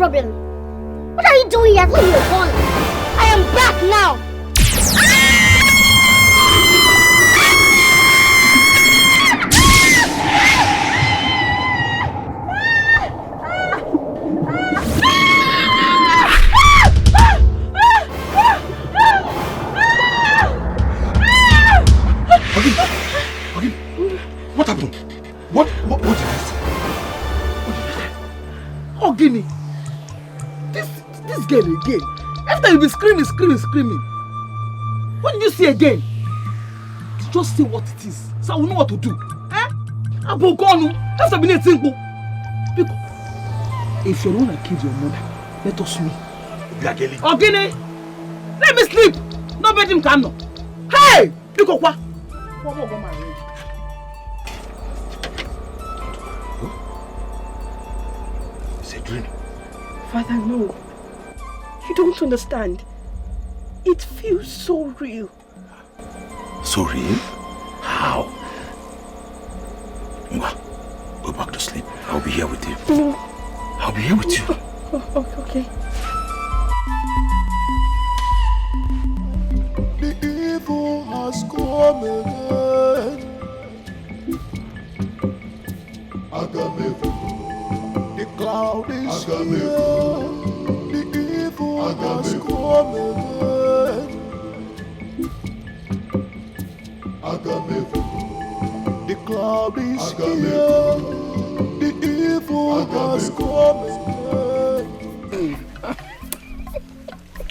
problem? What are you doing here? Leave me alone. I am back now. What happened? What did you say? What did you say? Oh, Guinea. This girl again. After you be screaming. What did you see again? Just say what it is, so I will know what to do. Abogonu, that's a minute simple. Because if you're the one that killed your mother, let us know. Oh, Guinea, let me sleep. No bet him can. Hey, look what? It's a dream. Father, no. You don't understand. It feels so real. So real? How? Ngwa, go back to sleep. I'll be here with you. No. I'll be here with you. Okay. The evil has come again. The cloud is here. The evil has come again. The cloud is here. The evil has come again.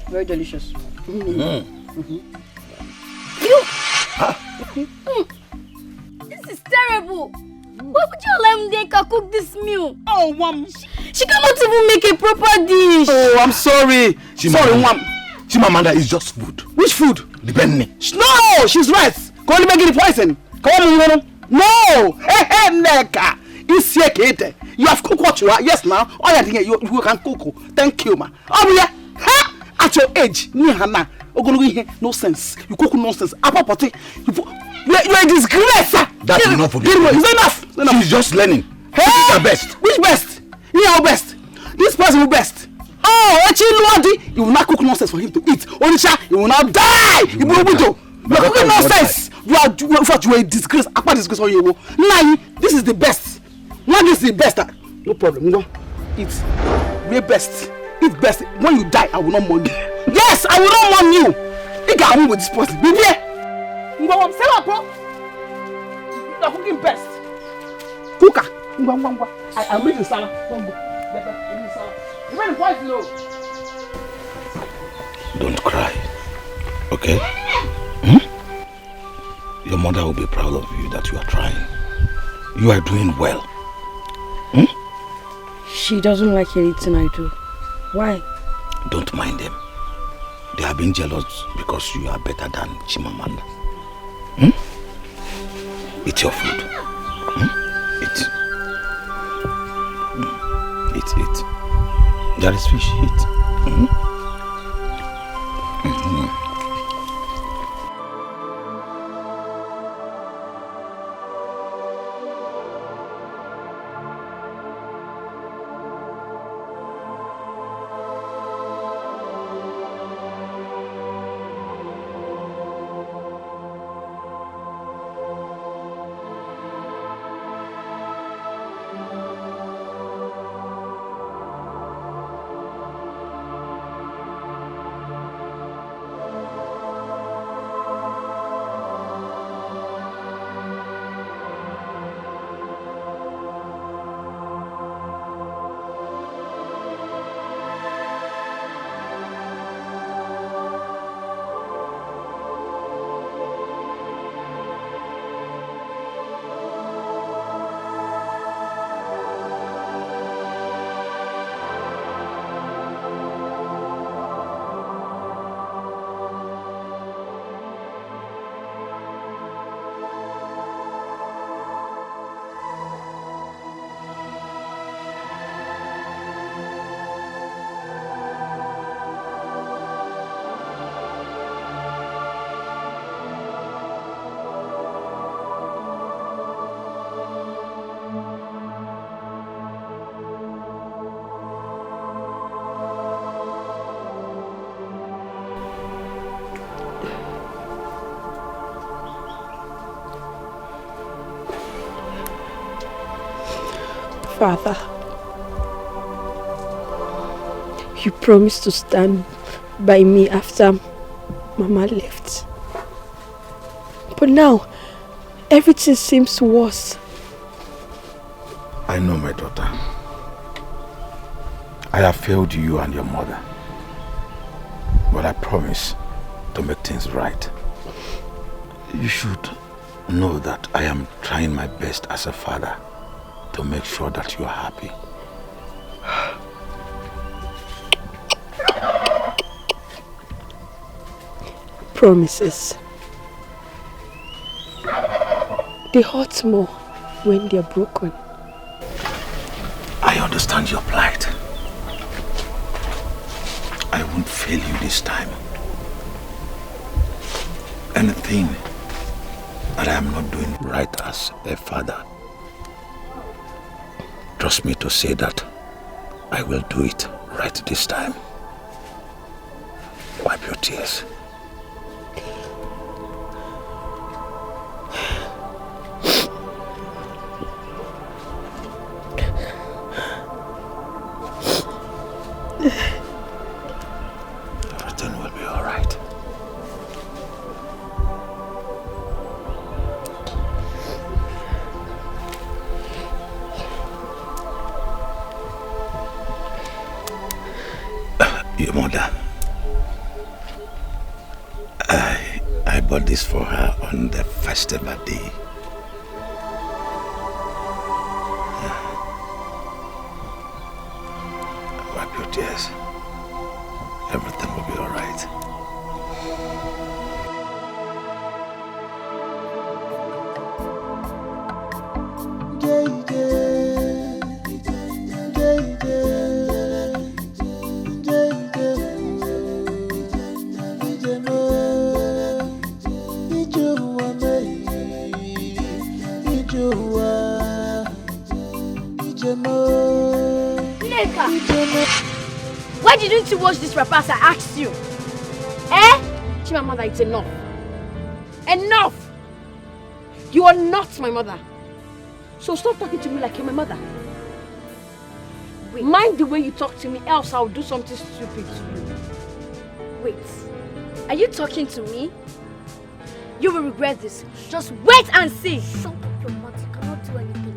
Very delicious. This is terrible. Why would you allow Mdeka cook this meal? Oh, Mom. She cannot even make a proper dish. Oh, I'm sorry. Sorry, Mom. Chimamanda is just food. Which food? The Benny. No, she's right. Go on, make it poison. Come on, no. Hey, Neka. It's here, Kate. You have cooked what you are. Yes, now. All you can cook. Thank you, ma. Oh, yeah. Ha! At your age, no sense. You cook nonsense. Apapoti. You're a disgrace. That's enough for me. It's enough. She's just learning. Hey, this is her best. Which best? Your best. This person will best. Oh, you will not cook nonsense for him to eat. Onisha, you will not die. You are cooking nonsense. You are a disgrace. Apa disgrace on you. Now, this is the best. Now this is the best. No problem. Go. Eat. We're best. Eat best. When you die, I will not mourn you. Yes, I will not mourn you. You got home with this person. Be here. You are cooking best. Cooker. I'm making salad. Don't cry. Okay? Your mother will be proud of you that you are trying. You are doing well. She doesn't like anything I do. Why? Don't mind them. They are being jealous because you are better than Chimamanda. Eat your food. Eat. Eat. There is fish. Eat. Father, you promised to stand by me after Mama left. But now, everything seems worse. I know, my daughter. I have failed you and your mother. But I promise to make things right. You should know that I am trying my best as a father to make sure that you are happy. Promises. They hurt more when they're broken. I understand your plight. I won't fail you this time. Anything that I am not doing right as a father, trust me to say that I will do it right this time. Wipe your tears. Everything will be all right. Your mother, I bought this for her on the first ever day. Wipe your tears. Everything will be all right. Why didn't you watch this rapper as I asked you? Eh? Chima mother, it's enough. Enough! You are not my mother. So stop talking to me like you're my mother. Wait. Mind the way you talk to me, else I'll do something stupid to you. Wait. Are you talking to me? You will regret this. Just wait and see. Shut up your mouth. You cannot do anything.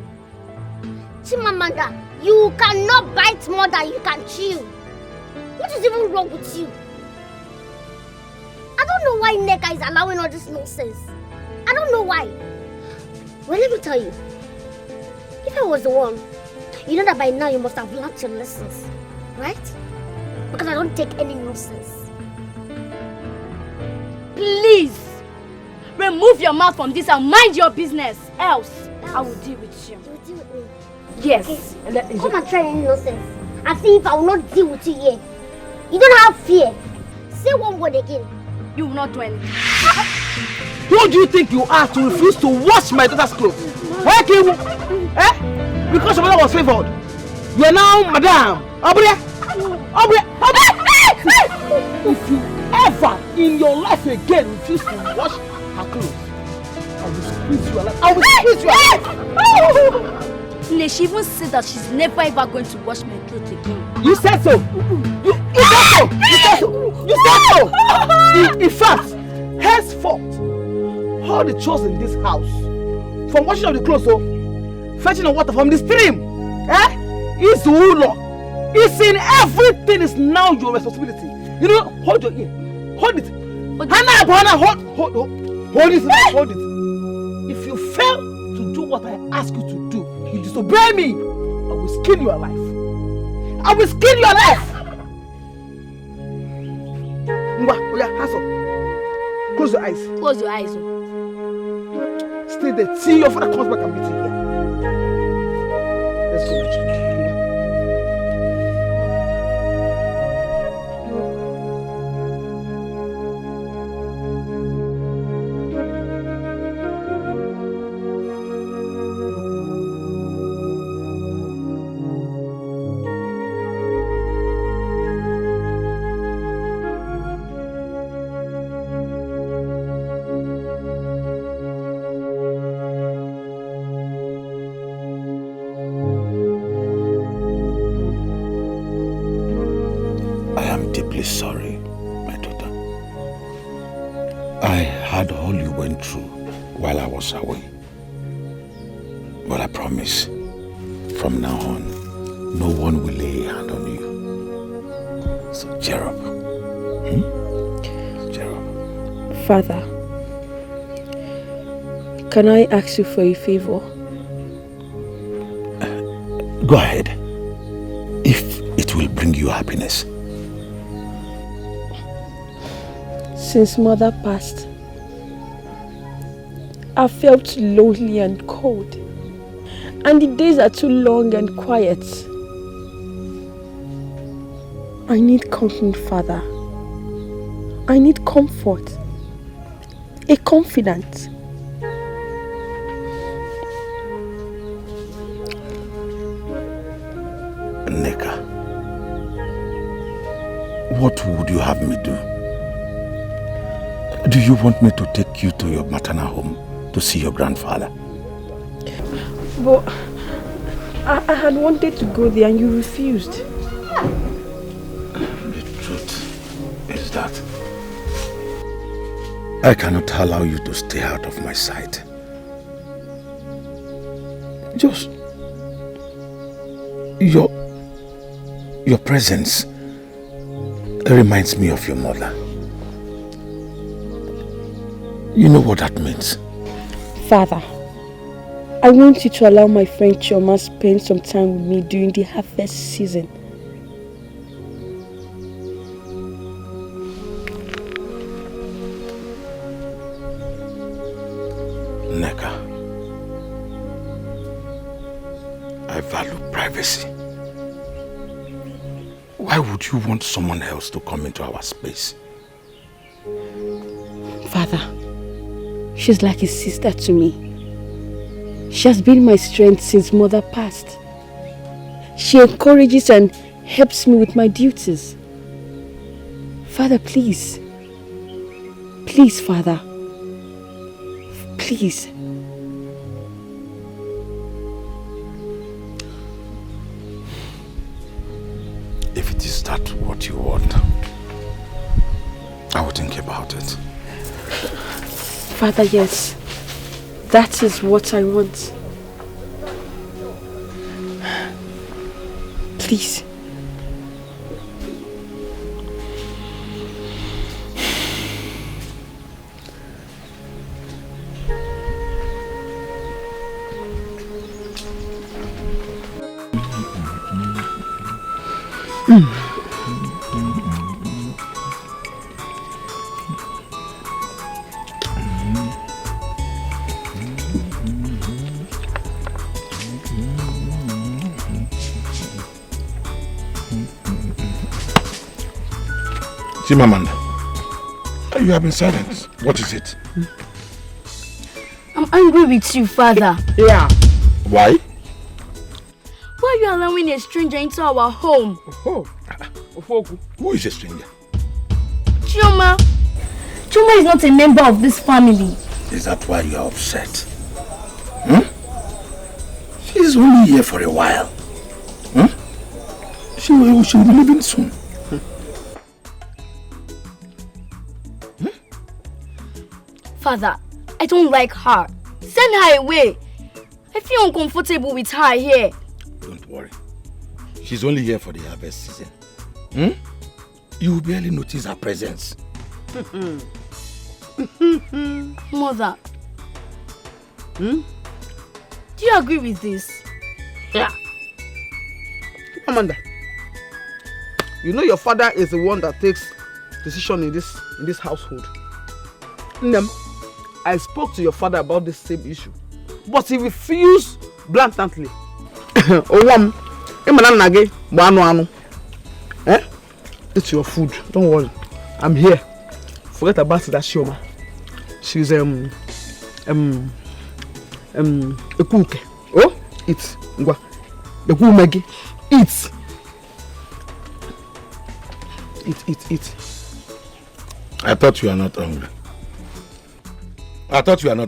Chimamanda, you cannot bite more than you can chew. What is even wrong with you? I don't know why Neka is allowing all this nonsense. I don't know why. Well, let me tell you. If I was the one, you know that by now you must have learned your lessons, right? Because I don't take any nonsense. Please, remove your mouth from this and mind your business. Else, I will deal with you. You will deal with me. Yes. Okay. Come and try any nonsense and see if I will not deal with you here. You don't have fear. Say one word again. You will not do anything. Who do you think you are to refuse to wash my daughter's clothes? Hey, Kim? Eh? Because your mother was favored. You are now Madam. Aubrey! If you ever in your life again refuse to wash her clothes, I will squeeze you alive. I will squeeze you alive. She even said that she's never ever going to wash my clothes again. You said so. You said so. In fact, henceforth, all the chores in this house, from washing of the clothes, fetching of water from the stream, is law. It's in everything. Is now your responsibility. You know, hold your ear. Hold it. Hannah, hold it. Hold it. If you fail to do what I ask you to do, you disobey me, I will skin you alive. I will skin you alive. Hands up. Close your eyes. Close your eyes. Stay there till your father comes back and meet you here. Let's go. while I was away. But I promise, from now on, no one will lay a hand on you. So cheer up. Cheer up. Father, can I ask you for a favor? Go ahead. If it will bring you happiness. Since Mother passed, I felt lonely and cold. And the days are too long and quiet. I need company, Father. I need comfort. A confidant. Neka, what would you have me do? Do you want me to take you to your maternal home to see your grandfather? But I had wanted to go there and you refused. The truth is that I cannot allow you to stay out of my sight. Just your presence reminds me of your mother. You know what that means? Father, I want you to allow my friend Chioma spend some time with me during the harvest season. Neka, I value privacy. Why would you want someone else to come into our space? Father, she's like a sister to me. She has been my strength since Mother passed. She encourages and helps me with my duties. Father, please. Please, Father. Please. If it is that what you want, I will think about it. Father, yes. That is what I want. Please. Chimamanda, you have been silent. What is it? I'm angry with you, Father. Yeah. Why? Why are you allowing a stranger into our home? Oh. Who is a stranger? Chioma. Chioma is not a member of this family. Is that why you are upset? She is only here for a while. She will be leaving soon. Father, I don't like her. Send her away. I feel uncomfortable with her here. Don't worry. She's only here for the harvest season. You will barely notice her presence. Mother. Do you agree with this? Yeah. Amanda, you know your father is the one that takes decision in this household. I spoke to your father about this same issue, but he refused blatantly. It's your food. Don't worry. I'm here. Forget about that Chioma. She's a cook. Oh, eat. The cook Maggie. Eat. Eat. I thought you are not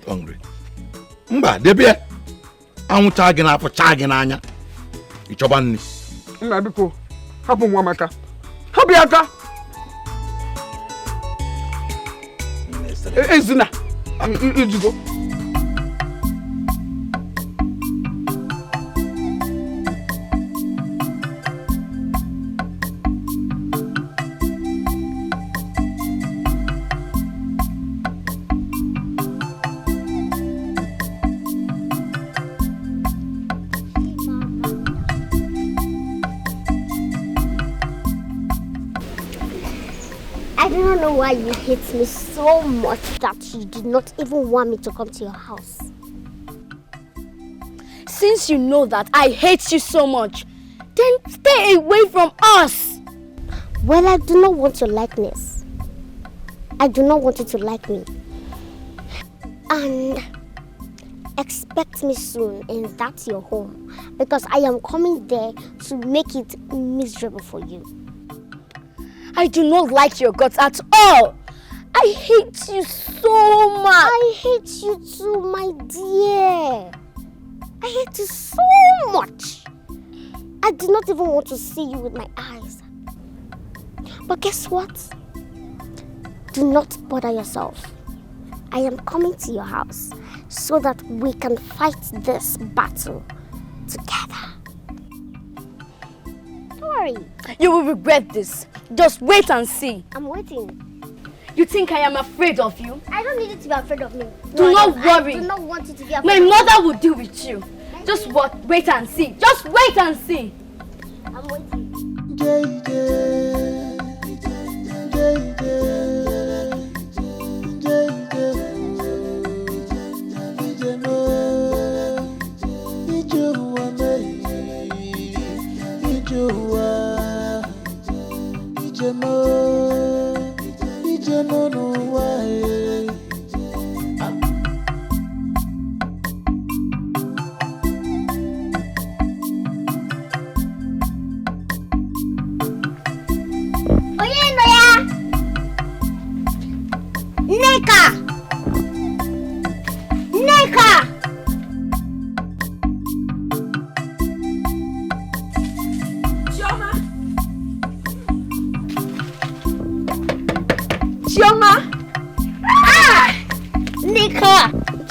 hungry. Mba, debia. I'm charging up for charging Anya. Ichobani. Nabiko. Hapu Mwamaka. Habiaka. Ezina. You go. don't know why you hate me so much that you did not even want me to come to your house. Since you know that I hate you so much, then stay away from us. Well, I do not want your likeness. I do not want you to like me. And expect me soon in that your home, because I am coming there to make it miserable for you. I do not like your guts at all. I hate you so much. I hate you too, my dear. I hate you so much. I do not even want to see you with my eyes. But guess what? Do not bother yourself. I am coming to your house so that we can fight this battle together. Don't worry. You will regret this. Just wait and see. I'm waiting. You think I am afraid of you? I don't need you to be afraid of me. Do not worry. I do not want you to be afraid My of me. mother will deal with you. Just wait and see. Just wait and see. I'm waiting.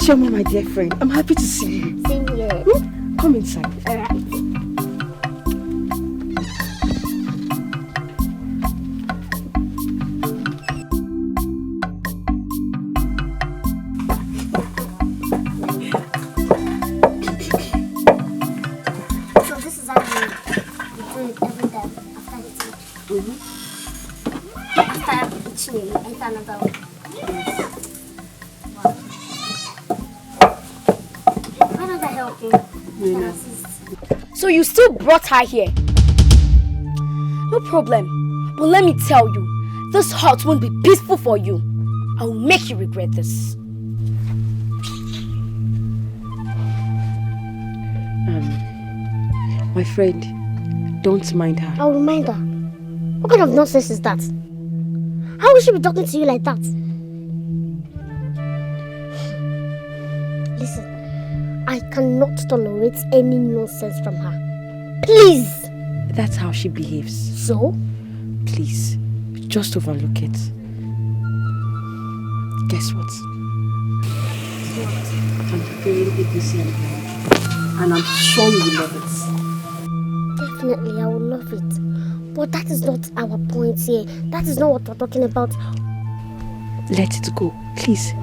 Chioma, my dear friend, I'm happy to see you. Same here. Come inside. All right. So this is how you do it every day after eating. After eating, you enter another one. So you still brought her here? No problem. But let me tell you, this house won't be peaceful for you. I will make you regret this. My friend, don't mind her. I'll remind her. What kind of nonsense is that? How will she be talking to you like that? Listen, I cannot tolerate any nonsense from her. Please! That's how she behaves. So? Please, just overlook it. Guess what? I'm preparing ABC and I'm sure you will love it. Definitely, I will love it. But that is not our point here. That is not what we're talking about. Let it go, please.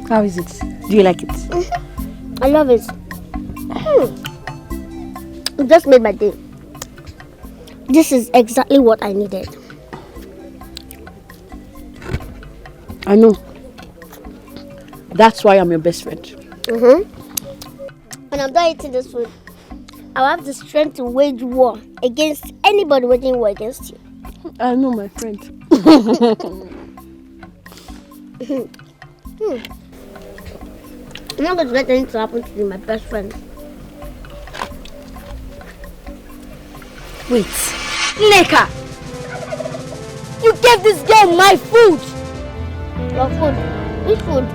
How is it? Do you like it? I love it. It just made my day. This is exactly what I needed. I know. That's why I'm your best friend. When I'm done eating this food, I'll have the strength to wage war against anybody waging war against you. I know, my friend. I'm not going to let anything happen to you, my best friend. Wait, Neka! You gave this girl my food! Your food? Which food?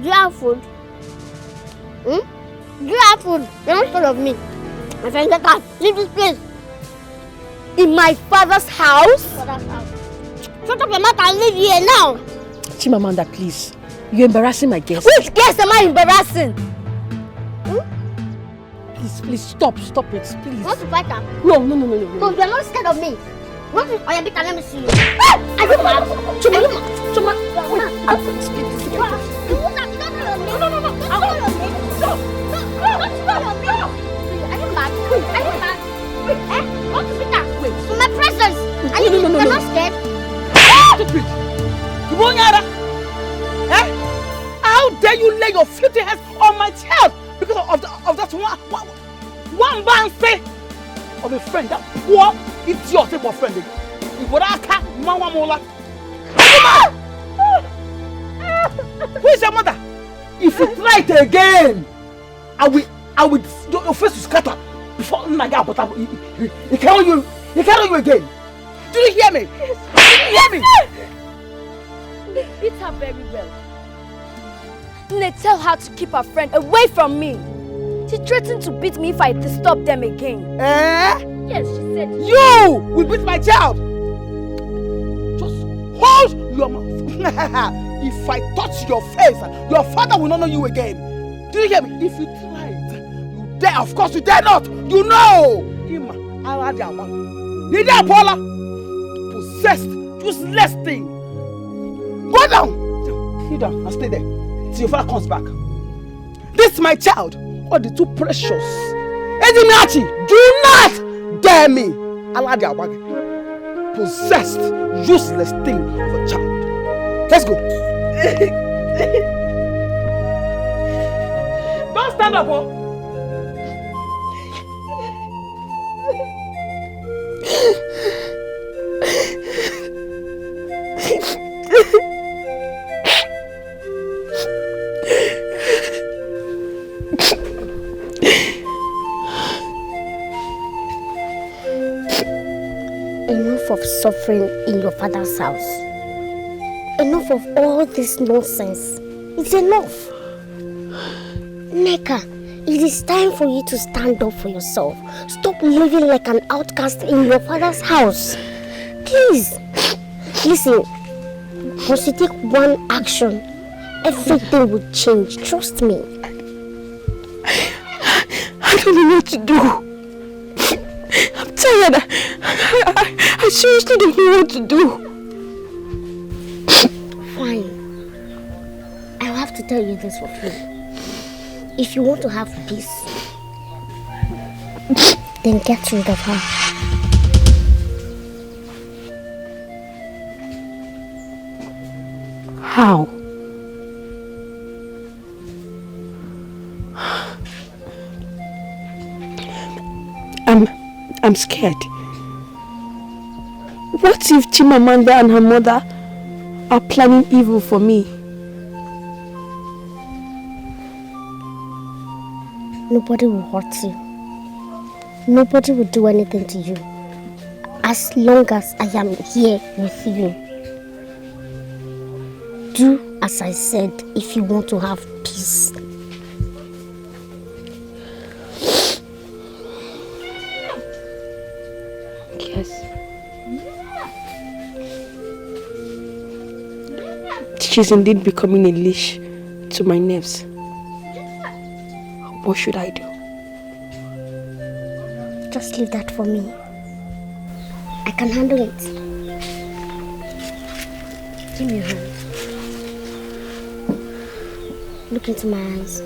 Do you have food? Do you have food? You're not scared of me. My friend, get out. Leave this place. In my father's house? Father's house. Shut up your mouth and leave here now. Chimamanda, please. You're embarrassing my guest. Which guest am I embarrassing? Please, stop it, please. You want to fight her? No. So you are not scared of me? What is Oyabita? Let me see you. Are you mad? Chuma. You won't have to know your name. No. Don't know your name. No. Are you mad? Want to beat her? Wait. In my presence. Are you No. not scared? Stop it. You won't hear that? Eh? How dare you lay your filthy hands on my child because of that one man say of a friend, that poor idiot of a friend. Who is your mother? If you try it again, I will your face will scatter before I get but he carry you again. Do you hear me? Do you hear me? Beat her very well. Nne, tell her to keep her friend away from me. She threatened to beat me if I disturb them again. Eh? Yes, she said. You will beat my child. Just hold your mouth. If I touch your face, your father will not know you again. Do you hear me? If you try it, you dare. Of course you dare not. You know. Ima, Nida Paula, possessed, useless thing. Go down. Sit down and stay there till your father comes back. This is my child. All the too precious. Edimiachi, do not dare me. Possessed, useless thing of a child. Let's go. Don't stand up, oh. Enough of suffering in your father's house. Enough of all this nonsense. It's enough. Neka, it is time for you to stand up for yourself. Stop living like an outcast in your father's house. Please. Listen, once you take one action, everything will change. Trust me. I don't know what to do. I'm tired. I seriously don't know what to do. Fine. I'll have to tell you this for free. If you want to have peace, then get rid of her. How? I'm scared. What if Chimamanda and her mother are planning evil for me? Nobody will hurt you. Nobody will do anything to you. As long as I am here with you. Do as I said if you want to have peace. Yes. She's indeed becoming a leash to my nerves. What should I do? Just leave that for me. I can handle it. Give me your hand. Look into my eyes.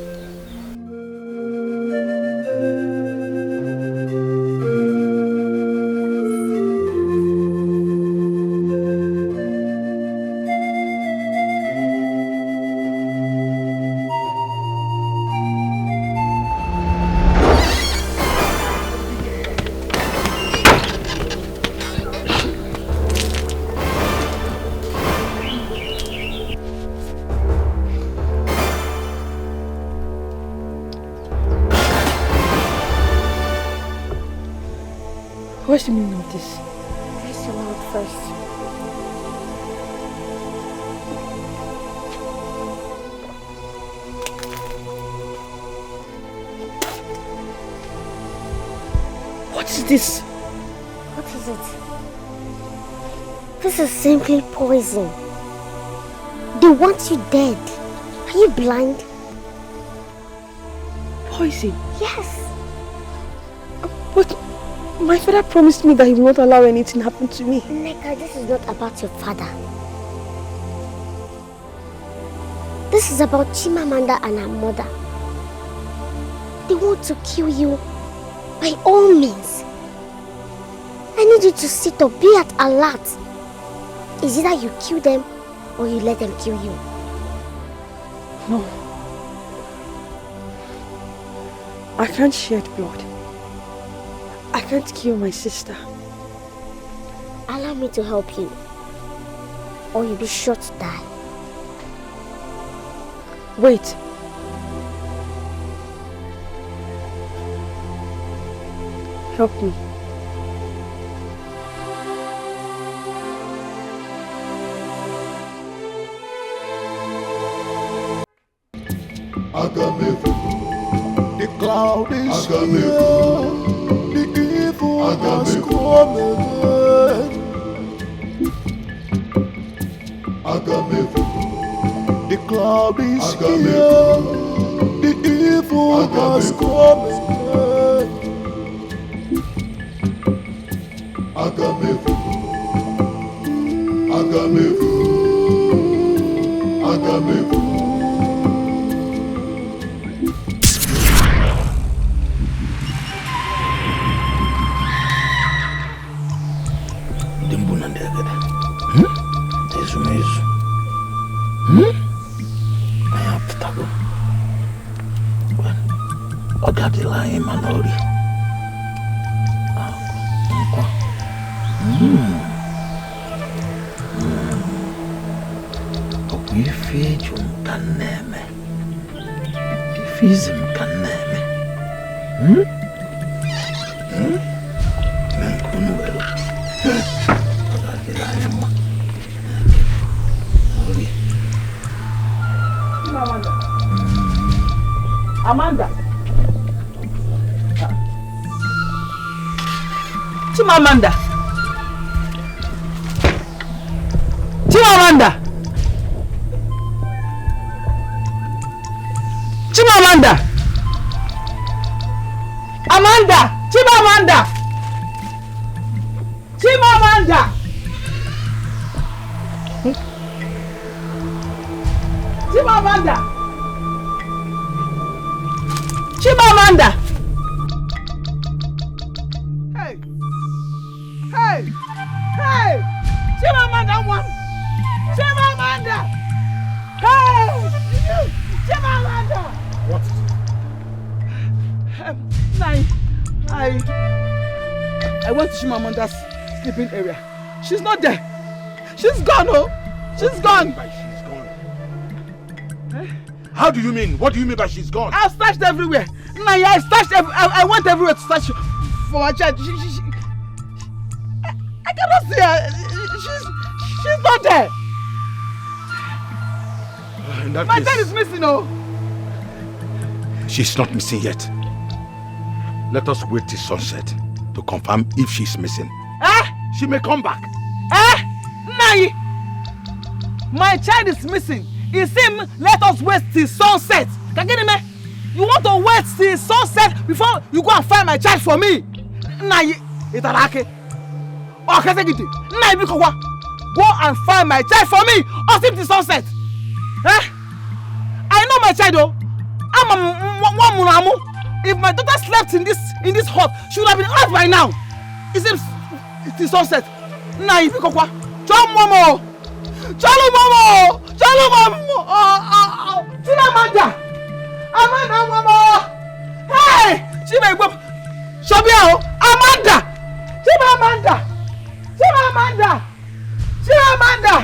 What's the meaning of this? Press your mouth first. What is this? What is it? This is simply poison. They want you dead. Are you blind? Poison? Yes. But my father promised me that he will not allow anything to happen to me. Neka, this is not about your father. This is about Chimamanda and her mother. They want to kill you by all means. I need you to sit up, be at alert. Is either you kill them or you let them kill you. No. I can't shed blood. I can't kill my sister. Allow me to help you, or you'll be sure to die. Wait. Help me. The cloud is here. The evil has come again. The cloud is here. The evil has come again. Amanda. Chimamanda. Chimamanda. Chimamanda. Amanda. Chimamanda. Chimamanda. Chimamanda. Chimamanda. Hey. Hey. Hey. Chimamanda one. Chimamanda. Hey. Chimamanda. What? I went to Chimamanda's sleeping area. She's not there. She's gone, oh. She's gone. She's gone. How do you mean? What do you mean by she's gone? I've searched everywhere. Naya, I went everywhere to search for my child. I cannot see her. She's not there. In that My case, child is missing, oh. she's not missing yet. Let us wait till sunset to confirm if she's missing. She may come back. Nai! My child is missing. It seems let us wait till sunset. Can you get me? You want to wait till sunset before you go and find my child for me? Nai, it's a lucky. Okay, take it. Nai, go and find my child for me or till the sunset. I know my child, though. I'm a one. If my daughter slept in this hut, she would have been out by now. It seems it is sunset. Nai, go Chalo Momo. Chimamanda. Amanda Momo. Hey, Shobia. Amanda. Chimamanda.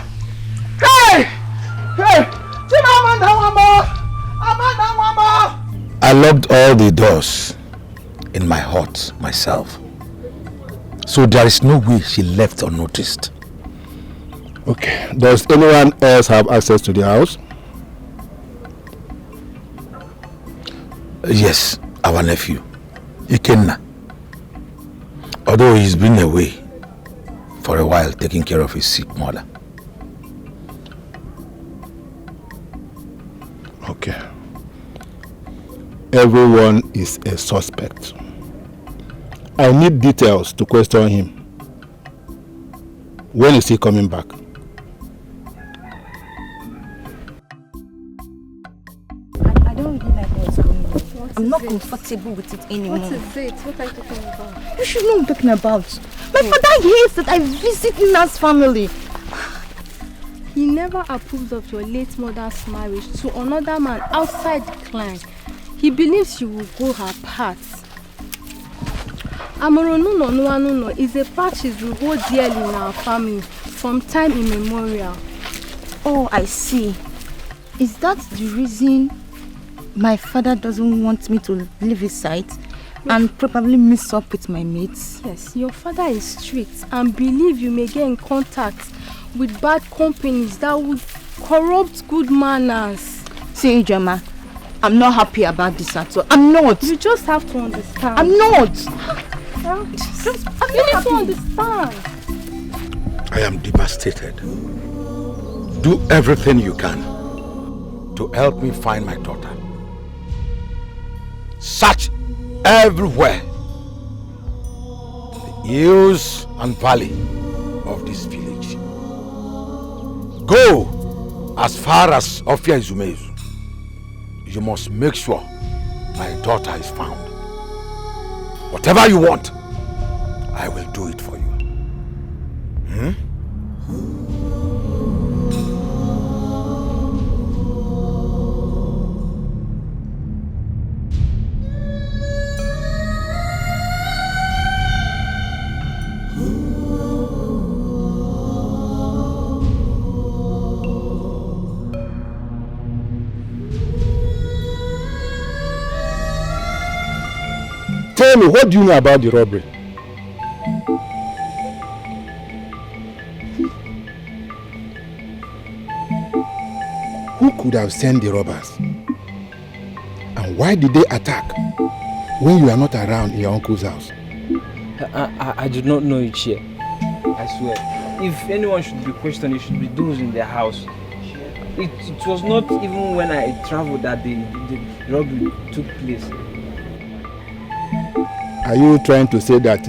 Hey. Chimamanda Momo. Amanda Momo. I locked all the doors in my hut myself. So there is no way she left unnoticed. Okay. Does anyone else have access to the house? Yes, our nephew, Kenneth. Although he's been away for a while taking care of his sick mother. everyone is a suspect. I need details to question him. When is he coming back? I don't really like what's going on. I'm not comfortable with it anymore. What is it? What are you talking about? You should know what I'm talking about. My father hates that I visit Nina's family. He never approved of your late mother's marriage to another man outside the clan. He believes you will go her path. Amoronuno Nuanuno is a practice we hold dearly in our family from time immemorial. Oh, I see. Is that the reason my father doesn't want me to leave his side and probably mix up with my mates? Yes, your father is strict and believe you may get in contact with bad companies that would corrupt good manners. See, Ijoma, I'm not happy about this at all. I'm not. You just have to understand. I'm not. You need to understand. I am devastated. Do everything you can to help me find my daughter. Search everywhere. The hills and valley of this village. Go as far as Ofia Izumezu. You must make sure my daughter is found. Whatever you want, I will do it for you. Tell me, what do you know about the robbery? Who could have sent the robbers? And why did they attack when you are not around in your uncle's house? I do not know it here. I swear. If anyone should be questioned, it should be those in their house. It was not even when I traveled that the robbery took place. Are you trying to say that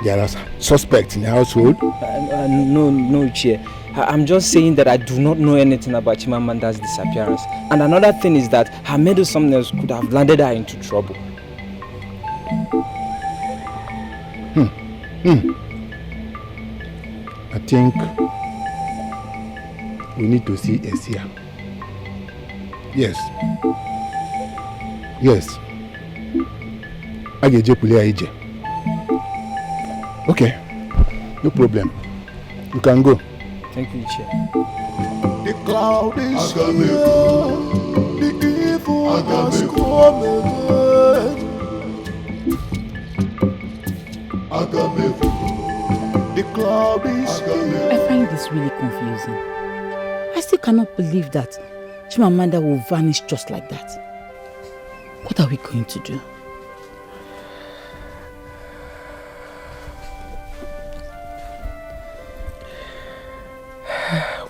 there are suspects in the household? No, Chair. I'm just saying that I do not know anything about Chimamanda's disappearance. And another thing is that her maid or someone else could have landed her into trouble. I think we need to see Esia. Yes. Okay, no problem. You can go. Thank you, Chair. The cloud is here, the evil has come again. The cloud is here. I find this really confusing. I still cannot believe that Chimamanda will vanish just like that. What are we going to do?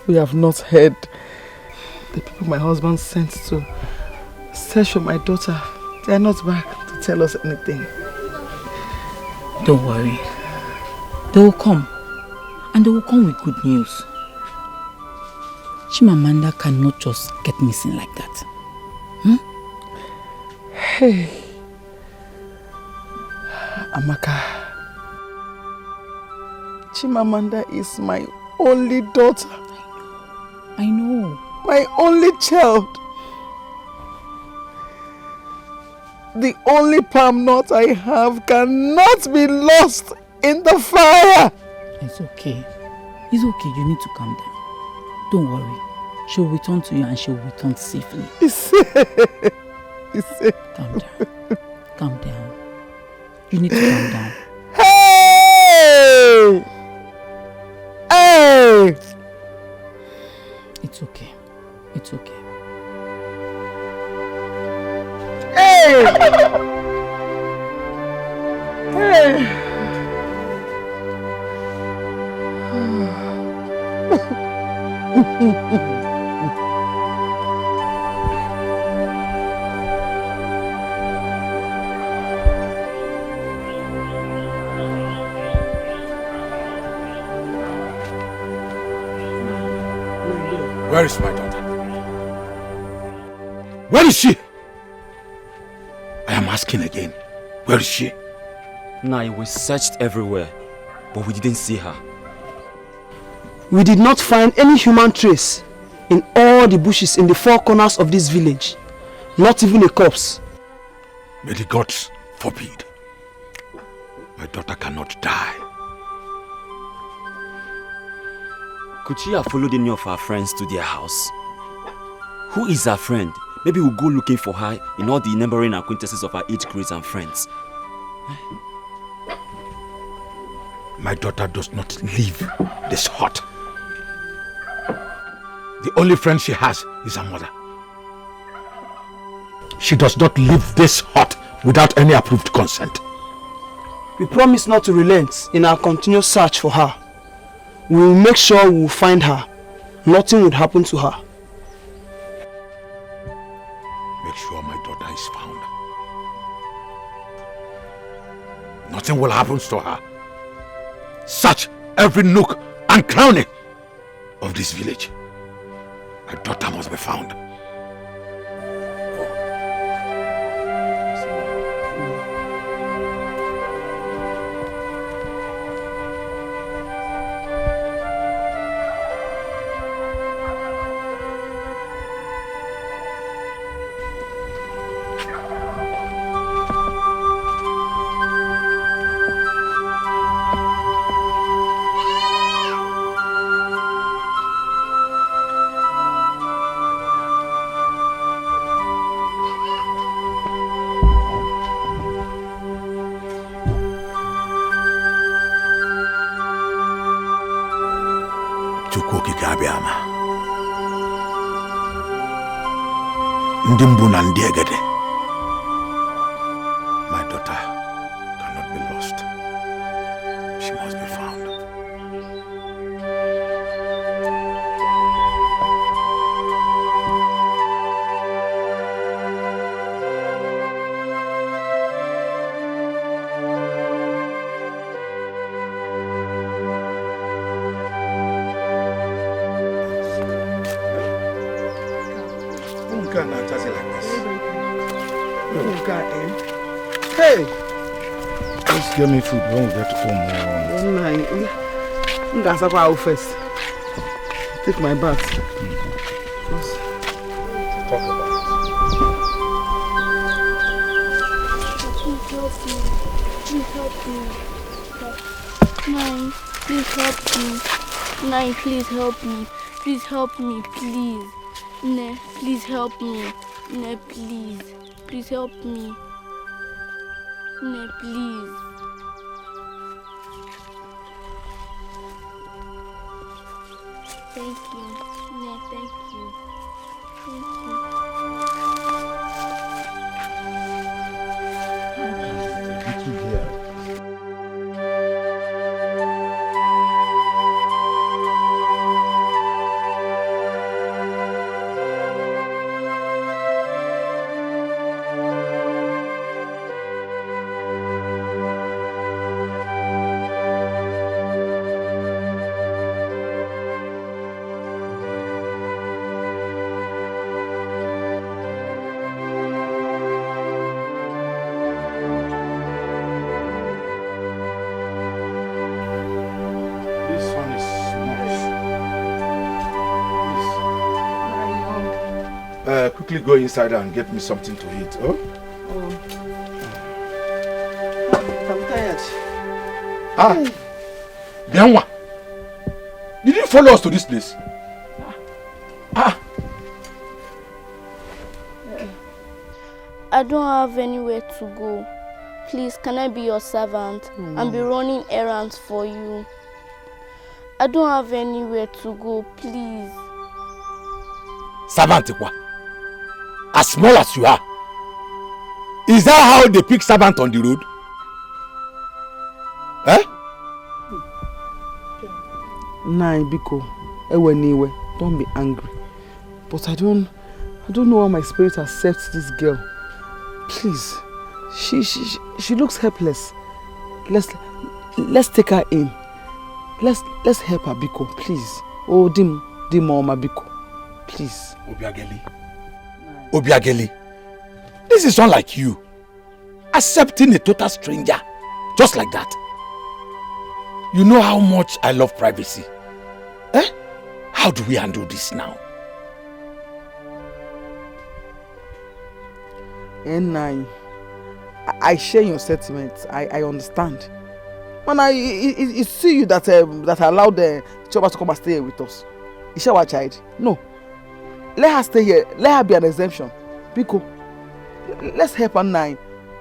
We have not heard the people my husband sent to search for my daughter. They are not back to tell us anything. Don't worry. They will come. And they will come with good news. Chimamanda cannot just get missing like that. Hey. Amaka. Chimamanda is my only daughter. I know. My only child. The only palm nut I have cannot be lost in the fire. It's okay. It's okay. You need to calm down. Don't worry. She'll return to you and she'll return safely. Calm down. Calm down. You need to calm down. Hey! Hey! It's okay. It's okay. Hey! Hey! Where is my daughter? Where is she? I am asking again. Where is she? Nah, we searched everywhere, but we didn't see her. We did not find any human trace in all the bushes in the four corners of this village. Not even a corpse. May the gods forbid. My daughter cannot die. Could she have followed any of our friends to their house? Who is our friend? Maybe we'll go looking for her in all the neighboring acquaintances of our age grades and friends. My daughter does not leave this hut. The only friend she has is her mother. She does not leave this hut without any approved consent. We promise not to relent in our continuous search for her. We will make sure we will find her. Nothing will happen to her. Make sure my daughter is found. Nothing will happen to her. Search every nook and cranny of this village. My daughter must be found. My daughter cannot be lost. She must be found. Hey! Just get me food when we get home. I'm going to go first. Take my bath. Let's talk about Nine, please help me. Please help me, please. Ne, please help me. Ne, please. Please help me. Ne, please. Thank you. Ne, thank you. Thank you. Quickly go inside and get me something to eat, oh? I'm tired. Bianwa, did you follow us to this place? I don't have anywhere to go. Please, can I be your servant and be running errands for you? I don't have anywhere to go, please. Servant, what? As small as you are. Is that how they pick servant on the road? Eh? Nah, Biko, Eweniwe, don't be angry. But I don't know how my spirit accepts this girl. Please, she looks helpless. Let's take her in. Let's help her, Biko, please. Oh, Dim Mama Biko. Please. Obiageli, this is not like you. Accepting a total stranger, just like that. You know how much I love privacy. Eh? How do we handle this now? And I share your sentiments. I understand. Man, I see you that allowed the Chioma to come and stay here with us. Is she our child? No. Let her stay here. Let her be an exemption. Biko, let's help her now.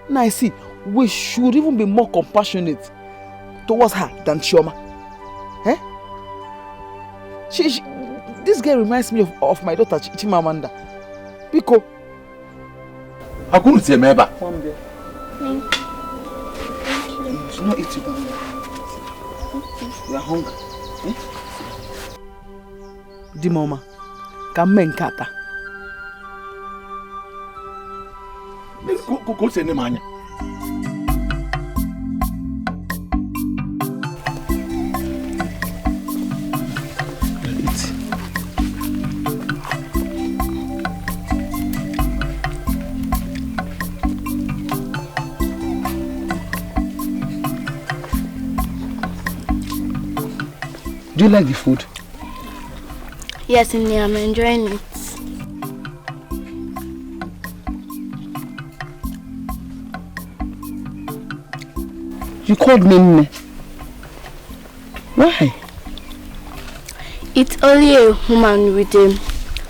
Now see, we should even be more compassionate towards her than Chioma. Eh? This girl reminds me of my daughter Chimamanda. Biko. I couldn't say Meba. Thank you. You should not eat it. You are hungry. Eh? Di mama, come nkata. Go say Nemanya. Do you like the food? Yes, Nne, I'm enjoying it. You called me Nne. Why? It's only a woman with the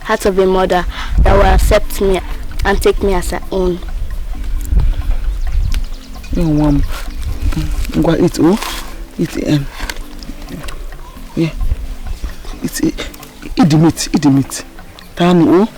heart of a mother that will accept me and take me as her own. Yeah. Eat the meat. Tanu.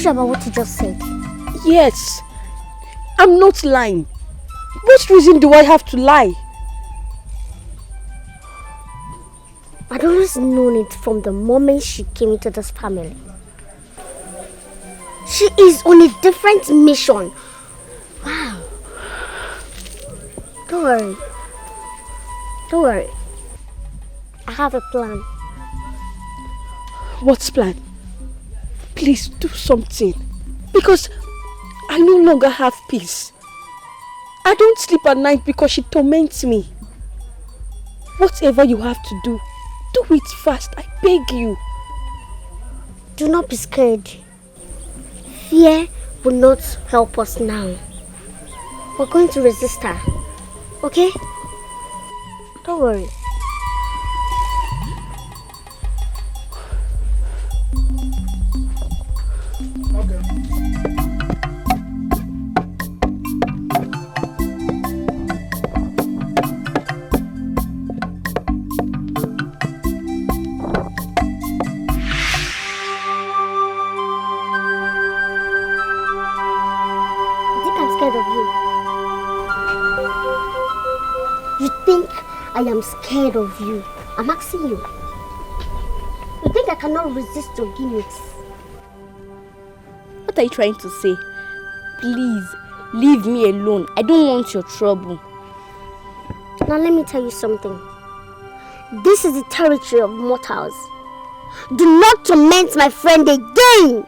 About what you just said? Yes. I'm not lying. What reason do I have to lie? I'd always known it from the moment she came into this family. She is on a different mission. Wow. Don't worry. Don't worry. I have a plan. What's plan? Please do something, because I no longer have peace. I don't sleep at night because she torments me. Whatever you have to do, do quit fast, I beg you. Do not be scared. Fear will not help us now. We're going to resist her. Okay? Don't worry. I am scared of you. I'm asking you. You think I cannot resist your gimmicks? What are you trying to say? Please, leave me alone. I don't want your trouble. Now let me tell you something. This is the territory of mortals. Do not torment my friend again.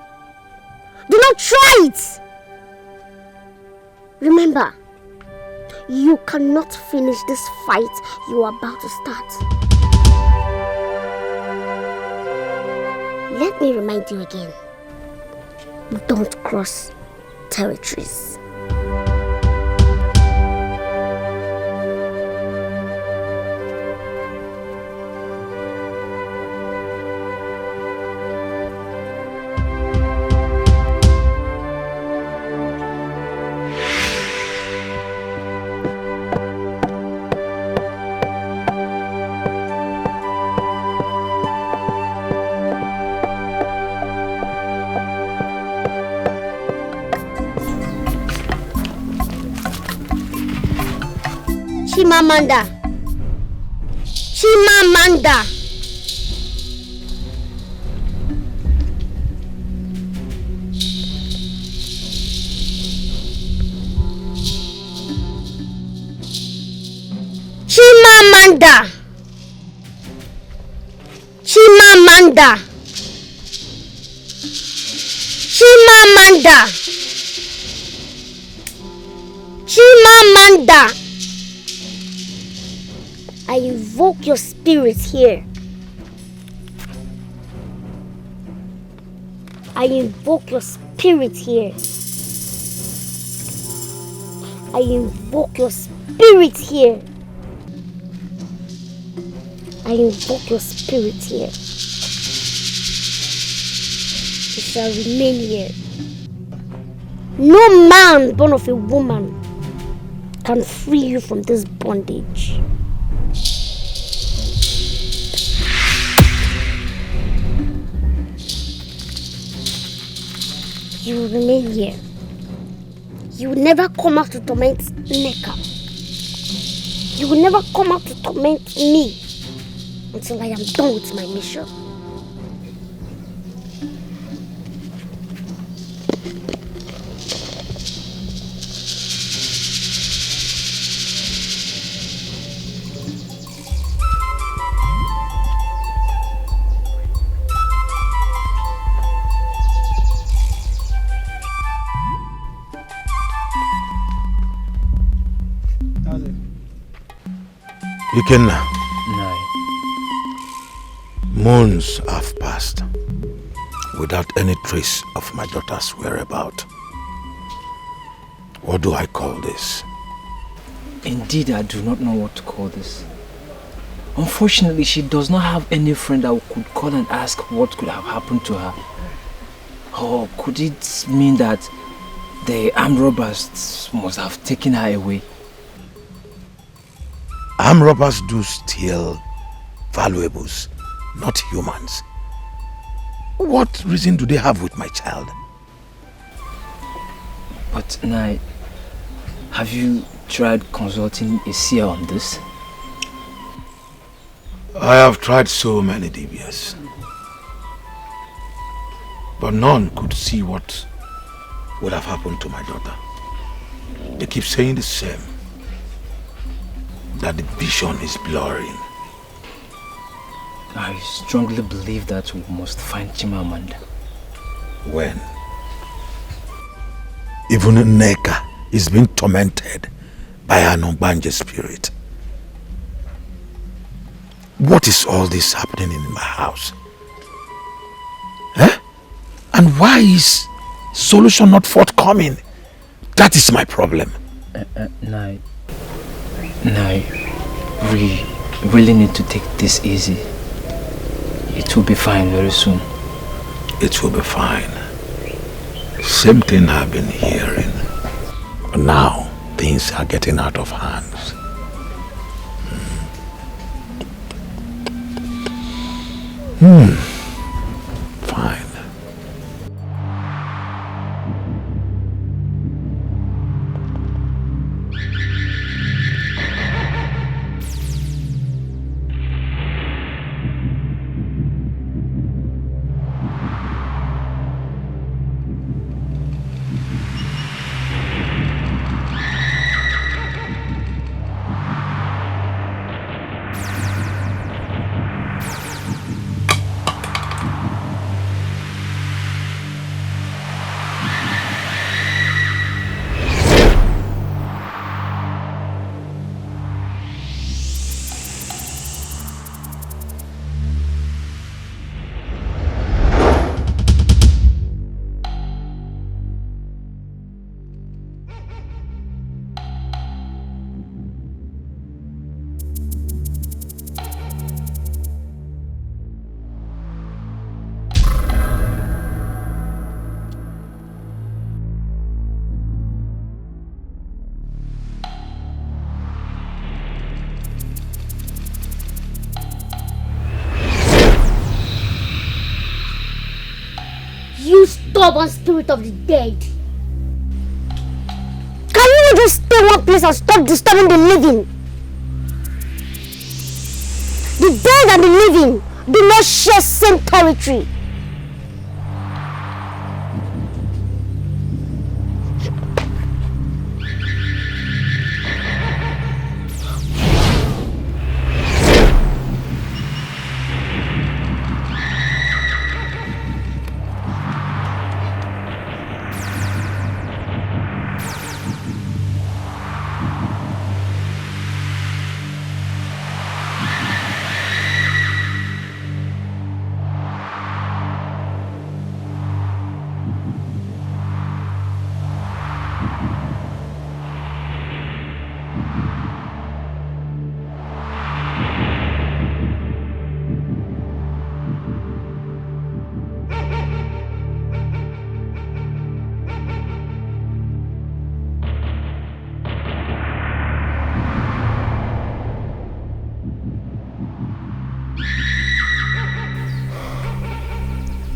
Do not try it. Remember, you cannot finish this fight you are about to start. Let me remind you again. Don't cross territories. Chimamanda. Chimamanda. Chimamanda. Chimamanda. Chimamanda. Chimamanda. I invoke your spirit here. I invoke your spirit here. I invoke your spirit here. I invoke your spirit here. You shall remain here. No man born of a woman can free you from this bondage. You will remain here. You will never come out to torment Neka. You will never come out to torment me until I am done with my mission. Ikenna. No. Months have passed without any trace of my daughter's whereabouts. What do I call this? Indeed, I do not know what to call this. Unfortunately, she does not have any friend that could call and ask what could have happened to her. Or could it mean that the armed robbers must have taken her away? Armed robbers do steal valuables, not humans. What reason do they have with my child? But Nai, have you tried consulting a seer on this? I have tried so many DBS, but none could see what would have happened to my daughter. They keep saying the same, that the vision is blurring. I strongly believe that we must find Chimamanda. When? Even Neka is being tormented by an Ogbanje spirit. What is all this happening in my house? And why is solution not forthcoming? That is my problem. Nai, we really need to take this easy. It will be fine very soon. It will be fine. Same thing I've been hearing. But now, things are getting out of hands. Fine. You stubborn spirit of the dead. Can you just stay one place and stop disturbing the living? The dead and the living do not share same territory.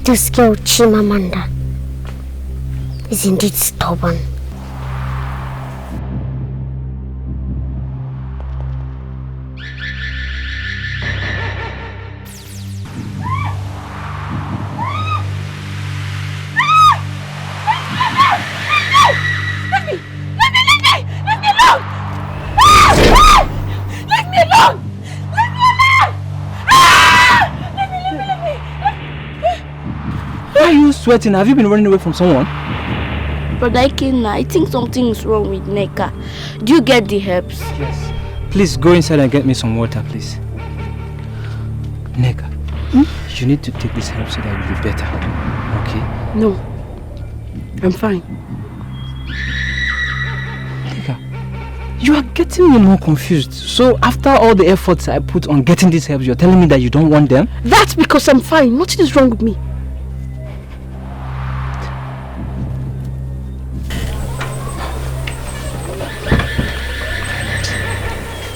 This girl Chimamanda is indeed stubborn. Sweating, have you been running away from someone? Brother Kenneth, I think something is wrong with Neka. Do you get the herbs? Yes. Please go inside and get me some water, please. Neka, you need to take this herb so that you'll be better. Okay? No. I'm fine. Neka, you are getting me more confused. So after all the efforts I put on getting these herbs, you're telling me that you don't want them? That's because I'm fine. Nothing is wrong with me.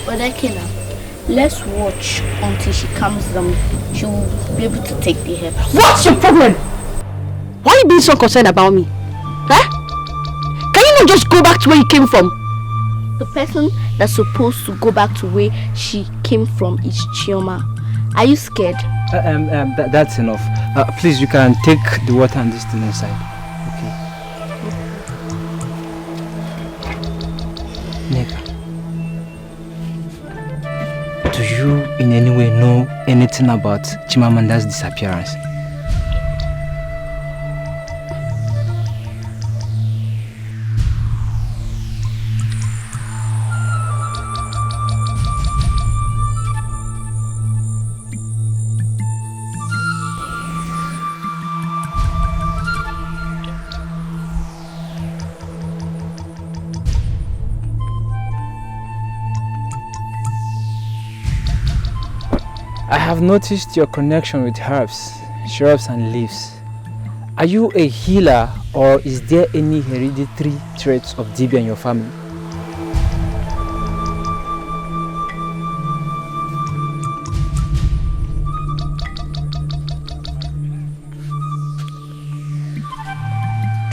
Brother Kenneth, let's watch until she calms down. She will be able to take the herbs. What's your problem? Why are you being so concerned about me? Huh? Can you not just go back to where you came from? The person that's supposed to go back to where she came from is Chioma. Are you scared? That's enough. Please, you can take the water and this thing inside. Okay. Neka, do you in any way know anything about Chimamanda's disappearance? I have noticed your connection with herbs, shrubs and leaves. Are you a healer or is there any hereditary traits of Dibia in your family?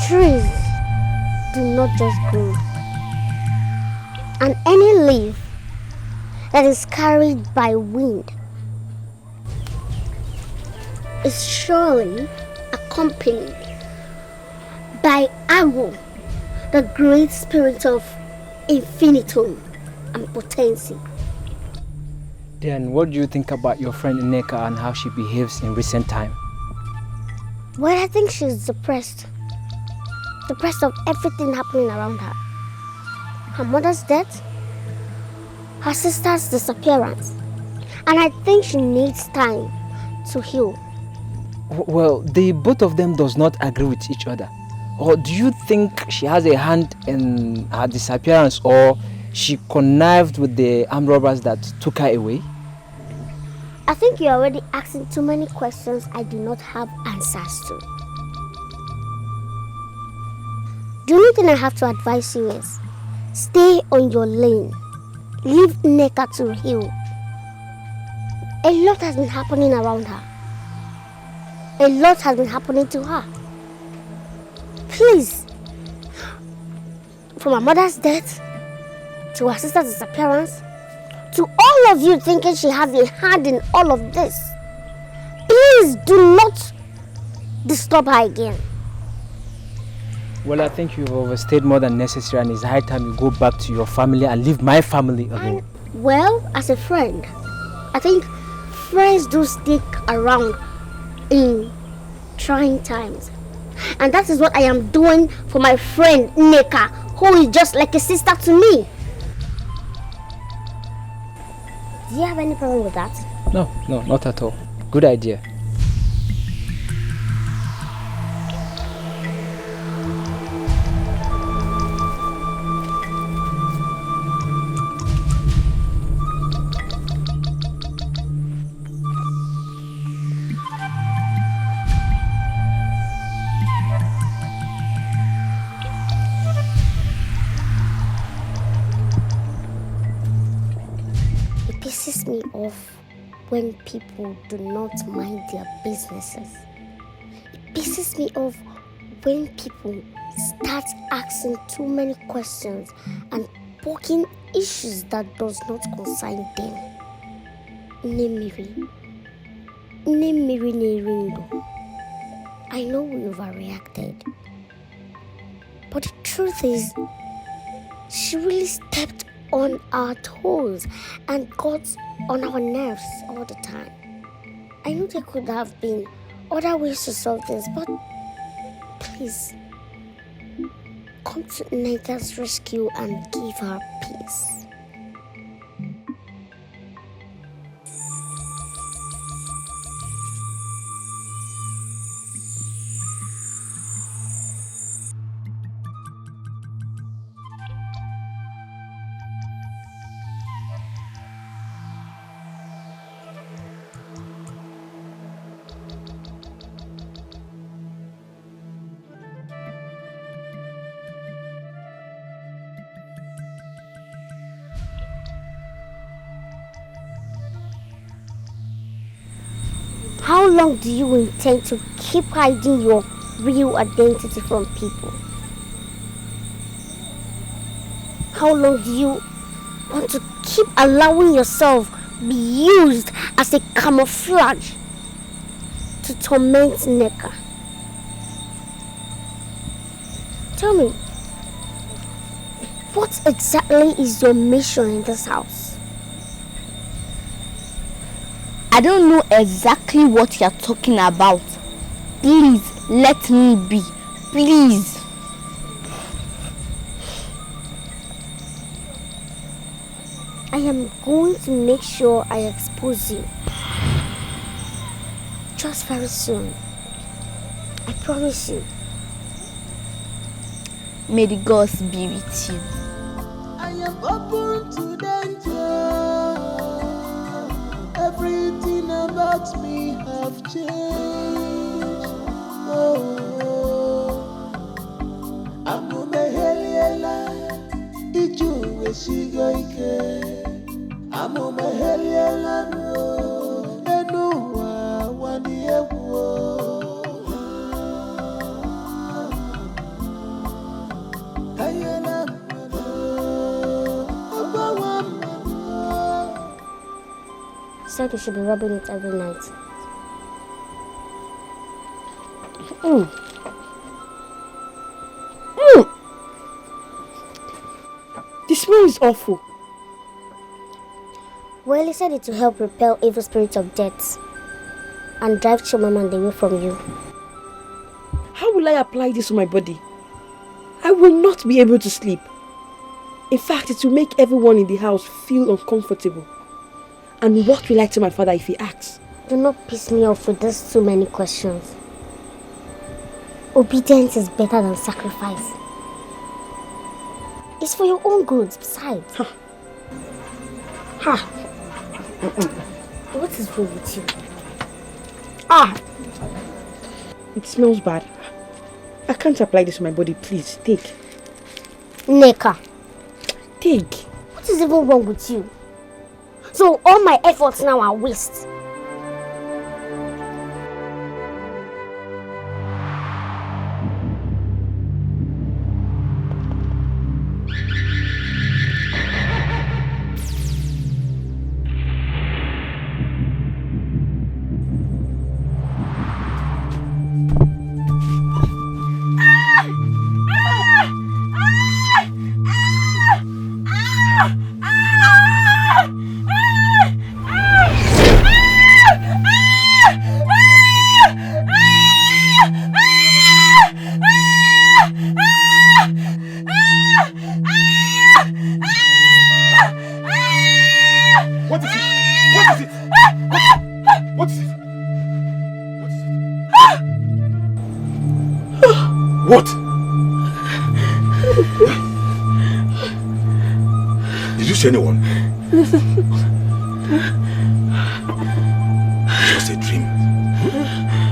Trees do not just grow. And any leaf that is carried by wind is surely accompanied by Ago, the great spirit of infinitum and potency. Then what do you think about your friend Nneka and how she behaves in recent time? Well, I think she's depressed. Depressed of everything happening around her. Her mother's death, her sister's disappearance, and I think she needs time to heal. Well, the both of them does not agree with each other. Or do you think she has a hand in her disappearance or she connived with the armed robbers that took her away? I think you're already asking too many questions I do not have answers to. The only thing I have to advise you is stay on your lane. Leave Nneka to heal. A lot has been happening around her. A lot has been happening to her. Please, from her mother's death, to her sister's disappearance, to all of you thinking she has a hand in all of this, please do not disturb her again. Well, I think you've overstayed more than necessary and it's high time you go back to your family and leave my family alone. Well, as a friend, I think friends do stick around in trying times. And that is what I am doing for my friend Nneka, who is just like a sister to me. Do you have any problem with that? No, not at all. Good idea. Pisses me off when people do not mind their businesses. It pisses me off when people start asking too many questions and poking issues that does not concern them. Nemiri Nerindo. I know we overreacted, but the truth is, she really stepped on our toes and got on our nerves all the time. I know there could have been other ways to solve this, but please come to Nneka's rescue and give her peace. How long do you intend to keep hiding your real identity from people? How long do you want to keep allowing yourself be used as a camouflage to torment Nneka? Tell me, what exactly is your mission in this house? I don't know exactly what you're talking about. Please, let me be. Please. I am going to make sure I expose you. Just very soon. I promise you. May the gods be with you. I am open to danger. Everything about me have changed. Oh, I'm a Maheliela, Iju Weshigoike. I'm a Maheliela, no, Enua, Waniawo. Said you should be rubbing it every night. The smell is awful. Well, he said it to help repel evil spirits of death and drive Chimamanda away from you. How will I apply this on my body? I will not be able to sleep. In fact, it will make everyone in the house feel uncomfortable. And what will I tell my father if he asks? Do not piss me off with these too many questions. Obedience is better than sacrifice. It's for your own good, besides. What is wrong with you? It smells bad. I can't apply this on my body, please. Take. Neka. Take. What is even wrong with you? So all my efforts now are waste. What? Did you see anyone? Just a dream.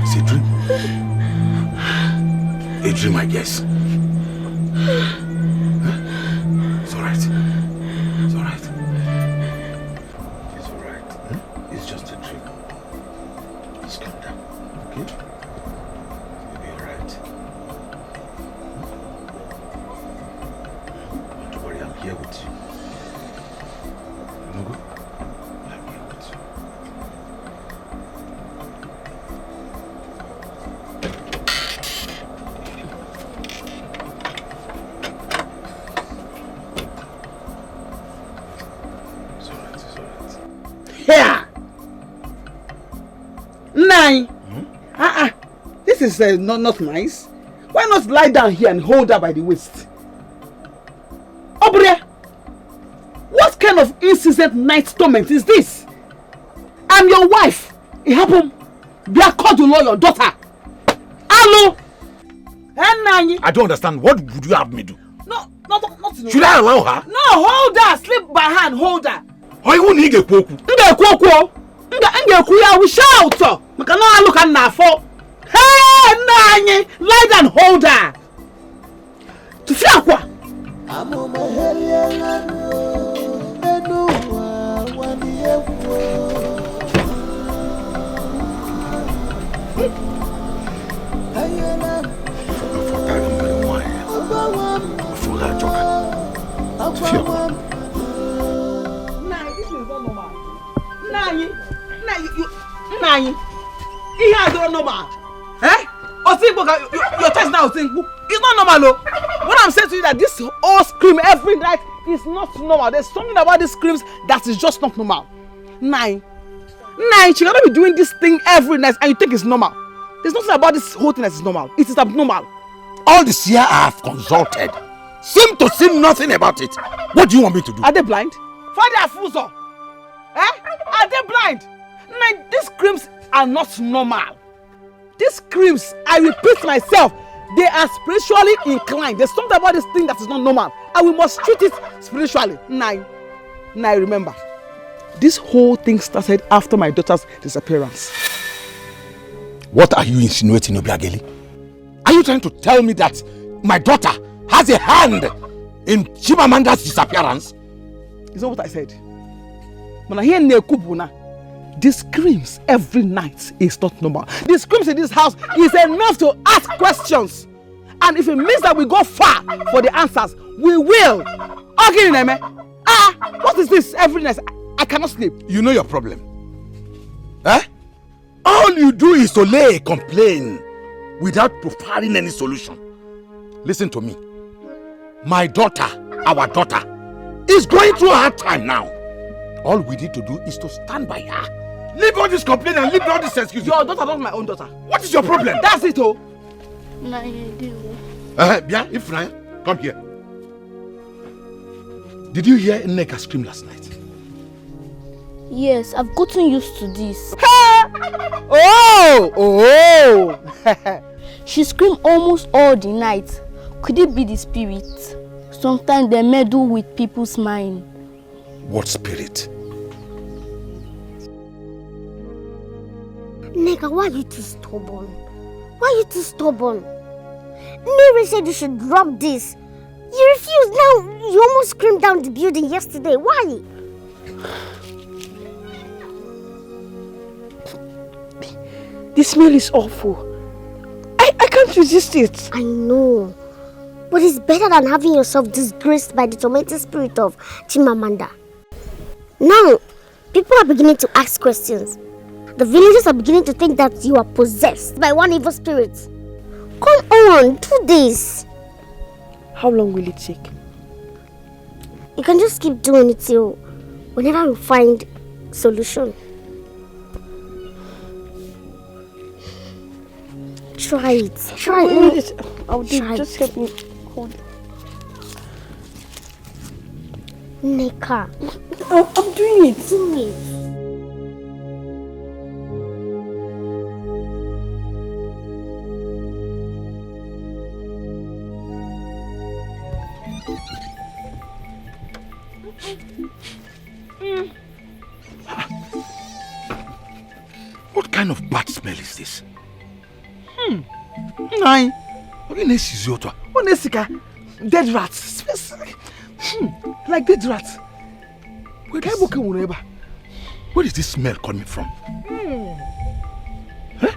It's a dream. A dream, I guess. It's alright. It's alright. It's alright. It's just a dream. Just calm down, okay? You'll be alright. Don't worry, I'm here with you. I'm here with you. Here! Nine! This is not nice. Why not lie down here and hold her by the waist? Obre! What kind of incessant night torment is this? I'm your wife. It happened. Be a called to lawyer, your daughter. Hello? I don't understand. What would you have me do? No. Should I allow her? No, hold her. Slip by hand, hold her. Why won't he get kwoku? I will shout. I cannot look at her for. Hey, Nanye, lie down, hold her. To fear what? I'm on my head, This is not normal. Nanye, he has no normal. Eh? Your test now is it's not normal, no. What I'm saying to you that this all scream every night is not normal. There's something about these screams that is just not normal. Nine, she cannot be doing this thing every night and you think it's normal. There's nothing about this whole thing that is normal. It is abnormal. All the seer I have consulted seem to see nothing about it. What do you want me to do? Are they blind? Father Afuso! Are they blind? Nine, these screams are not normal. These screams, I repeat myself, they are spiritually inclined. There's something about this thing that is not normal. And we must treat it spiritually. Nine, remember. This whole thing started after my daughter's disappearance. What are you insinuating, Obiageli? Are you trying to tell me that my daughter has a hand in Chimamanda's disappearance? Is that what I said? When I hear Nekubuna, the screams every night is not normal. The screams in this house is enough to ask questions. And if it means that we go far for the answers, we will. Okay, Neme. What is this every night? I cannot sleep. You know your problem. Eh? All you do is to lay a complaint without providing any solution. Listen to me. My daughter, our daughter, is going through a hard time now. All we need to do is to stand by her. Leave all this complaint and leave all this excuses. Your daughter, not my own daughter. What is your problem? That's it, oh. Bien, Ifraya, come here. Did you hear Nneka scream last night? Yes, I've gotten used to this. Oh! She screamed almost all the night. Could it be the spirit? Sometimes they meddle with people's mind. What spirit? Nneka, why are you too stubborn? Why are you too stubborn? Mary said you should drop this. You refused. Now you almost screamed down the building yesterday. Why? The smell is awful. I can't resist it. I know. But it's better than having yourself disgraced by the tormented spirit of Chimamanda. Now, people are beginning to ask questions. The villagers are beginning to think that you are possessed by one evil spirit. Come on, do this. How long will it take? You can just keep doing it till whenever you find solution. Try it. Try it. I'll do it. Just help me hold it. Nneka. I'm doing it. Do it. What kind of bad smell is this? Nine. What is your daughter? What is it? Dead rats. Like dead rats. Where is this smell coming from? Huh?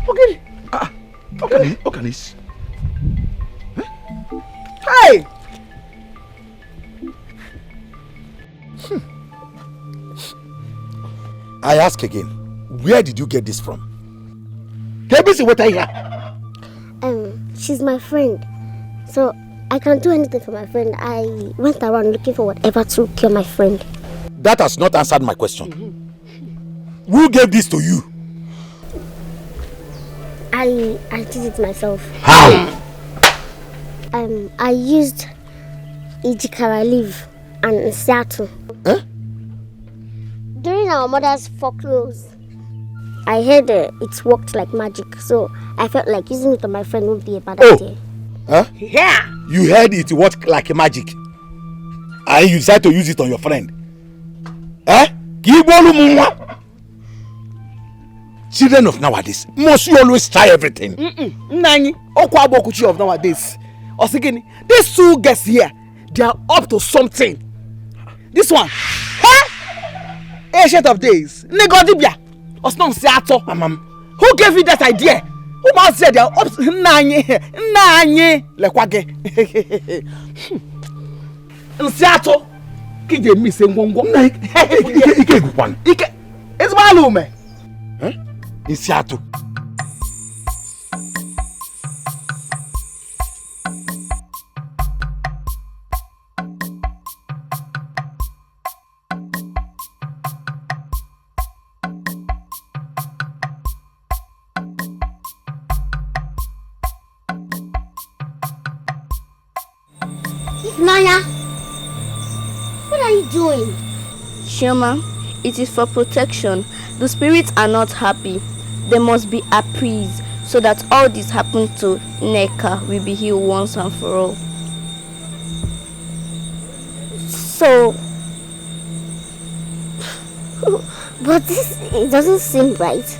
Okay. Okay. This. Hey! I ask again, where did you get this from? What I hear? She's my friend. So I can't do anything for my friend. I went around looking for whatever to cure my friend. That has not answered my question. Who gave this to you? I did it myself. How? I used Ijikara leaf and Nsiatu. Huh? During our mother's foreclose, I heard it worked like magic, so I felt like using it on my friend would be a bad idea. Huh? Yeah! You heard it worked like a magic, and you decided to use it on your friend. Eh? Children of nowadays, must you always try everything? Nani, Okwabokuchi of nowadays. Osigini, these two guests here, they are up to something. This one, huh? Ancient of days, Negodibia, Osnon Seato. Who gave you that idea? Who must say they are up to Nani, Lekwage. Seato, Kije missing one. Ike, it's Malume. In Seattle. Naya, what are you doing? Shema, it is for protection. The spirits are not happy. They must be appeased so that all this happened to Nneka will be healed once and for all. So, but this, it doesn't seem right.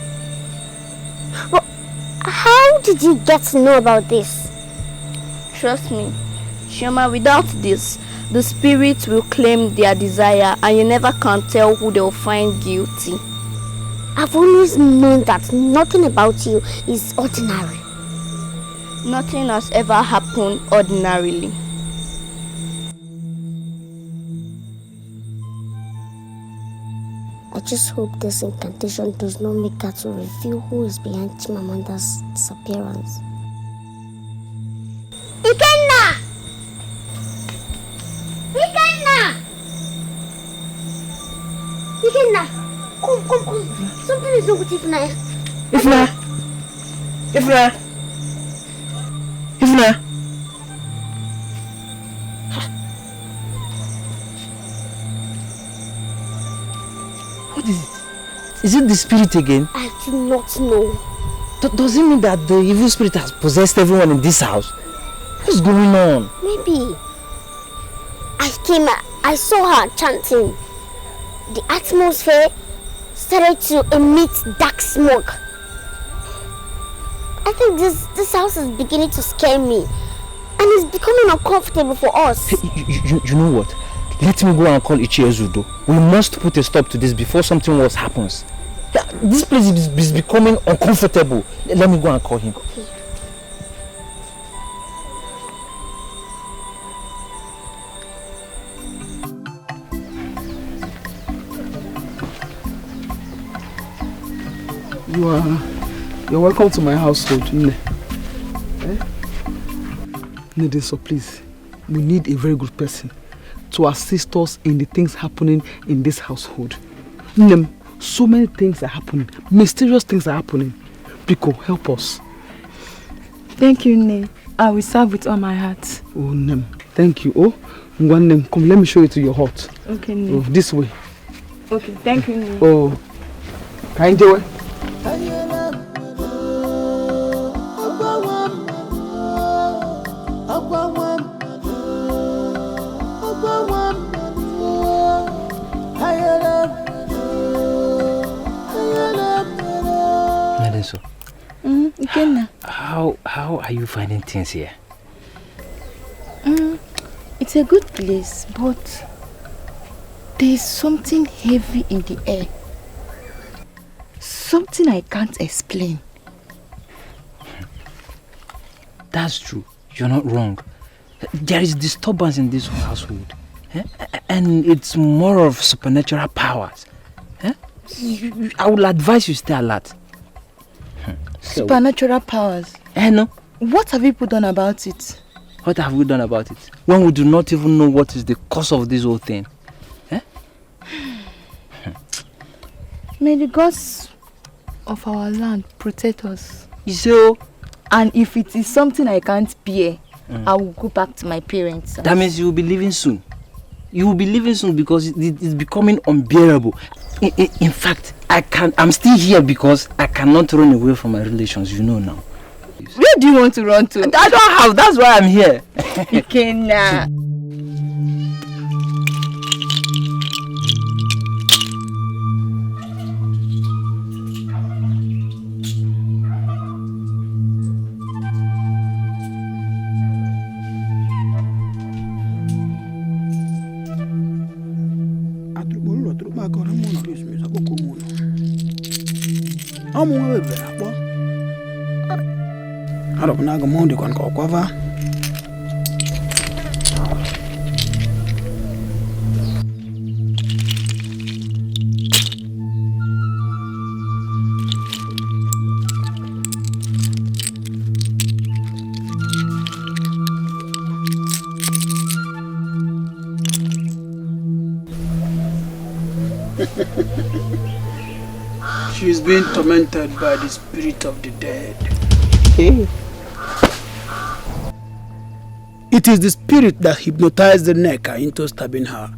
Well, how did you get to know about this? Trust me, Chioma, without this, the spirits will claim their desire and you never can tell who they'll find guilty. I've always known that nothing about you is ordinary. Nothing has ever happened ordinarily. I just hope this incantation does not make her to reveal who is behind Chimamanda's disappearance. Ikenna! Ikenna! Ikenna! Come. Something is wrong with Ifna. Ifna! What is it? Is it the spirit again? I do not know. Does it mean that the evil spirit has possessed everyone in this house? What's going on? Maybe. I saw her chanting. The atmosphere started to emit dark smoke. I think this house is beginning to scare me. And it's becoming uncomfortable for us. You know what? Let me go and call Ichie Zudo. We must put a stop to this before something worse happens. This place is becoming uncomfortable. Let me go and call him. Okay. You're welcome to my household, Nne. Nne, so please, we need a very good person to assist us in the things happening in this household. Nne, so many things are happening, mysterious things are happening. Biko, help us. Thank you, Nne. I will serve with all my heart. Oh, Nne, thank you. Oh, Nne, come, let me show you to your hut. Okay, Nne. Oh, this way. Okay, thank you, Nne. Oh, kind of way. How are you finding things here? It's a good place, but there is something heavy in the air. Something I can't explain. That's true. You're not wrong. There is disturbance in this household. And it's more of supernatural powers. I would advise you stay alert. Supernatural powers? No. What have people done about it? What have we done about it? When we do not even know what is the cause of this whole thing. May the gods of our land protect us. So, and if it is something I can't bear, I will go back to my parents. That means you will be leaving soon. You will be leaving soon because it's becoming unbearable. In fact, I'm still here because I cannot run away from my relations, you know now. Where do you want to run to? I don't have, that's why I'm here. Ikenna. She is being tormented by the spirit of the dead. It is the spirit that hypnotized the Neka into stabbing her.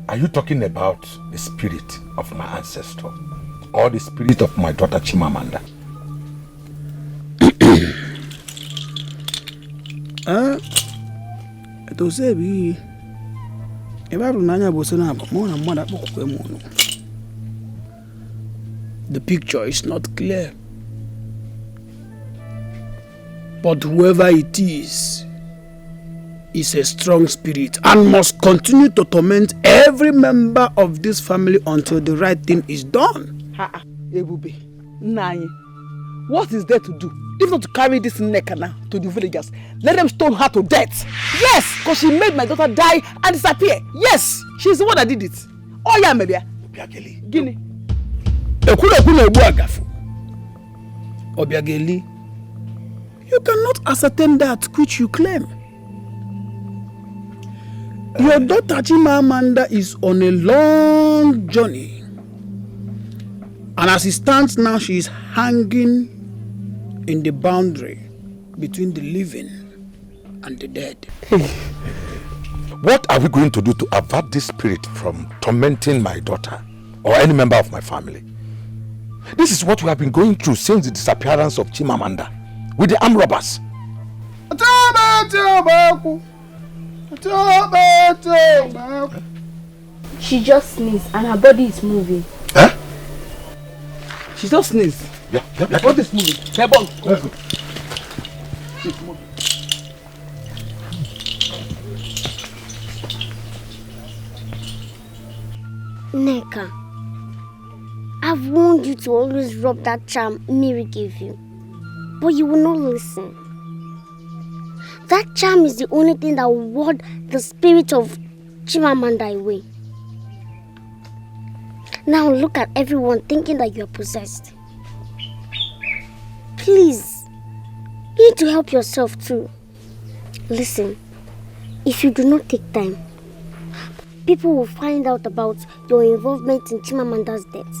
Are you talking about the spirit of my ancestor or the spirit of my daughter Chimamanda? To say be the picture is not clear. But whoever it is a strong spirit and must continue to torment every member of this family until the right thing is done. Ebube, Nanye, what is there to do if not to carry this neck now to the villagers? Let them stone her to death. Yes, because she made my daughter die and disappear. Yes, she's the one that did it. Oh yeah, maybe. Guinea. Obiageli, you cannot ascertain that which you claim. Your daughter Chimamanda is on a long journey. And as it stands now, she is hanging in the boundary between the living and the dead. What are we going to do to avert this spirit from tormenting my daughter or any member of my family? This is what we have been going through since the disappearance of Chimamanda with the armed robbers. She just sneezed and her body is moving. Huh? She just sneezed. Yeah. What is moving? Hey, bon. Let's go. She's moving. Neka, I've warned you to always rub that charm Mary gave you, but you will not listen. That charm is the only thing that will ward the spirit of Chimamanda away. Now look at everyone thinking that you are possessed. Please, you need to help yourself too. Listen, if you do not take time, people will find out about your involvement in Chimamanda's death.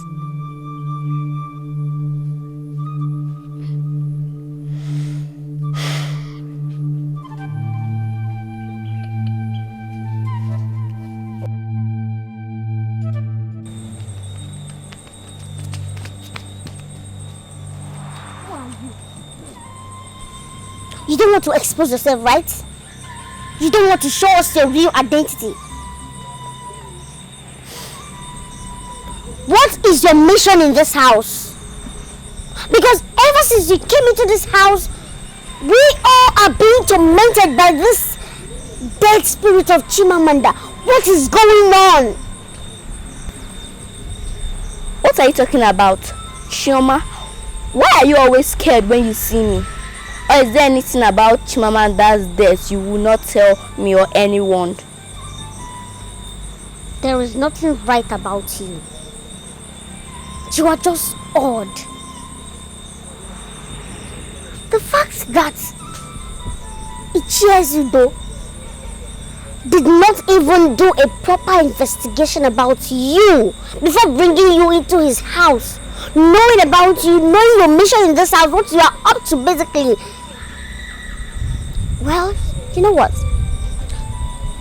You don't want to expose yourself, right? You don't want to show us your real identity. What is your mission in this house? Because ever since you came into this house, we all are being tormented by this dead spirit of Chimamanda. What is going on? What are you talking about? Chioma, why are you always scared when you see me? Or is there anything about Chimamanda's death you will not tell me or anyone? There is nothing right about you. You are just odd. The fact that Ichiezudo did not even do a proper investigation about you before bringing you into his house, knowing about you, knowing your mission in this house, what you are up to basically. Well, you know what?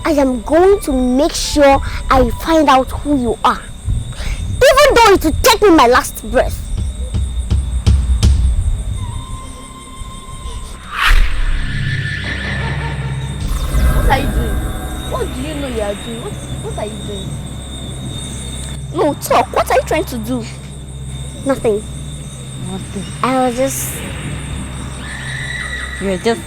I am going to make sure I find out who you are. Even though it will take me my last breath. What are you doing? What do you know you are doing? What are you doing? No, talk. What are you trying to do? Nothing. I was just... You're just...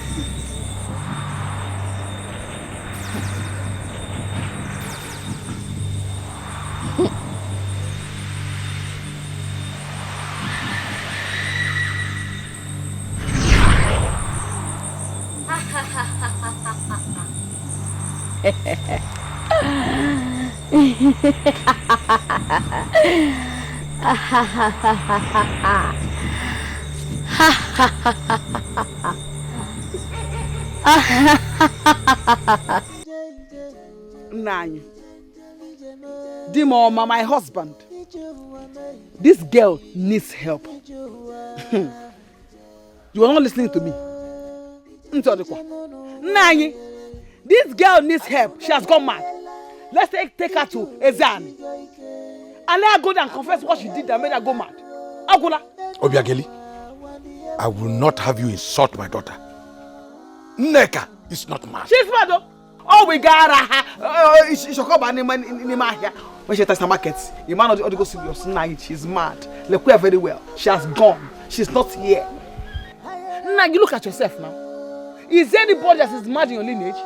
Nine. Dimoma, my husband. This girl needs help. You are not listening to me. Nine. This girl needs help. She has gone mad. Let's take her to Ezan. And let her go there and confess what she did that made her go mad. Agula. Obiageli, I will not have you insult my daughter. Neka is not mad. She's mad though. Oh, we got her. She come back in my hair. When she touched the market, the man of the go serious night. She's mad. Look her very well. She has gone. She's not here. Now you look at yourself now. Is there anybody that is mad in your lineage?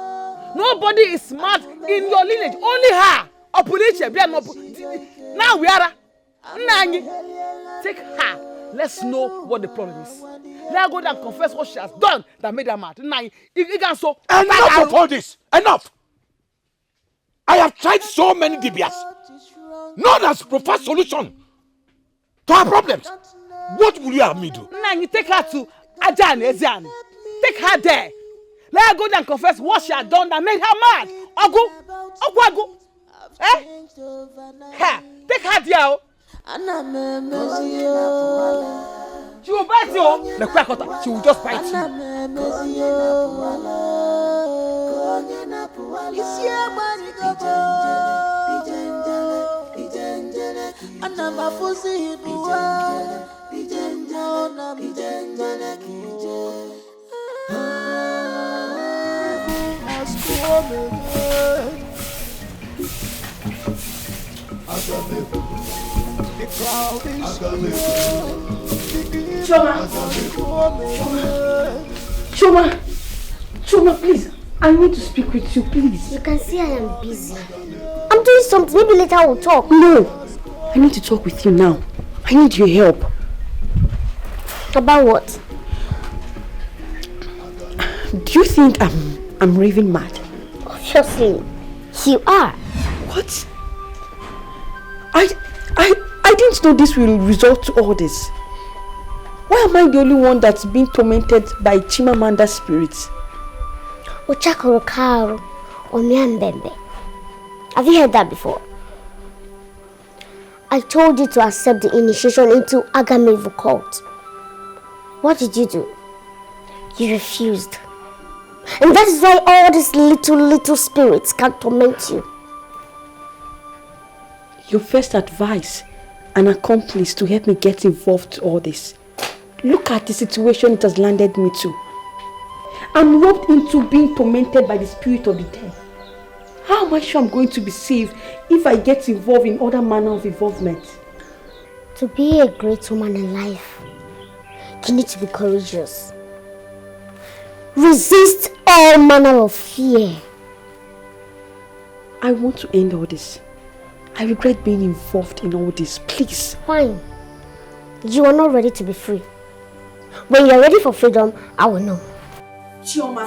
Nobody is mad in your lineage. Only her. Now we are. Take her. Let's know what the problem is. Let her go and confess what she has done that made her mad. Enough of all this. Enough. I have tried so many DBS. None has proposed solution to our problems. What will you have me do? Take her to Ajan Ezian. Take her there. Let her go and confess what she had done that made her mad. Ogu. Eh? Take her there. She will bite you. She will just bite you. Choma, please. I need to speak with you, please. You can see I am busy. I'm doing something. Maybe later we'll talk. No, I need to talk with you now. I need your help. About what? Do you think I'm raving mad? Obviously, you are. What? I didn't know this will result to all this. Why am I the only one that's being tormented by Chimamanda's spirits? Uchakurukaru Omiambembe. Have you heard that before? I told you to accept the initiation into Agamevu cult. What did you do? You refused. And that is why all these little spirits can torment you. Your first advice, an accomplice to help me get involved in all this. Look at the situation it has landed me to. I'm roped into being tormented by the spirit of the dead. How am I sure I'm going to be saved if I get involved in other manner of involvement? To be a great woman in life, you need to be courageous. Resist all manner of fear. I want to end all this. I regret being involved in all this. Please. Fine. You are not ready to be free. When you are ready for freedom, I will know. Chioma.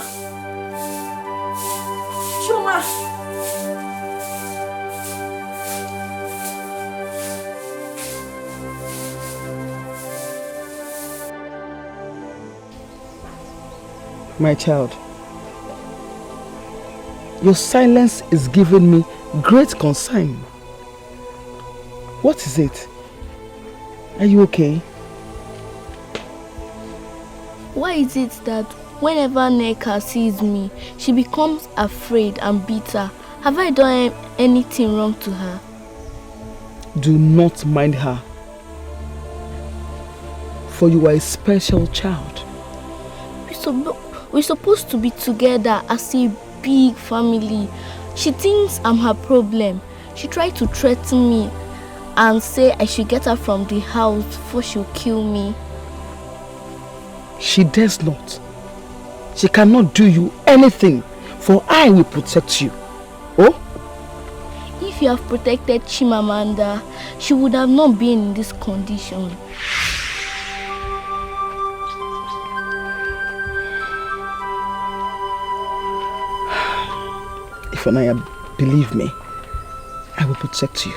My child, your silence is giving me great concern. What is it? Are you okay? Why is it that whenever Neka sees me, she becomes afraid and bitter? Have I done anything wrong to her? Do not mind her. For you are a special child. We're supposed to be together as a big family. She thinks I'm her problem. She tried to threaten me and say I should get her from the house before she'll kill me. She dares not. She cannot do you anything, for I will protect you. Oh? If you have protected Chimamanda, she would have not been in this condition. If Anaya, believe me, I will protect you.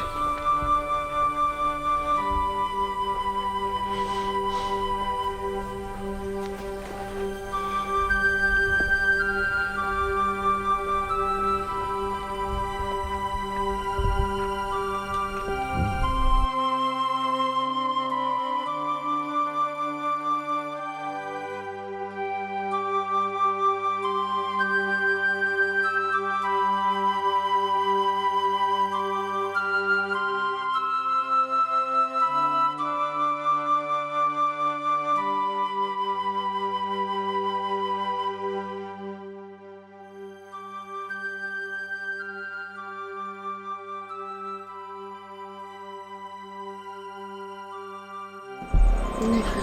Nneka.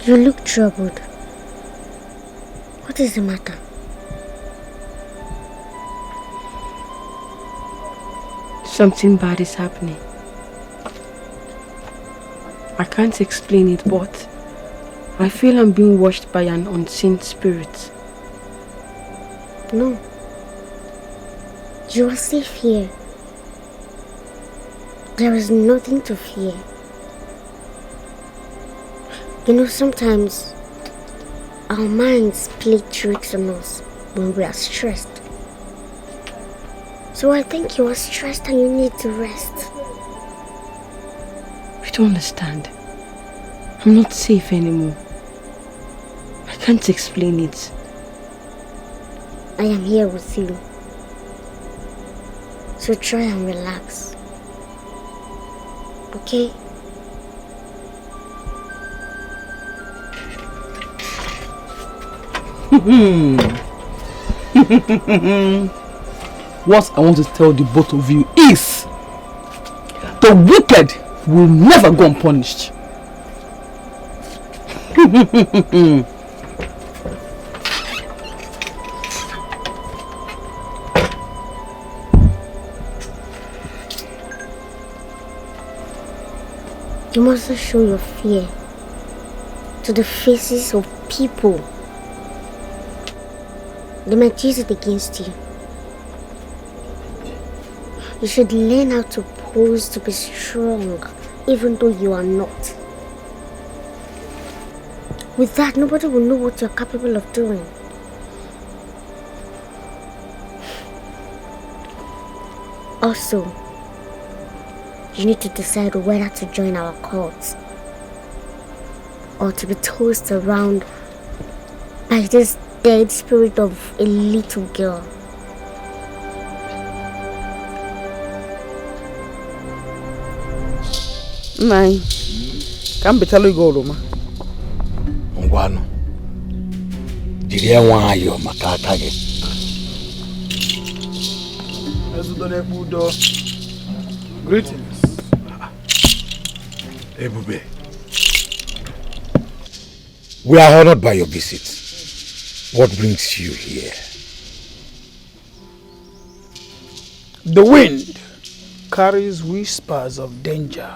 You look troubled. What is the matter? Something bad is happening. I can't explain it, but I feel I'm being watched by an unseen spirit. No. You are safe here. There is nothing to fear. You know, sometimes our minds play tricks on us when we are stressed. So I think you are stressed and you need to rest. You don't understand. I'm not safe anymore. I can't explain it. I am here with you. So try and relax. Okay? What I want to tell the both of you is the wicked will never go unpunished. You mustn't show your fear to the faces of people. They might use it against you. You should learn how to pose to be strong, even though you are not. With that, nobody will know what you're capable of doing. Also, you need to decide whether to join our cult or to be tossed around by this dead spirit of a little girl. Nine. Can't be telling you go, Roma. Ngwano. Jiri enwa ayo maka aka gị. Greetings. Ebube. We are honored by your visit. What brings you here? The wind carries whispers of danger.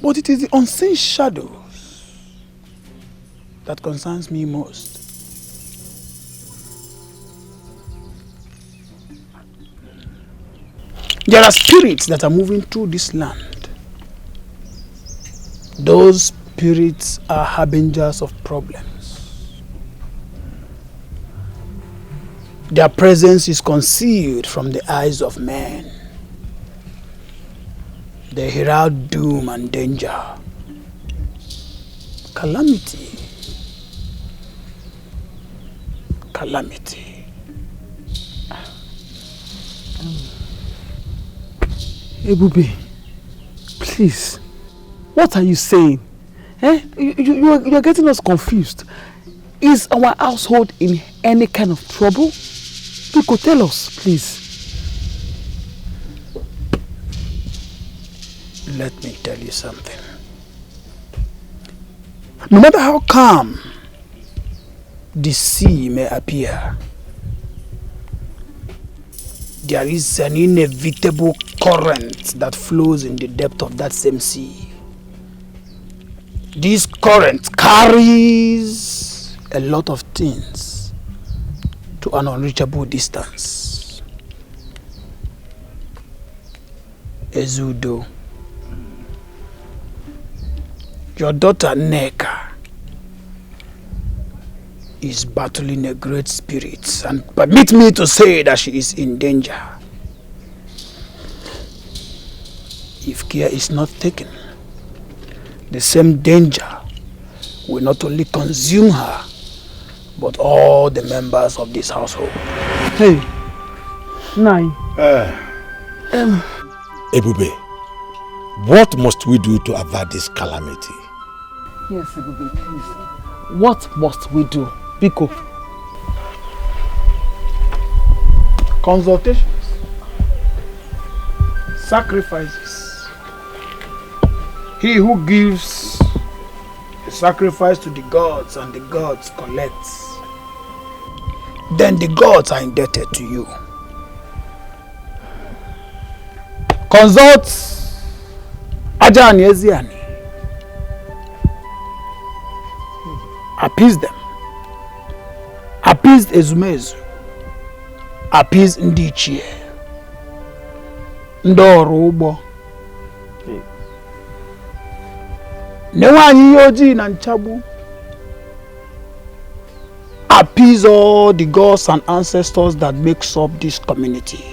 But it is the unseen shadows that concerns me most. There are spirits that are moving through this land. Those spirits are harbingers of problems. Their presence is concealed from the eyes of men. They herald doom and danger, calamity, calamity. Ebube, please, what are you saying? You are getting us confused. Is our household in any kind of trouble? You could tell us, please. Let me tell you something. No matter how calm the sea may appear, there is an inevitable current that flows in the depth of that same sea. This current carries a lot of things to an unreachable distance. Ezudo, your daughter Nneka is battling a great spirit, and permit me to say that she is in danger. If care is not taken, the same danger will not only consume her, but all the members of this household. Hey, Nine. Ebube, what must we do to avert this calamity? Yes, Ebube, please. What must we do? Biko. Consultations. sacrifices. He who gives a sacrifice to the gods and the gods collects, then the gods are indebted to you. Consult Aja and Eziani. Appease them. Appease Ezumezu. Appease Ndichie. Ndoro Ugbo. Newanyi Yoji na Nchabu. Appease all the gods and ancestors that makes up this community.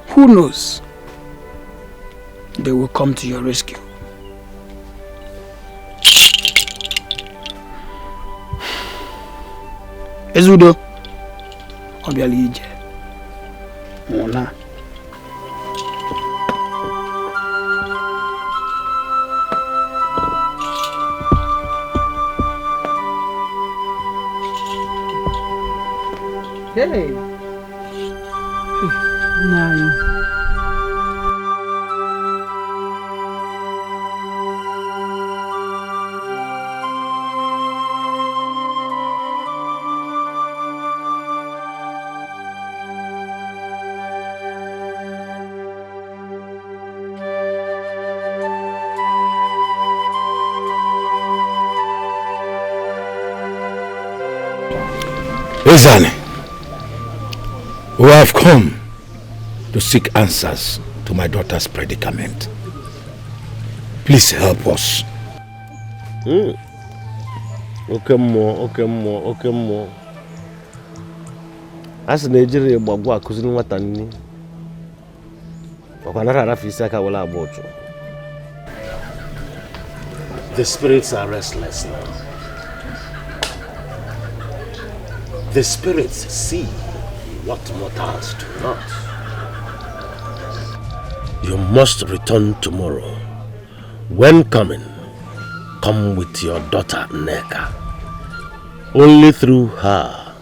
Who knows? They will come to your rescue. Ezudo, Obiali Ije, Mona. Hey. Nine. Ezane, we have come to seek answers to my daughter's predicament. Please help us. Okay, more. As Nigeria, Bagua, cousin, what I need. The spirits are restless now. The spirits see what mortals do not. You must return tomorrow. When coming, come with your daughter Neka. Only through her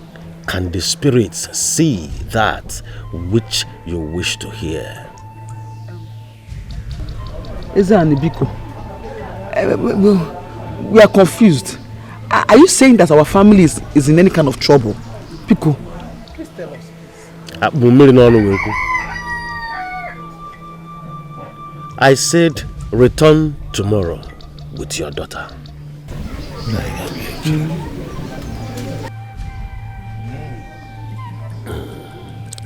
can the spirits see that which you wish to hear. Biko, we are confused. Are you saying that our family is in any kind of trouble? Biko, please tell us. I said return tomorrow with your daughter.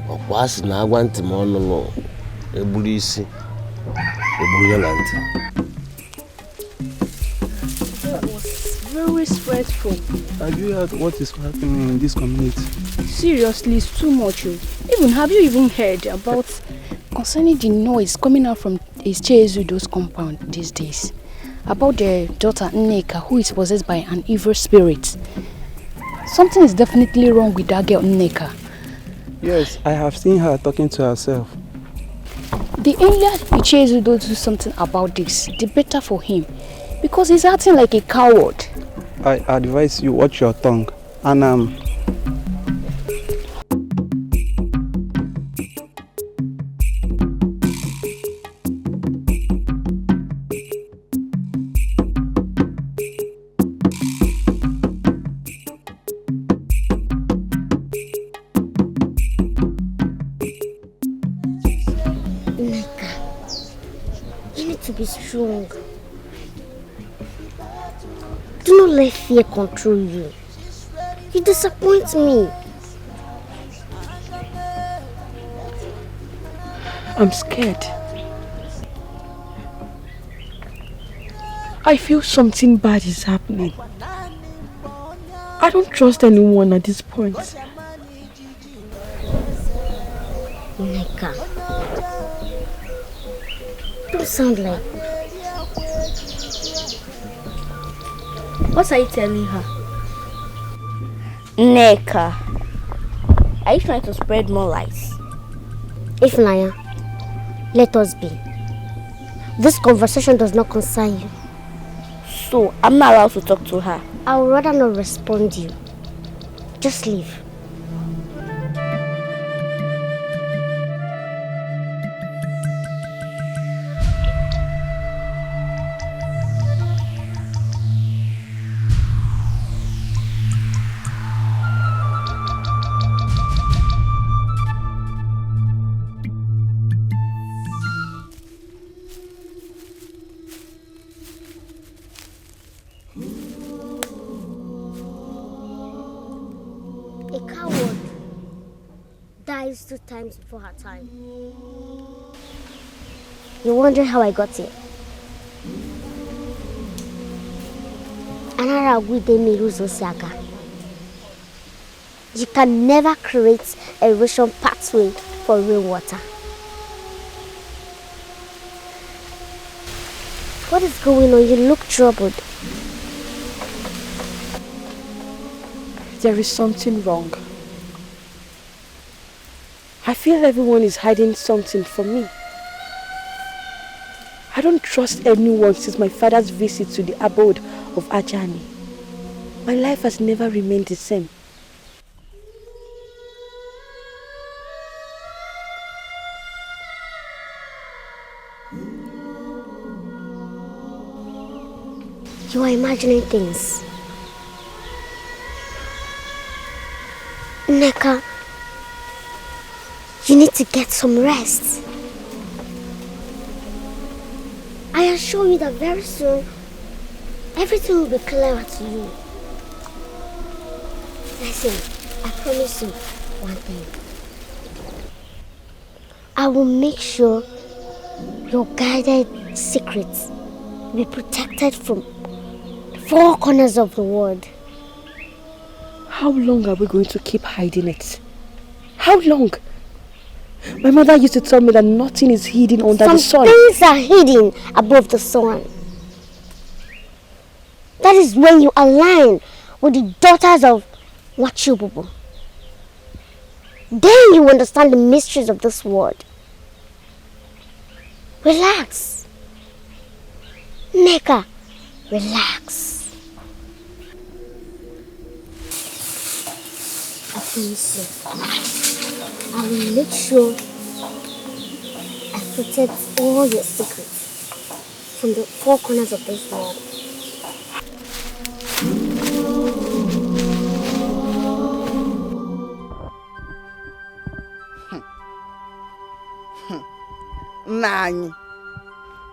Okwasi na agwa ntị ma ọnụnụ egburu isi egburu ya na ntị. Very stressful. Have you heard what is happening in this community? Seriously, it's too much. Have you even heard about concerning the noise coming out from Chezudo's compound these days? About their daughter Nneka, who is possessed by an evil spirit. Something is definitely wrong with that girl Nneka. Yes, I have seen her talking to herself. The earlier Chezudo do something about this, the better for him. Because he's acting like a coward. I advise you watch your tongue. And you need to be strong. Do not let fear control you. You disappoint me. I'm scared. I feel something bad is happening. I don't trust anyone at this point. Nneka, don't sound like... What are you telling her? Nneka, are you trying to spread more lies? If Naya, let us be. This conversation does not concern you. So, I'm not allowed to talk to her? I would rather not respond to you. Just leave. least 2 times before her time. You're wondering how I got here? You can never create a erosion pathway for rainwater. What is going on? You look troubled. There is something wrong. I feel everyone is hiding something from me. I don't trust anyone since my father's visit to the abode of Ajani. My life has never remained the same. You are imagining things. Neka, you need to get some rest. I assure you that very soon, everything will be clearer to you. Listen, I promise you one thing. I will make sure your guided secrets will be protected from the 4 corners of the world. How long are we going to keep hiding it? How long? My mother used to tell me that nothing is hidden under the sun. Some things are hidden above the sun. That is when you align with the daughters of Oluebube. Then you understand the mysteries of this world. Relax. Neka, relax. I promise you, I will make sure I protect all your secrets from the 4 corners of this world. Nanyi,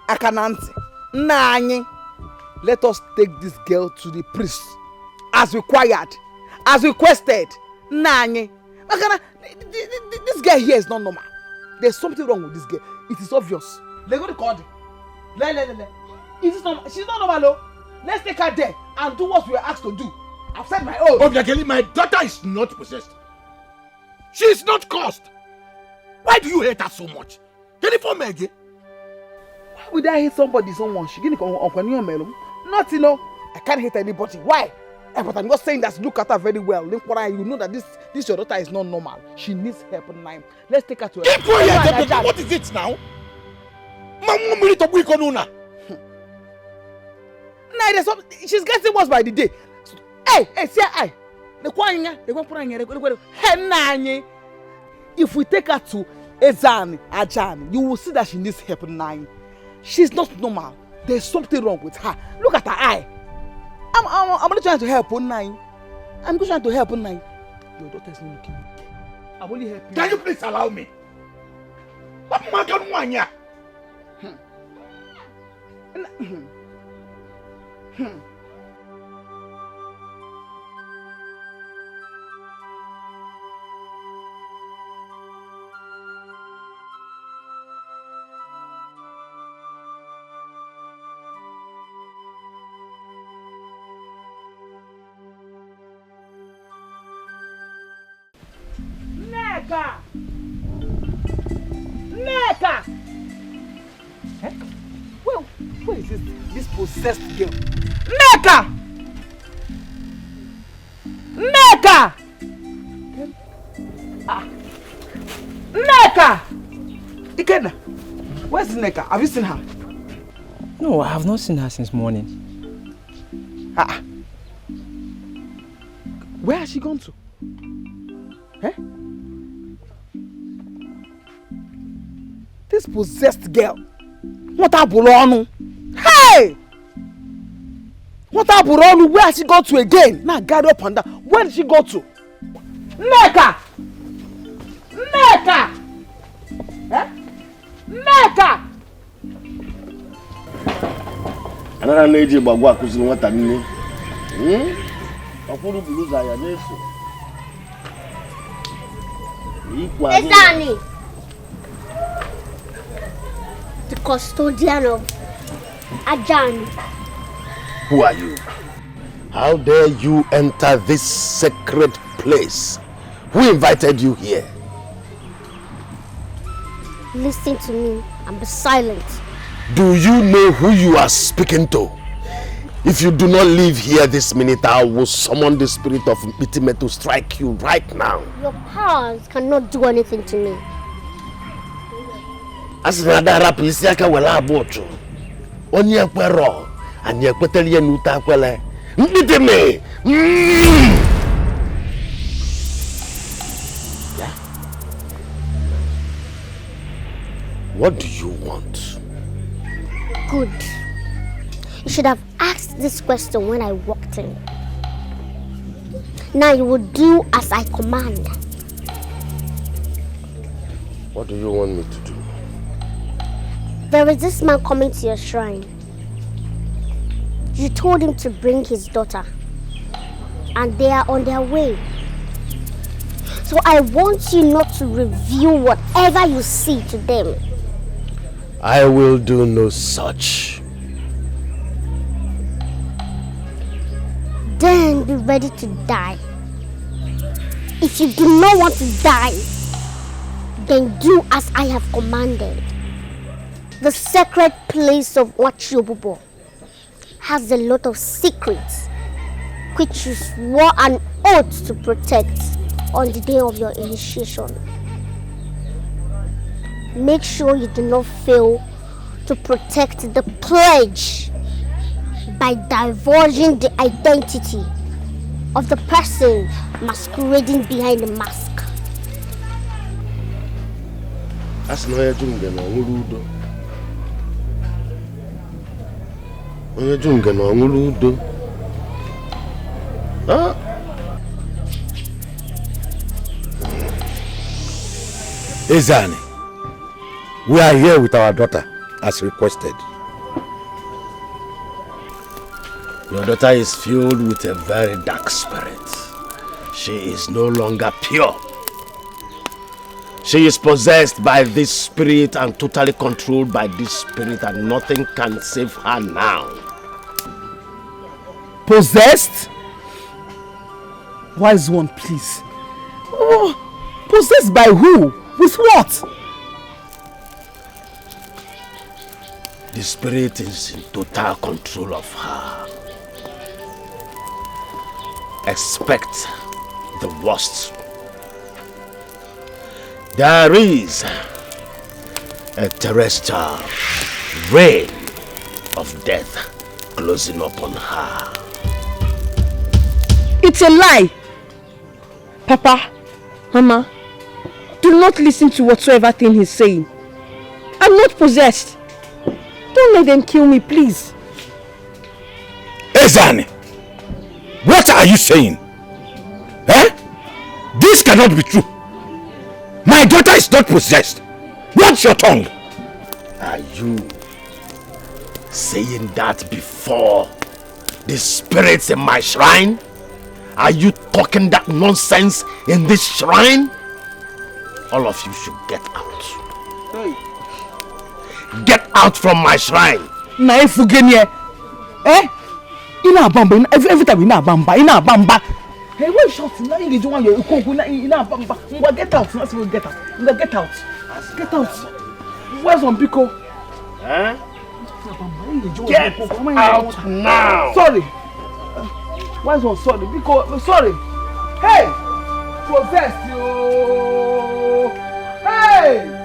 Akananti, Nanyi. Let us take this girl to the priest as required, as requested. Nanyi, this girl here is not normal. There's something wrong with this girl. It is obvious. Let's go to court. It is normal. She's not normal, though. Let's take her there and do what we are asked to do. I've said my own. Obviously, my daughter is not possessed. She is not cursed. Why do you hate her so much? Can you form me again? Why would I hate somebody so much? Not, you know. I can't hate anybody. Why? But I'm not saying that. Look at her very well. You know that this your daughter is not normal. She needs help now. Let's take her to her. What is it now? She's getting worse by the day. Hey, see I. If we take her to Ajani, you will see that she needs help now. She's not normal. There's something wrong with her. Look at her eye. I'm not trying to help her now. I'm just trying to help her now. Your daughter is not looking. I'm only helping. Can you please allow me? What man can one ya? Neka! Eh? Well, where is this possessed girl? Neka! Neka! Ikenna, where's Neka? Have you seen her? No, I have not seen her since morning. Where has she gone to? Eh? This possessed girl. What happened? Hey! What happened? Where has she gone to again? Now guard up and down. Where did she go to? Neka! Eh? Neka! Another lady bagwa kuzini wata nini? Akuru buluza ya nesu. Ezani, the custodian of Ajani. Who are you? How dare you enter this sacred place? Who invited you here? Listen to me and be silent. Do you know who you are speaking to? If you do not leave here this minute, I will summon the spirit of Mitime to strike you right now. Your powers cannot do anything to me. Asinadara pisiaka wala abocho. Onye kwero, anye kweteli nuta kwele. Mitime. What do you want? Good. You should have asked this question when I walked in. Now you will do as I command. What do you want me to do? There is this man coming to your shrine. You told him to bring his daughter. And they are on their way. So I want you not to reveal whatever you see to them. I will do no such. Then be ready to die. If you do not want to die, then do as I have commanded. The sacred place of Oluebube has a lot of secrets which you swore an oath to protect on the day of your initiation. Make sure you do not fail to protect the pledge by divulging the identity of the person masquerading behind the mask. That's not a jungle, no. Onye jungle no nguludo. Huh? Ezani, we are here with our daughter as requested. Your daughter is filled with a very dark spirit. She is no longer pure. She is possessed by this spirit and totally controlled by this spirit, and nothing can save her now. Possessed? Wise one, please. Oh, possessed by who? With what? The spirit is in total control of her. Expect the worst. There is a terrestrial reign of death closing upon her. It's a lie. Papa, Mama, do not listen to whatsoever thing he's saying. I'm not possessed. Don't let them kill me, please. Ezani, what are you saying? Eh? This cannot be true. My daughter is not possessed. Watch your tongue. Are you saying that before the spirits in my shrine? Are you talking that nonsense in this shrine? All of you should get out. Get out from my shrine. Eh? Ina bamba, every time ina bamba. Hey, what is shouting? Now you want your ina bamba. Get out. Let's go get out. Get out. Get out. Where's on Biko? Huh? Get out now. Sorry. Where's on sorry? Biko, sorry. Hey! Possessed you. Hey!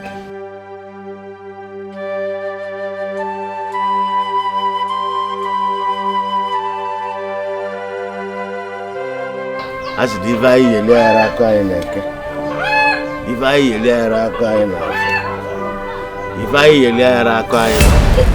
As divai yelera kwa eneke. Divai yelera kwa eneke. Divai yelera kwa eneke.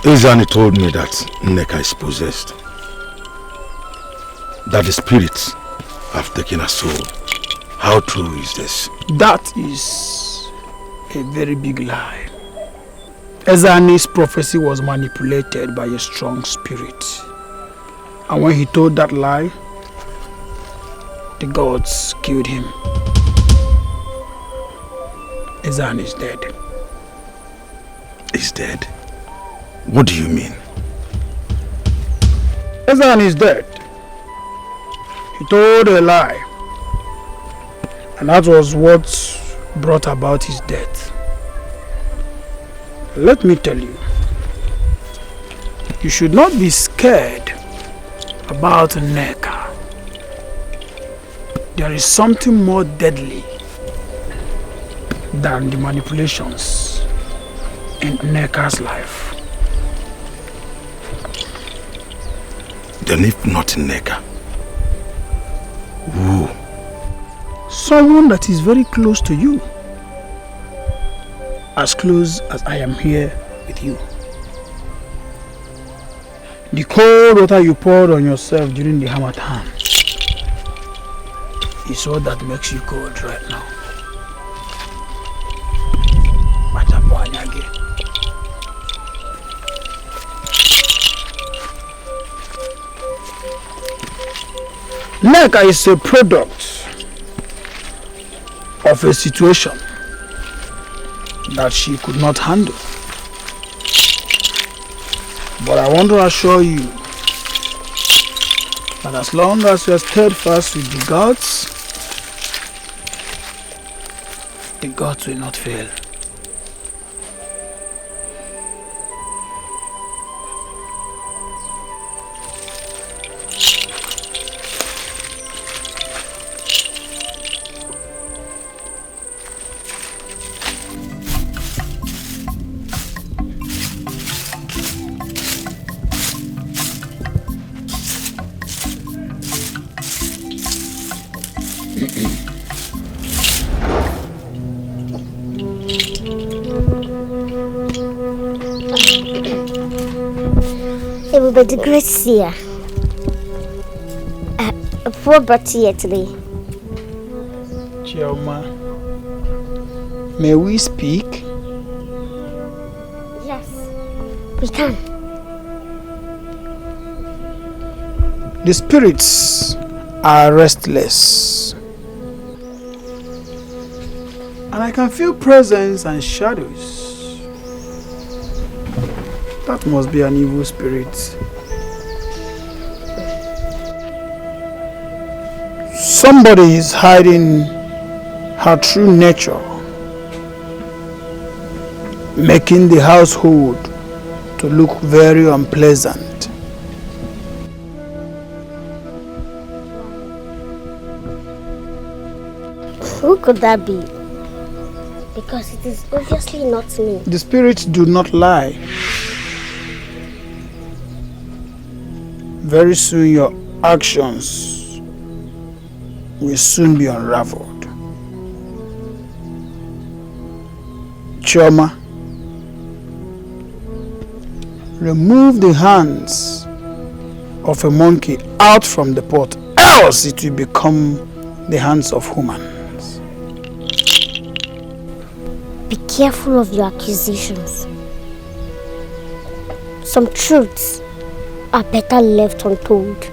Ezani told me that Nneka is possessed. That the spirits have taken her soul. How true is this? That is a very big lie. Ezani's prophecy was manipulated by a strong spirit. And when he told that lie, the gods killed him. Ezani is dead. Is dead? What do you mean? Ezani is dead. He told a lie. And that was what brought about his death. Let me tell you, you should not be scared about Nneka. There is something more deadly than the manipulations in Nneka's life. Then if not Nneka, who? Someone that is very close to you. As close as I am here with you. The cold water you poured on yourself during the Harmattan is what that makes you cold right now. Nneka is a product of a situation that she could not handle. But I want to assure you that as long as you are steadfast with the gods will not fail. But the great seer, a poor birthday here today. Chioma, may we speak? Yes, we can. The spirits are restless. And I can feel presence and shadows. That must be an evil spirit. Somebody is hiding her true nature, making the household to look very unpleasant. Who could that be? Because it is obviously not me. The spirits do not lie. Very soon your actions will soon be unraveled. Chioma, remove the hands of a monkey out from the pot, else it will become the hands of humans. Be careful of your accusations. Some truths are better left untold.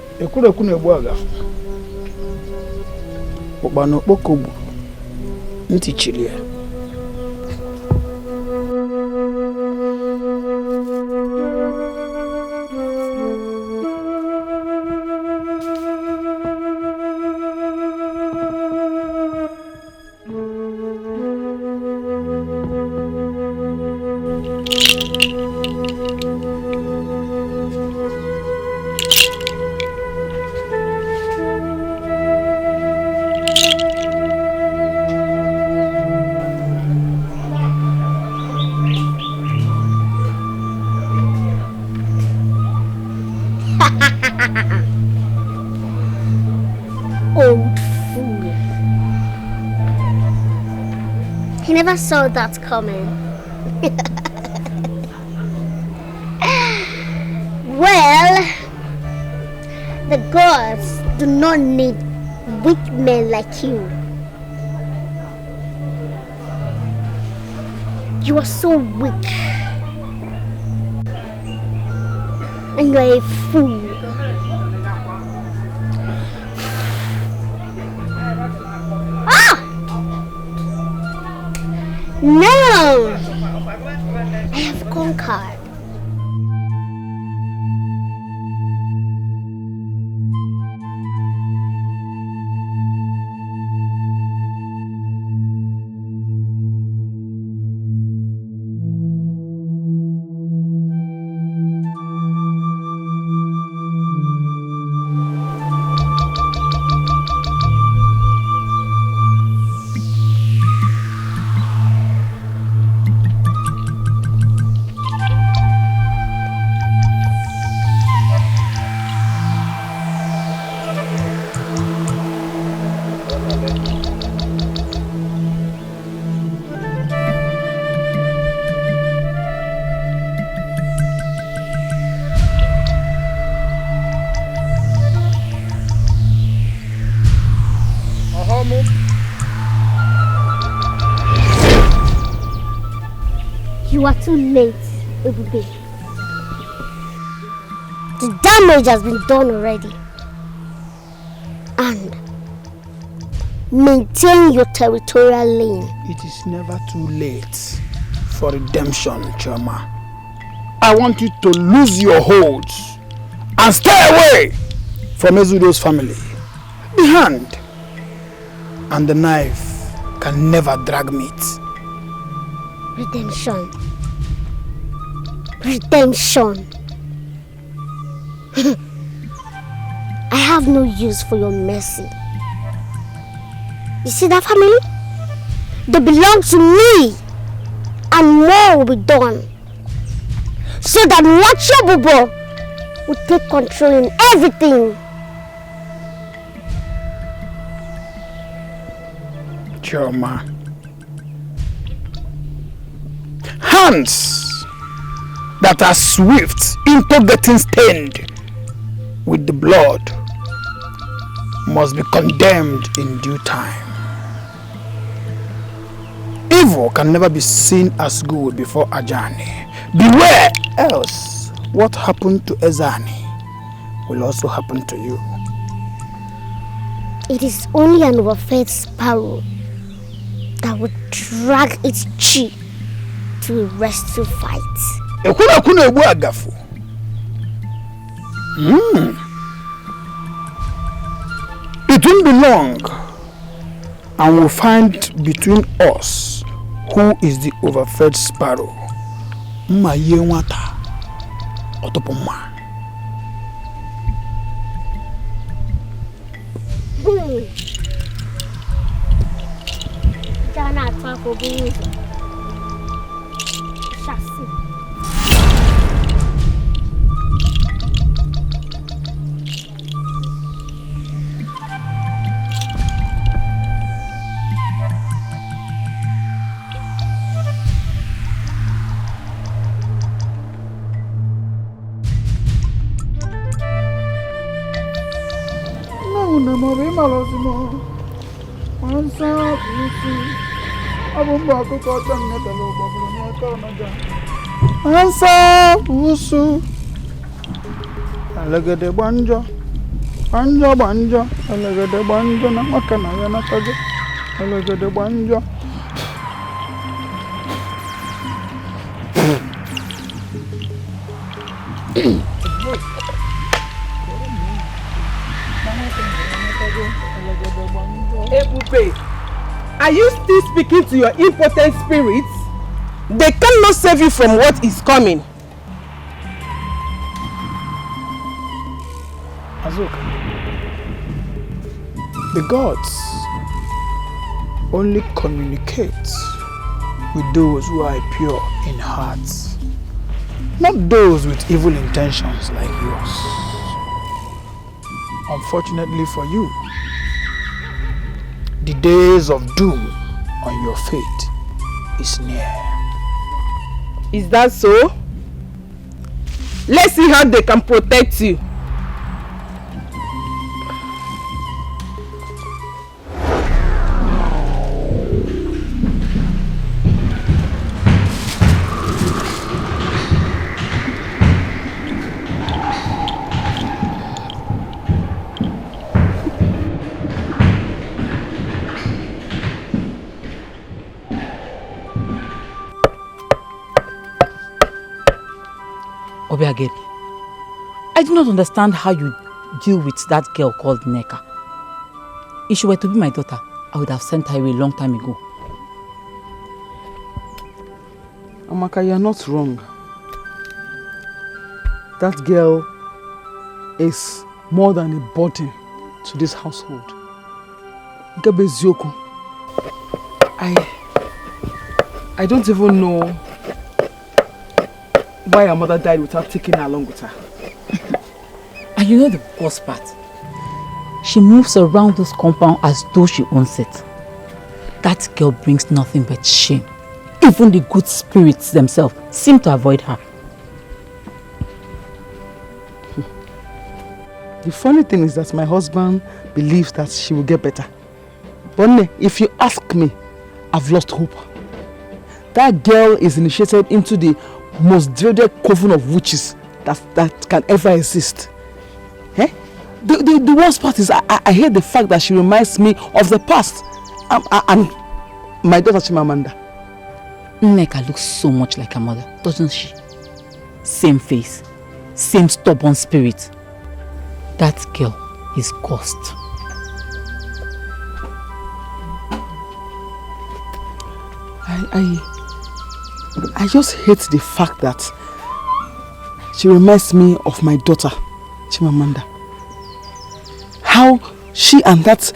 Old fool. He never saw that coming. The gods do not need weak men like you. You are so weak. And you are a fool. No! I have conquered. You are too late, Oluebube. The damage has been done already. And maintain your territorial lane. It is never too late for redemption, Choma. I want you to lose your holds and stay away from Ezudo's family. The hand and the knife can never drag meat. Redemption. Redemption. I have no use for your mercy. You see that family? They belong to me. And more will be done. So that Oluebube will take control in everything. Choma. Hands that are swift into getting stained with the blood must be condemned in due time. Evil can never be seen as good before Ajani. Beware, else what happened to Ezani will also happen to you. It is only an overfed sparrow that would drag its chi to a rescue fight. It won't be long, and we'll find between us who is the overfed sparrow. Ansa busu alagade banjo banjo alagade banjo na makana yana kaje alagade banjo Oluebube, are you still speaking to your impotent spirits? They cannot save you from what is coming. Azuka, the gods only communicate with those who are pure in heart, not those with evil intentions like yours. Unfortunately for you, the days of doom on your fate is near. Is that so? Let's see how they can protect you. Obiageli, I do not understand how you deal with that girl called Neka. If she were to be my daughter, I would have sent her away a long time ago. Amaka, you are not wrong. That girl is more than a burden to this household. Gabezioko, I don't even know why her mother died without taking her along with her. And you know the worst part? She moves around this compound as though she owns it. That girl brings nothing but shame. Even the good spirits themselves seem to avoid her. The funny thing is that my husband believes that she will get better. But if you ask me, I've lost hope. That girl is initiated into the most dreaded coven of witches that can ever exist. Eh? The worst part is I hate the fact that she reminds me of the past. And my daughter Chimamanda. Nneka looks so much like her mother, doesn't she? Same face, same stubborn spirit. That girl is cursed. I just hate the fact that she reminds me of my daughter, Chimamanda. How she and that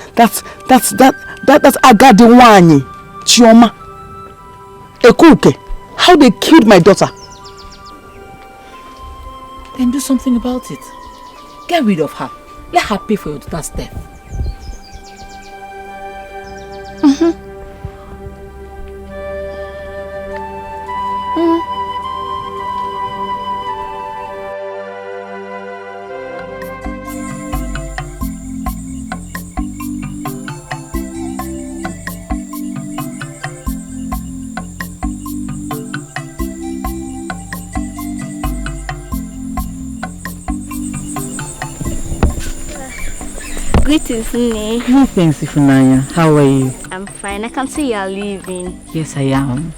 Agadiwani, Chioma, Ekuke, how they killed my daughter. Then do something about it. Get rid of her. Let her pay for your daughter's death. Greetings, Nne. Thanks, Ifunanya. How are you? I'm fine. I can see you are leaving. Yes, I am.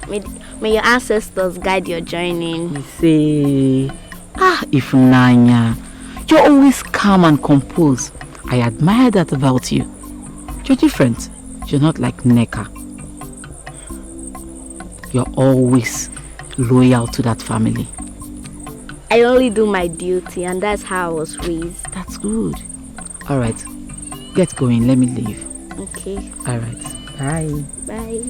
May your ancestors guide your journey. You say, Ifunanya, you're always calm and composed. I admire that about you. You're different. You're not like Nneka. You're always loyal to that family. I only do my duty, and that's how I was raised. That's good. All right. Get going. Let me leave. Okay. All right. Bye. Bye.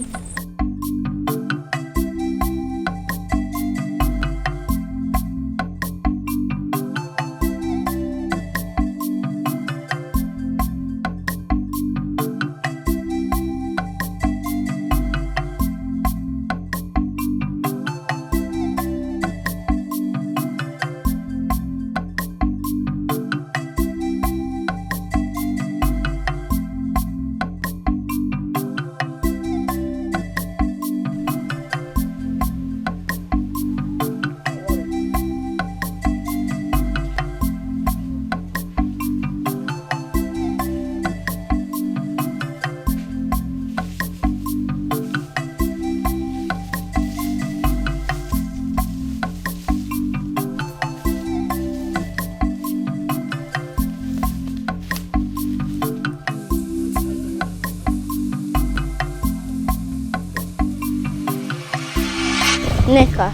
Nneka,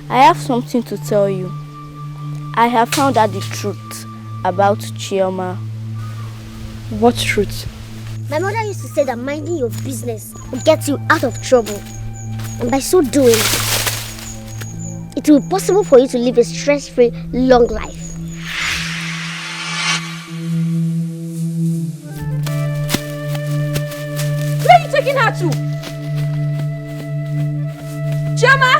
I have something to tell you. I have found out the truth about Chioma. What truth? My mother used to say that minding your business will get you out of trouble. And by so doing, it will be possible for you to live a stress-free, long life. Where are you taking her to? Chioma!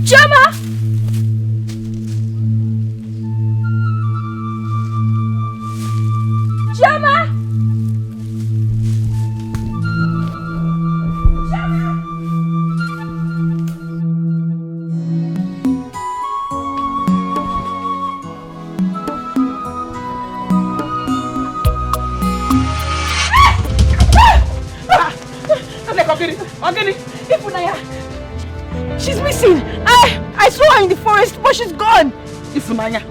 Chioma! Chioma! Ogini, Ifunanya. She's missing. I saw her in the forest, but she's gone. Ifunanya?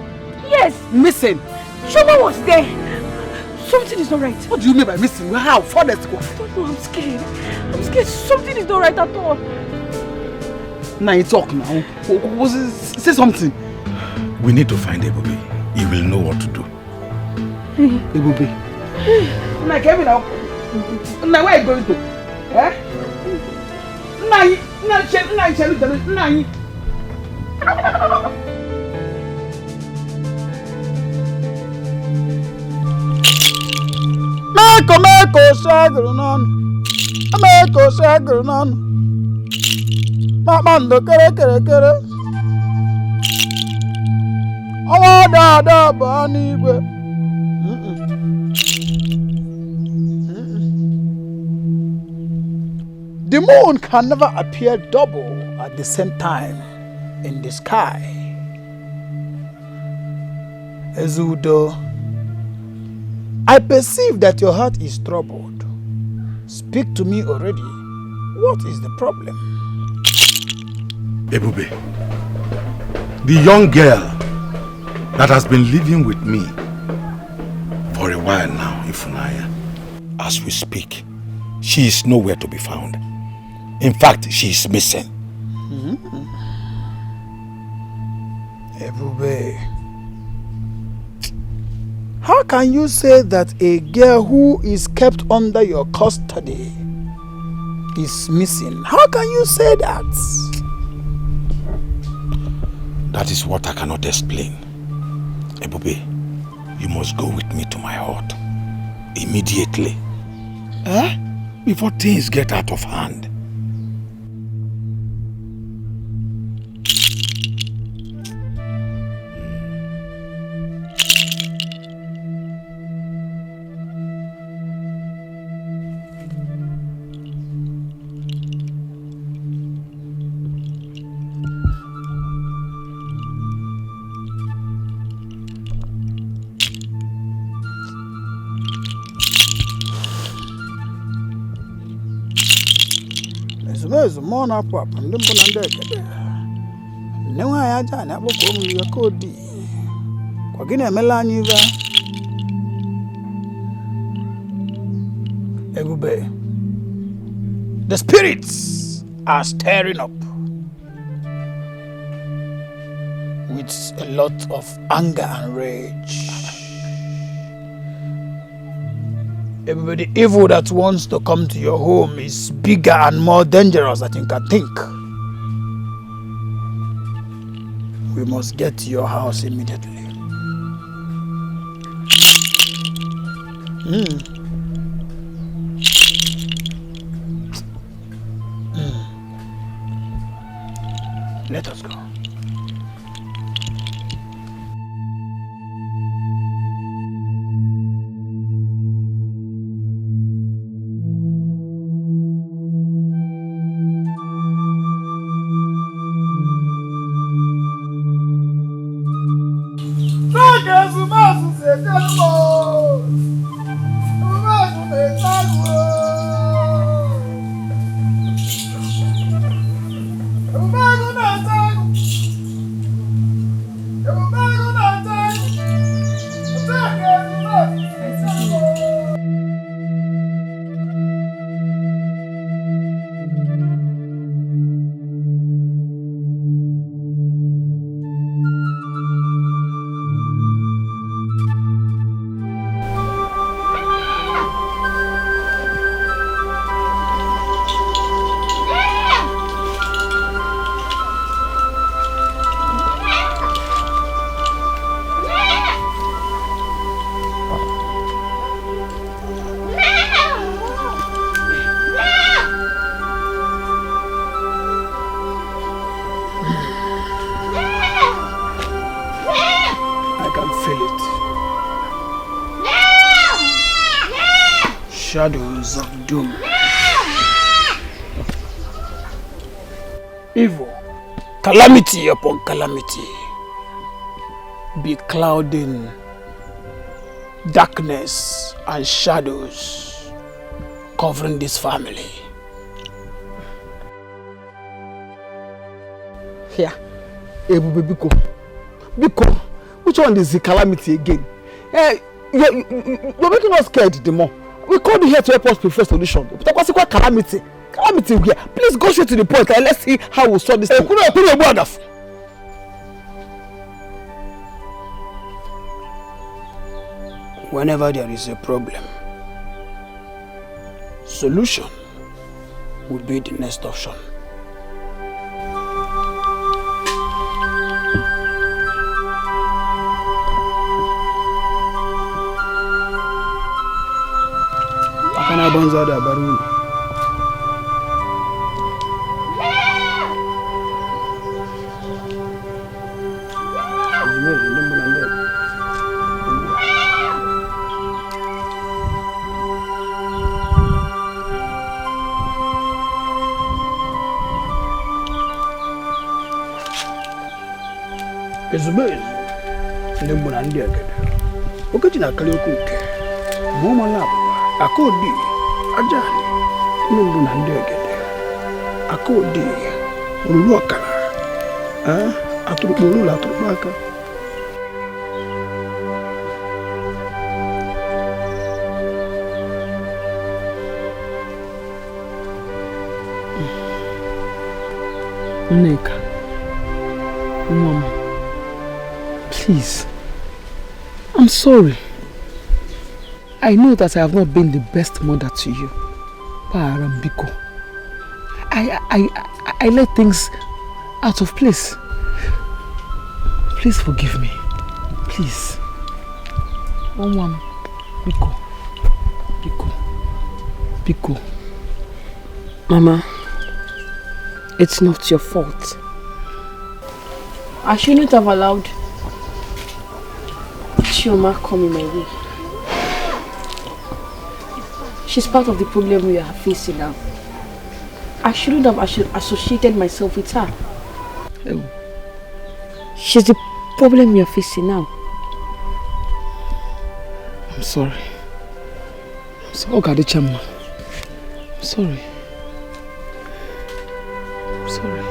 Yes. Missing? Shoma was there. Something is not right. What do you mean by missing? How? Forest go? I don't know, I'm scared. I'm scared. Something is not right at all. Now you talk now. Say something. We need to find Ebube. He will know what to do. Ebube. Now Kevin, now where are you going to? Eh? Now. Meko sagru non. Meko sagru non. Mando kere. Oh da bani gwe. The moon can never appear double at the same time in the sky. Ezudo, I perceive that your heart is troubled. Speak to me already. What is the problem? Ebube, the young girl that has been living with me for a while now, Ifunanya, as we speak, she is nowhere to be found. In fact, she is missing. Ebube, how can you say that a girl who is kept under your custody is missing? How can you say that? That is what I cannot explain. Ebube, you must go with me to my hut. Immediately. Before things get out of hand. More na pop and limbo and dead. No, I had an apple come with a code. Quagina Melaniva Ebube. The spirits are stirring up with a lot of anger and rage. The evil that wants to come to your home is bigger and more dangerous than you can think. We must get to your house immediately. Let us go. Shadows of doom. Evil, calamity upon calamity, be clouding darkness and shadows covering this family. here. Ebube Biko. Biko, which one is the calamity again? You're making us scared the more. We called you here to help us prefer solution. But what's called calamity? Calamity here. Please go straight to the point and let's see how we'll solve this thing. Whenever there is a problem, solution would be the next option. Akana banza da baruni. Ezubezi ndembo na ndi agada okati na kale okuke moma labo akodi ajani ndembo na ndi agada akodi olulu akala atululu la tulubaka Nneka Mama, please, I'm sorry. I know that I have not been the best mother to you, Parambiko. I let things out of place. Please forgive me. Please. Biko. Mama, it's not your fault. I shouldn't have allowed Chioma come in my way. She's part of the problem we are facing now. I shouldn't have associated myself with her. Oh. She's the problem we are facing now. I'm sorry. Oh, God, Chama. I'm sorry. I'm sorry.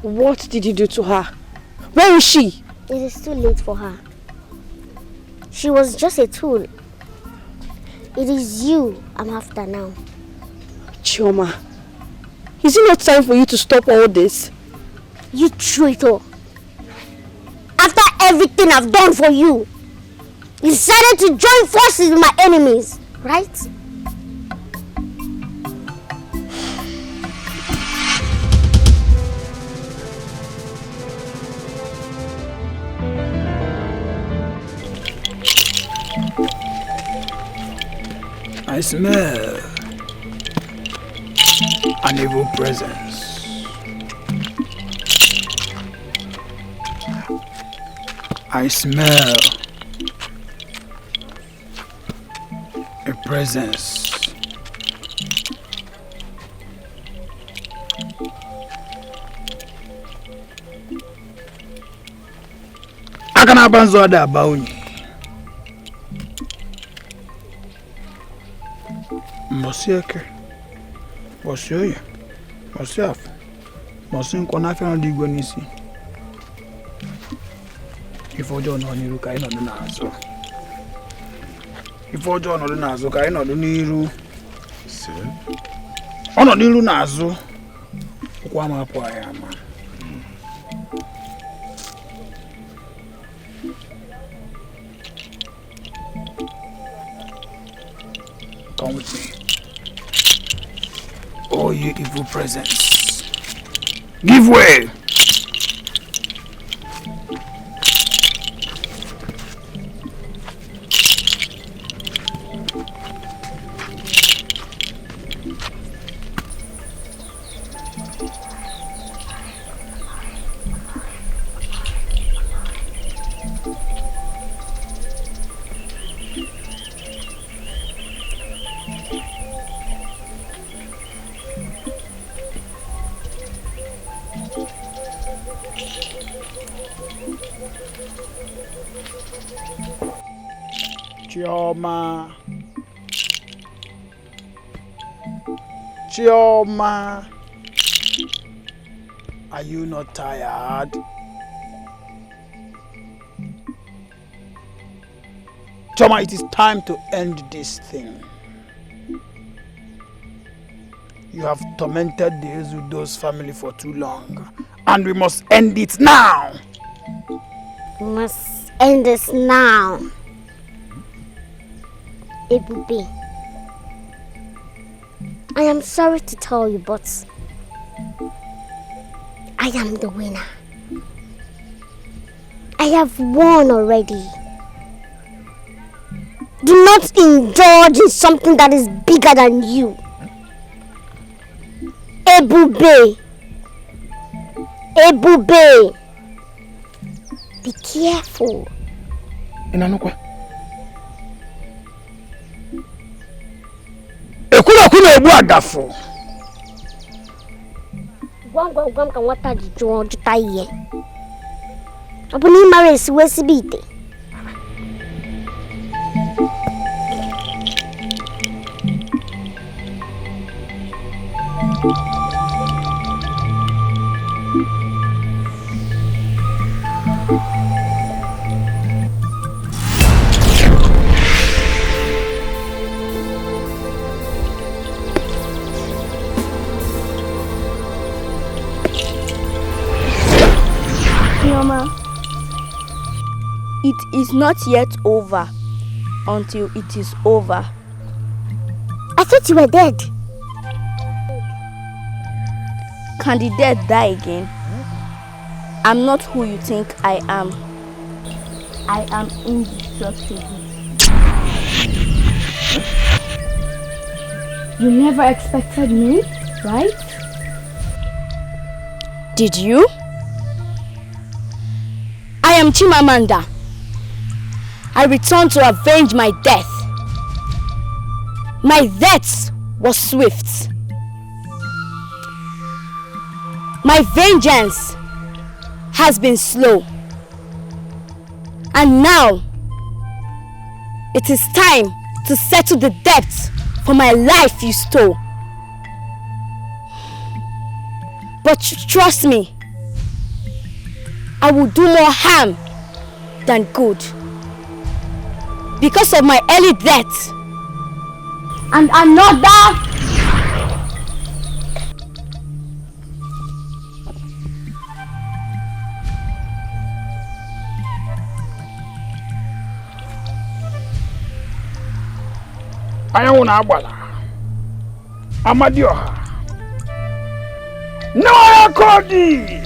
What did you do to her? Where is she? It is too late for her. She was just a tool. It is you I'm after now. Chioma, is it not time for you to stop all this? You traitor! After everything I've done for you, you decided to join forces with my enemies, right? I smell an evil presence. I smell a presence. Akana banzo ada bauni. Mosieke, Mosioya, Mosiaf, Mosin Konafia di Gwenisi. If Ojo no Niruka, I know the Nazo. If Ojo no the Nazo, I know the Niru. Oh no, Niru Nazo. Kwama Poyama. Come with me. Oh, you evil presence. Give way! Chioma. Chioma. Are you not tired? Chioma, it is time to end this thing. You have tormented the Ezudo's family for too long, and we must end it now. We must end this now. Ebube, I am sorry to tell you, but I am the winner. I have won already. Do not indulge in something that is bigger than you. Ebube. Ebube. Be careful. Inanukwa. Ekuna ebu adafo. Gwam ka nwata ji jụọ jụta ihe. Ọ bụ na ị mara esi wee sibe ite. It is not yet over until it is over. I thought you were dead. Can the dead die again? I'm not who you think I am. I am indestructible. You never expected me, right? Did you? I am Chimamanda. I returned to avenge my death. My death was swift. My vengeance has been slow. And now, it is time to settle the debt for my life you stole. But trust me, I will do more harm than good. Because of my early death. And another. Anyanwụ na-agbala. Amadioha. No Kodi!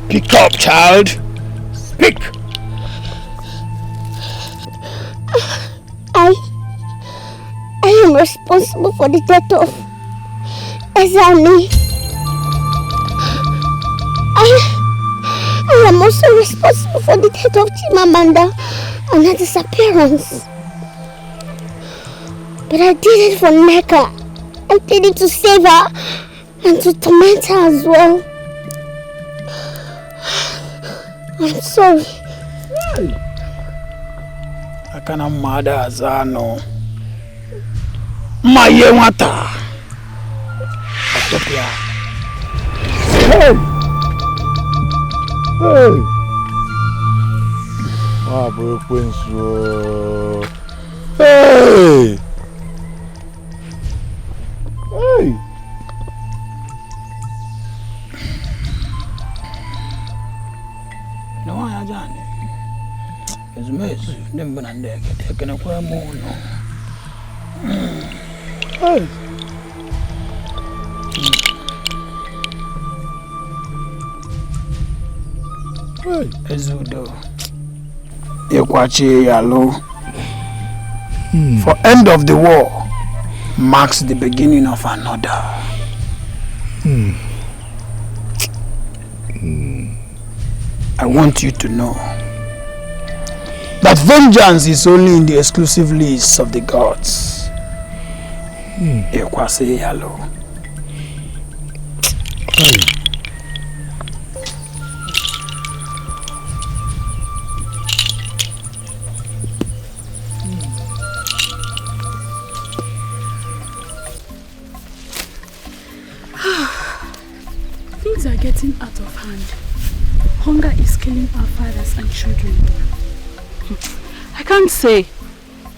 Speak up, child. Speak. I am responsible for the death of Ezani. I am also responsible for the death of Chimamanda and her disappearance. But I did it for Nneka. I did it to save her and to torment her as well. I'm sorry. I cannot mother Azano. My wata. Atopia. Hey! Hey! Ah, bro, Quincy. Hey! Hey! No, I don't. It's messy. Them banana taking a quite more. Hey! Hey! Ezudo. Ekwachi Yalo. For end of the war marks the beginning of another. I want you to know that vengeance is only in the exclusive list of the gods. Ekwase yalo. Things are getting out of hand. Hunger is killing our fathers and children. I can't say.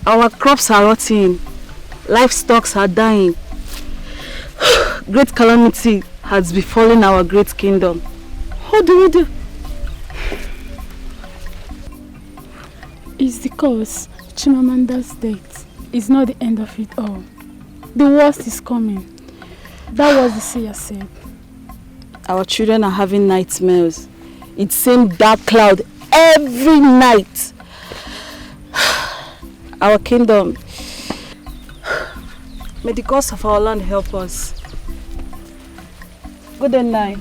Our crops are rotting. Livestock are dying. Great calamity has befallen our great kingdom. What do we do? It's because Chimamanda's death is not the end of it all. The worst is coming. That was the seer said. Our children are having nightmares. It seems dark cloud every night. Our kingdom. May the gods of our land help us. Good night.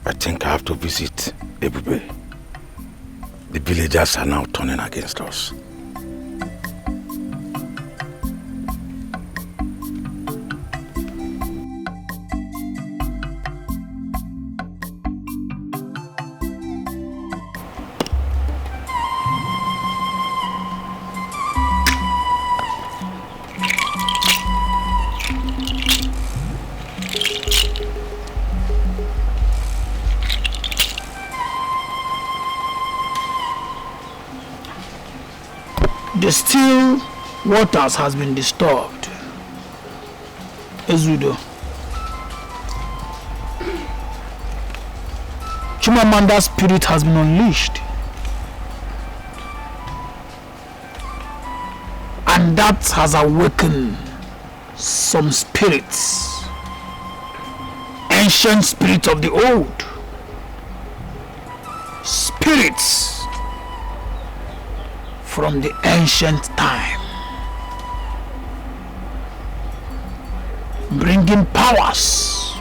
I think I have to visit Ebube. The villagers are now turning against us. The still waters has been disturbed. Ezudo. Chimamanda's spirit has been unleashed. And that has awakened some spirits. Ancient spirits of the old. Spirits from the ancient time, bringing powers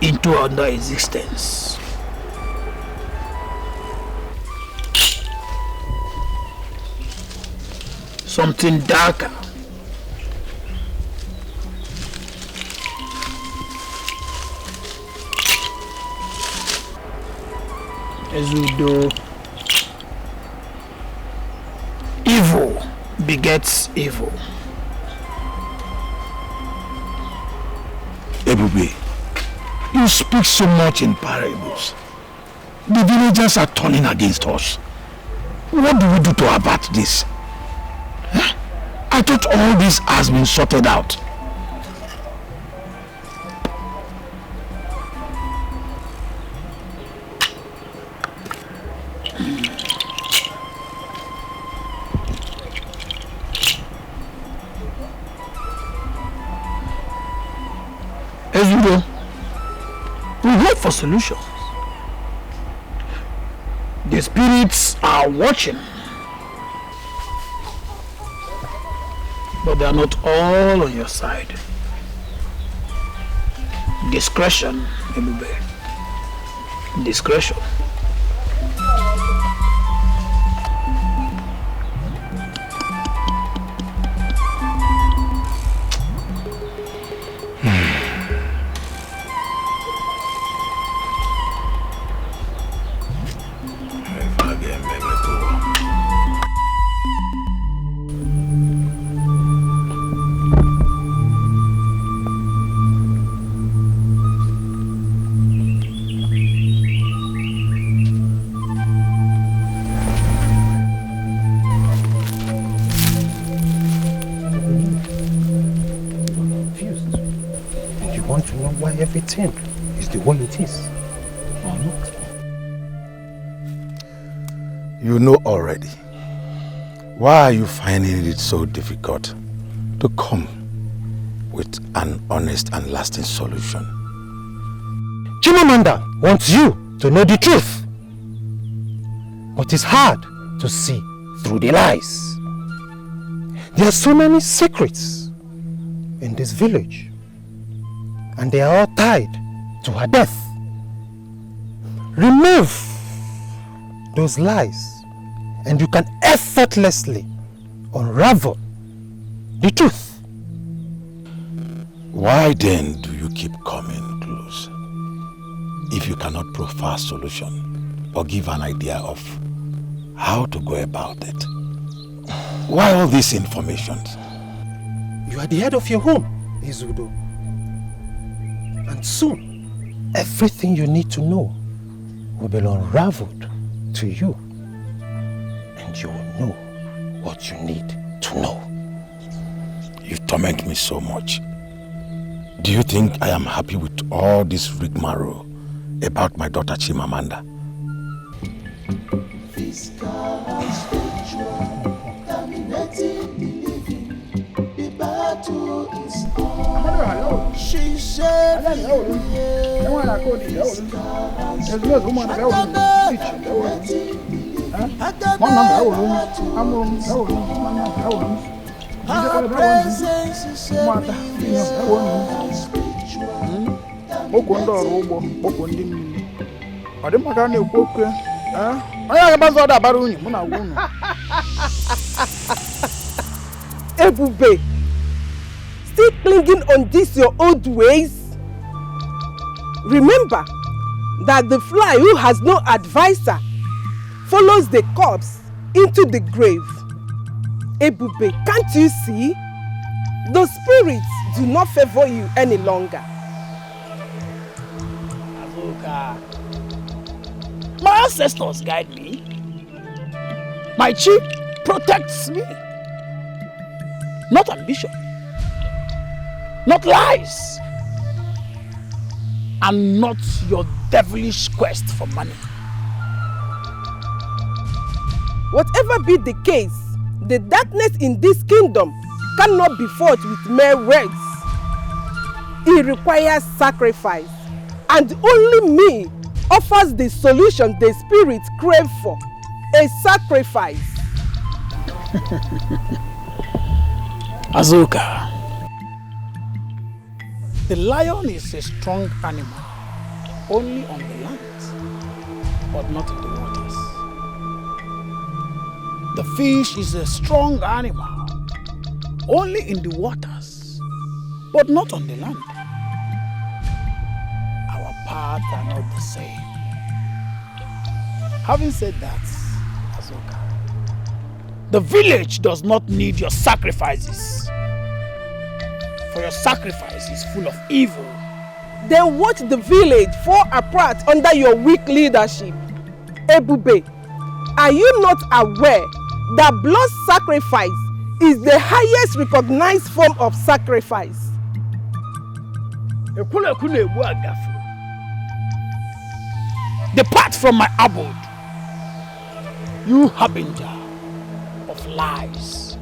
into other existence. Something darker. Ezudo. Evil begets evil. Ebube, you speak so much in parables. The villagers are turning against us. What do we do to avert this? Huh? I thought all this has been sorted out. Ezudo, we hope for solutions. The spirits are watching, but they are not all on your side. Discretion, Ebube. Discretion. Everything is the way it is, or not? You know already. Why are you finding it so difficult to come with an honest and lasting solution? Chimamanda wants you to know the truth. But it's hard to see through the lies. There are so many secrets in this village, and they are all tied to her death. Remove those lies, and you can effortlessly unravel the truth. Why then do you keep coming close? If you cannot provide a solution or give an idea of how to go about it, why all these informations? You are the head of your home, Izudo. And soon, everything you need to know will be unraveled to you. And you will know what you need to know. You torment me so much. Do you think I am happy with all this rigmarole about my daughter Chimamanda? She said, Ebube, still clinging on this your old ways? Remember that the fly who has no advisor follows the corpse into the grave. Ebube, can't you see? The spirits do not favor you any longer. Azuka, my ancestors guide me. My chief protects me. Not ambition, not lies, and not your devilish quest for money. Whatever be the case, the darkness in this kingdom cannot be fought with mere words. It requires sacrifice, and only me offers the solution the spirits crave for, a sacrifice. Azuka, the lion is a strong animal only on the land, but not in the waters. The fish is a strong animal only in the waters, but not on the land. Our paths are not the same. Having said that, Azuka, the village does not need your sacrifices, for your sacrifice is full of evil. Then watch the village fall apart under your weak leadership. Ebube, are you not aware that blood sacrifice is the highest recognized form of sacrifice? Depart from my abode, you harbinger of lies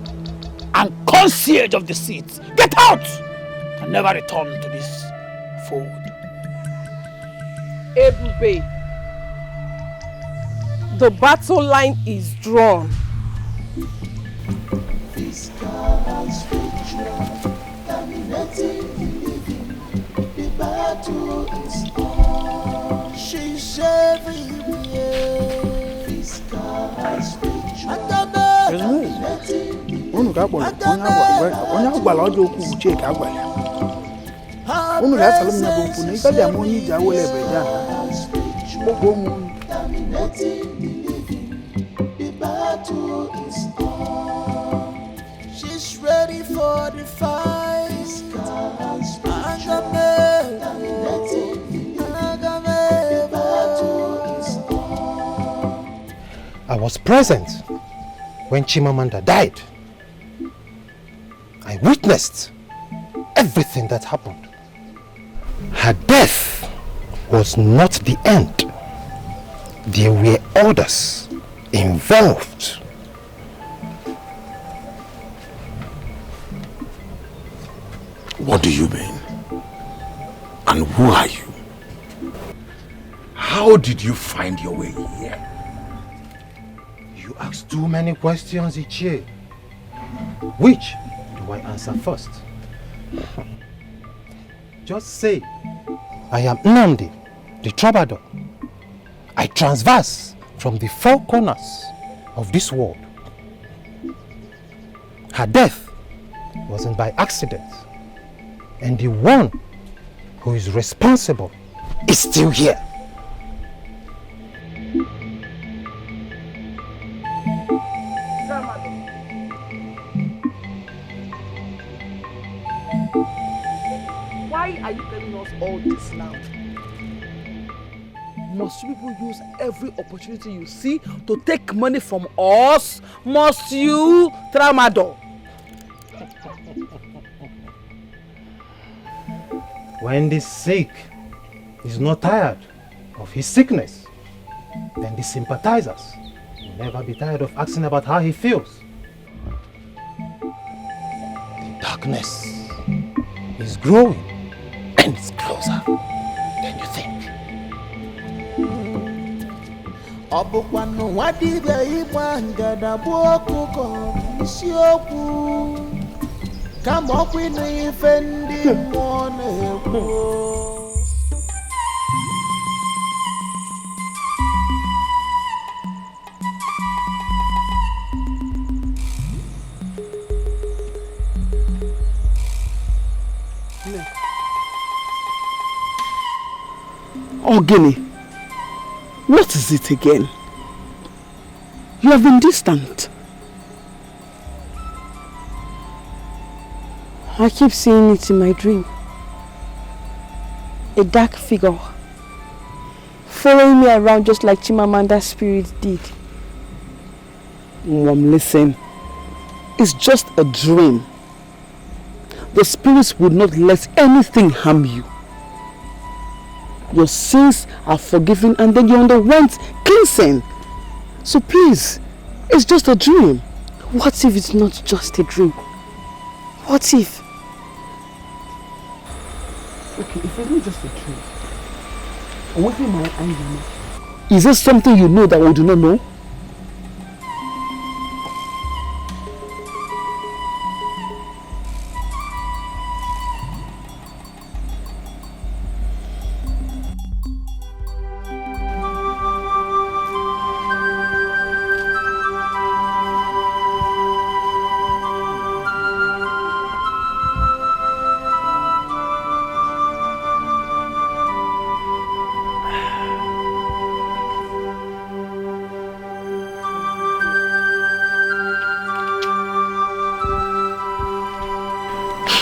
and concierge of deceits. Get out and never return to this fold. Ebube, the battle line is drawn. She's everywhere. Unu ga gboro onye agbala ọjọ okwu bụ Chike agwala. Unu ga asala m ya bụ okwu na ike dị ama onye iji awele ebe ya. Gbogbo ụmụ She's ready for the fight. I was present when Chimamanda died. I witnessed everything that happened. Her death was not the end. There were others involved. What do you mean? And who are you? How did you find your way here? You ask too many questions, Ichie. Which do I answer first? Just say, I am Nnamdi, the troubadour. I transverse from the four corners of this world. Her death wasn't by accident. And the one who is responsible is still here. Why are you telling us all this now? Must you people use every opportunity you see to take money from us? Must you, Tramadol? When the sick is not tired of his sickness, then the sympathizers will never be tired of asking about how he feels. The darkness is growing and it's closer than you think. Ọbụkwanụ nwa dibịa ịgba ngada bụ ọkụkọ isiokwu kama ọkwa ịnụ ife ndị mmụọ na-ekwu. Ogini, what is it again? You have been distant. I keep seeing it in my dream. A dark figure following me around just like Chimamanda's spirit did. Mom, listen. It's just a dream. The spirits would not let anything harm you. Your sins are forgiven and then you underwent cleansing. So please, it's just a dream. What if it's not just a dream? What if? Okay, if it's not just a dream, what am I angry? Is there something you know that we do not know?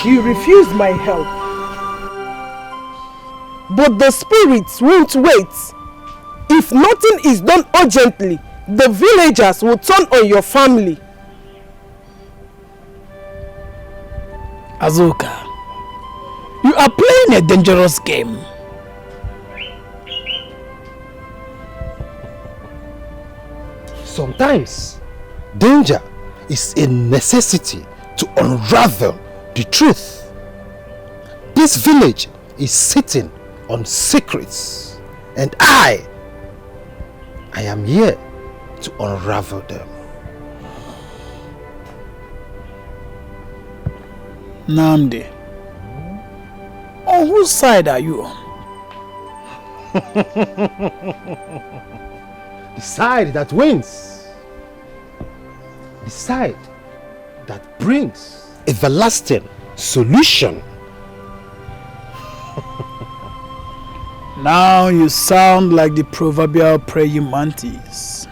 You refused my help. But the spirits won't wait. If nothing is done urgently, the villagers will turn on your family. Azuka, you are playing a dangerous game. Sometimes, danger is a necessity to unravel the truth. This village is sitting on secrets, and I am here to unravel them. Nnamdi, on whose side are you on? The side that wins. The side that brings everlasting solution. Now you sound like the proverbial praying mantis.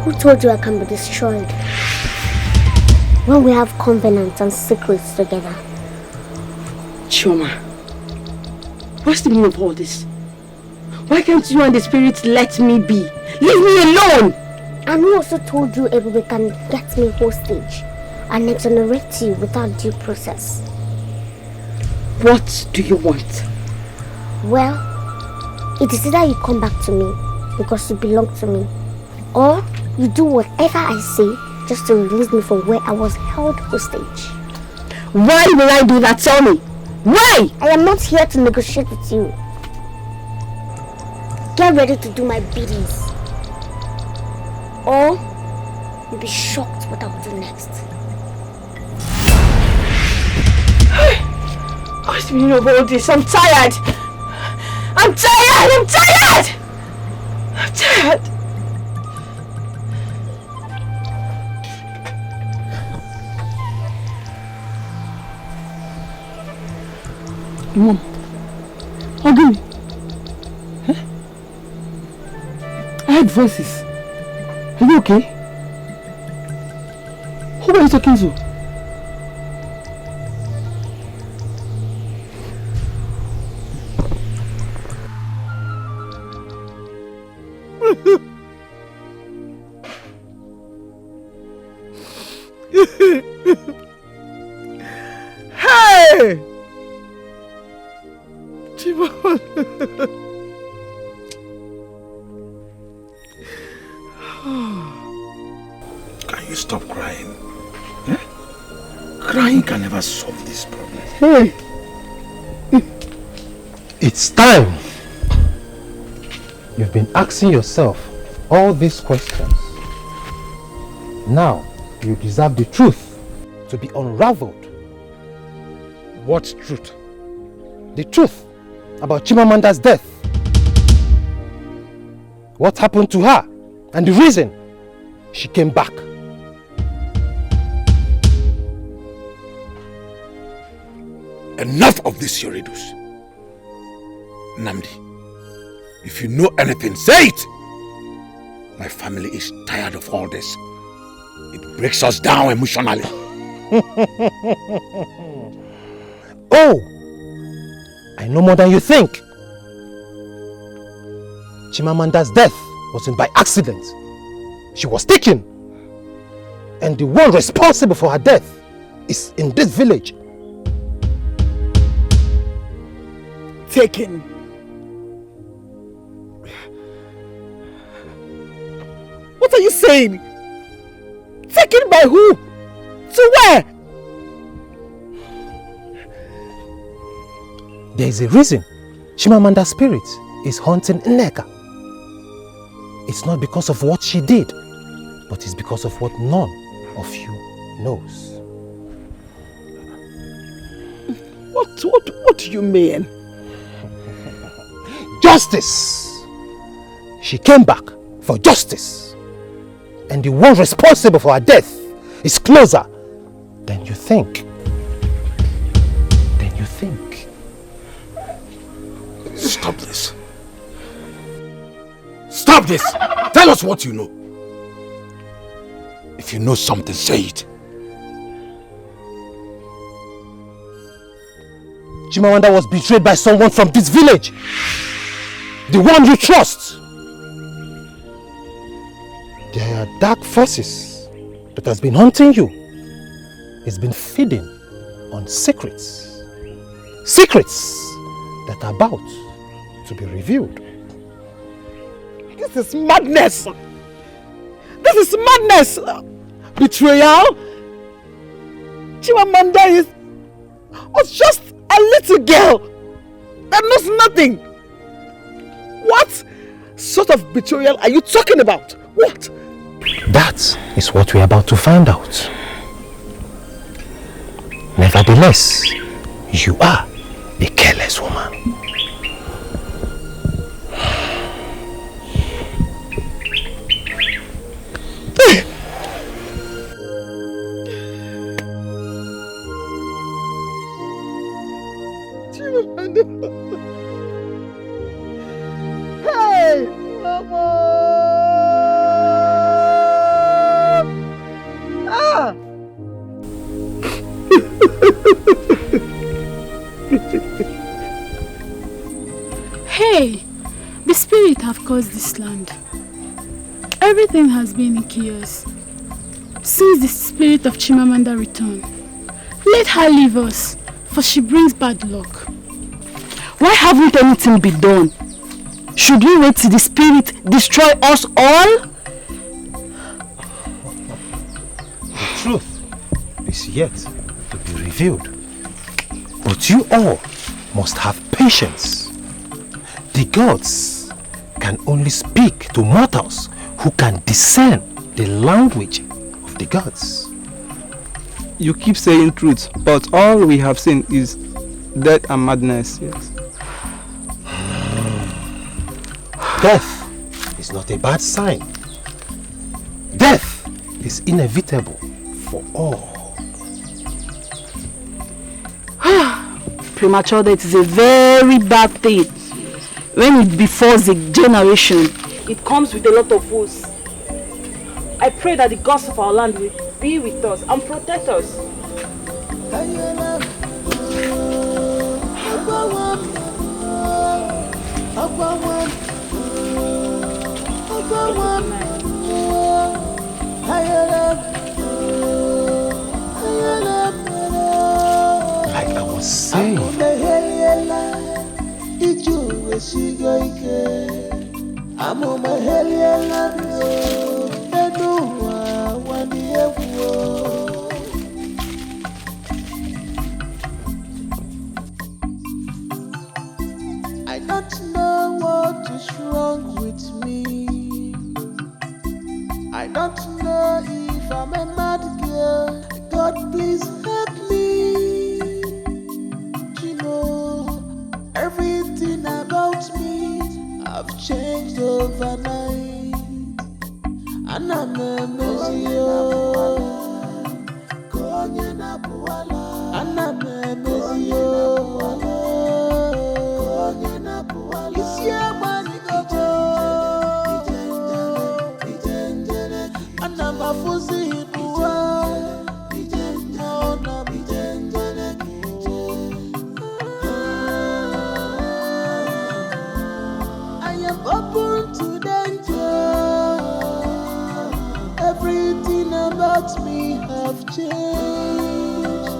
Who told you I can be destroyed? When we have covenants and secrets together. Chioma, what's the meaning of all this? Why can't you and the spirits let me be? Leave me alone! And who also told you Ebube can get me hostage and exonerate you without due process? What do you want? Well, it is either you come back to me because you belong to me, or you do whatever I say just to release me from where I was held hostage. Why will I do that? Tell me. Why? I am not here to negotiate with you. Get ready to do my biddings, or you'll be shocked what I will do next. What's the meaning of all this? I'm tired. I'm tired. I'm tired. I'm tired. Mom, hug me. Huh? I heard voices. Are you okay? Who are you talking to? Hey! Can you stop crying? Eh? Crying can never solve this problem. Hey! It's time. You've been asking yourself all these questions. Now, you deserve the truth to be unraveled. What truth? The truth about Chimamanda's death. What happened to her and the reason she came back. Enough of this, your riddles. Namdi, if you know anything, say it! My family is tired of all this. It breaks us down emotionally. Oh! I know more than you think. Chimamanda's death wasn't by accident. She was taken. And the one responsible for her death is in this village. Taken. What are you saying? Taken by who? To where? There is a reason Chimamanda's spirit is haunting Nneka. It's not because of what she did, but it's because of what none of you knows. What do you mean? Justice! She came back for justice. And the one responsible for her death is closer than you think. Than you think. Stop this. Stop this! Tell us what you know. If you know something, say it. Chimamanda was betrayed by someone from this village. The one you trust. There are dark forces that has been haunting you. It's been feeding on secrets. Secrets that are about to be revealed. This is madness! This is madness! Betrayal? Chimamanda was just a little girl that knows nothing. What sort of betrayal are you talking about? What? That is what we're about to find out. Nevertheless, you are a careless woman. Hey, Mama! Ah! Hey, the spirit have caused this land. Everything has been in chaos since the spirit of Chimamanda returned. Let her leave us, for she brings bad luck. Why haven't anything been done? Should we wait till the spirit destroy us all? The truth is yet to be revealed. But you all must have patience. The gods can only speak to mortals who can discern the language of the gods. You keep saying truth, but all we have seen is death and madness. Yes. Death is not a bad sign. Death is inevitable for all. Premature death is a very bad thing. When it befalls a generation, it comes with a lot of woes. I pray that the gods of our land will be with us and protect us. Like I was saying, I don't know what is wrong with me. I don't know if I'm a mad girl. God, please help me. You know, everything about me I've changed overnight. And I'm a messy. And I'm a messy. It's your money, go. And I'm a fuzzy in the world. I am open to danger. Everything about me have changed.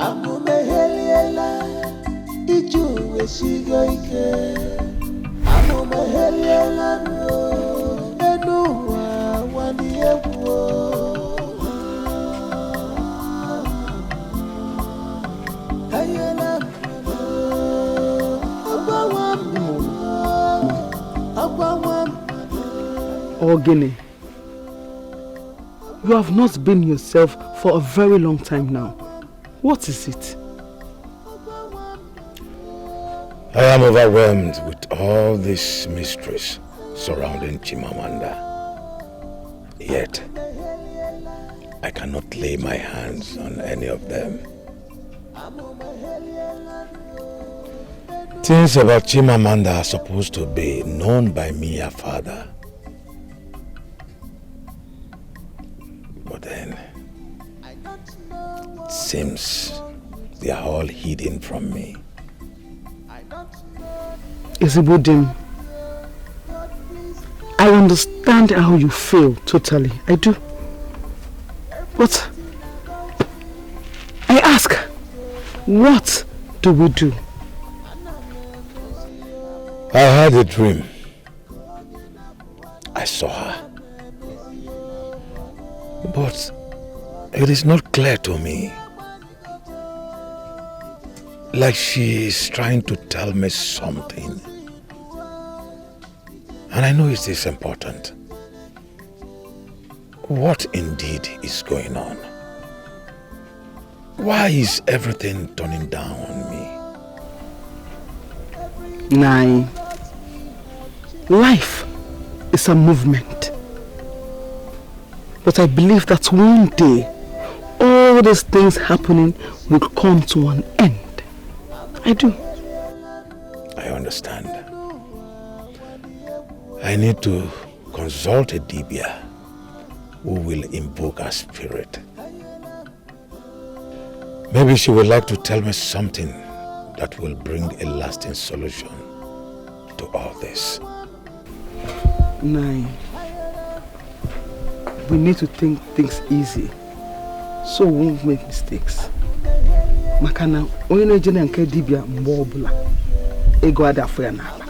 I'm a heliela. Iju eshigoike. I'm a heliela. Enuwa waniyewo. Hayela. Ogene, you have not been yourself for a very long time now. What is it? I am overwhelmed with all these mysteries surrounding Chimamanda. Yet, I cannot lay my hands on any of them. Things about Chimamanda are supposed to be known by me, her father. But then, it seems they are all hidden from me. Isibudim, I understand how you feel, totally. I do. But I ask, what do we do? I had a dream. I saw her. But it is not clear to me. Like she is trying to tell me something. And I know it is important. What indeed is going on? Why is everything turning down on me? Nai, life is a movement. But I believe that one day, all these things happening will come to an end. I do. I understand. I need to consult a Dibia who will invoke her spirit. Maybe she would like to tell me something that will bring a lasting solution to all this? Nine. We need to think things easy so we won't make mistakes. Makana, onye na-ejene nke dibia mgbe ọbụla ego ada afọ ya n'ala.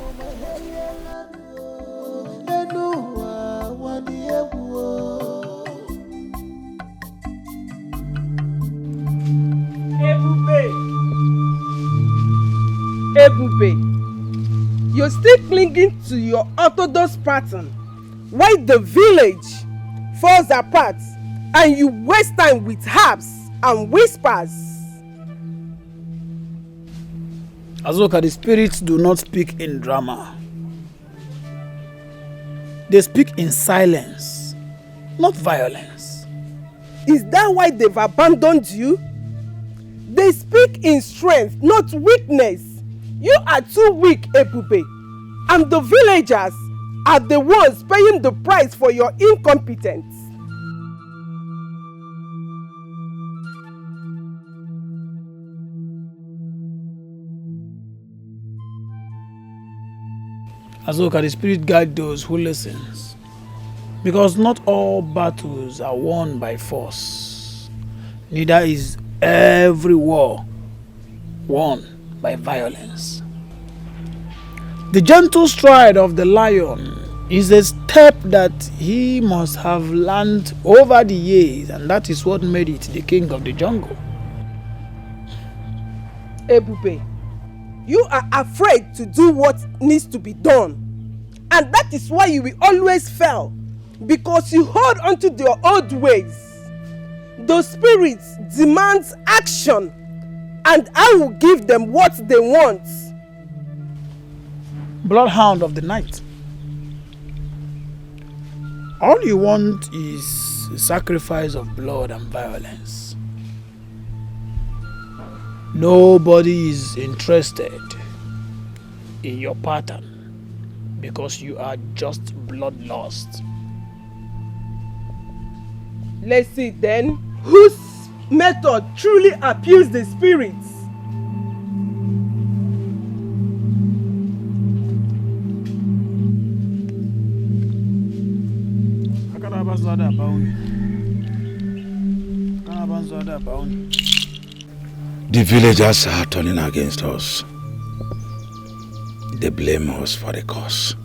Ebube, you're still clinging to your orthodox pattern while the village falls apart and you waste time with herbs and whispers. Azoka, the spirits do not speak in drama. They speak in silence, not violence. Is that why they've abandoned you? They speak in strength, not weakness. You are too weak, Ebube, and the villagers are the ones paying the price for your incompetence. Azoka, the spirit guide those who listens, because not all battles are won by force. Neither is every war won by violence. The gentle stride of the lion is a step that he must have learned over the years, and that is what made it the king of the jungle. Ebube, you are afraid to do what needs to be done, and that is why you will always fail, because you hold on to your old ways. The spirits demand action, and I will give them what they want. Bloodhound of the night. All you want is a sacrifice of blood and violence. Nobody is interested in your pattern because you are just bloodlust. Let's see then whose method truly appeals the spirits. The villagers are turning against us. They blame us for the cause.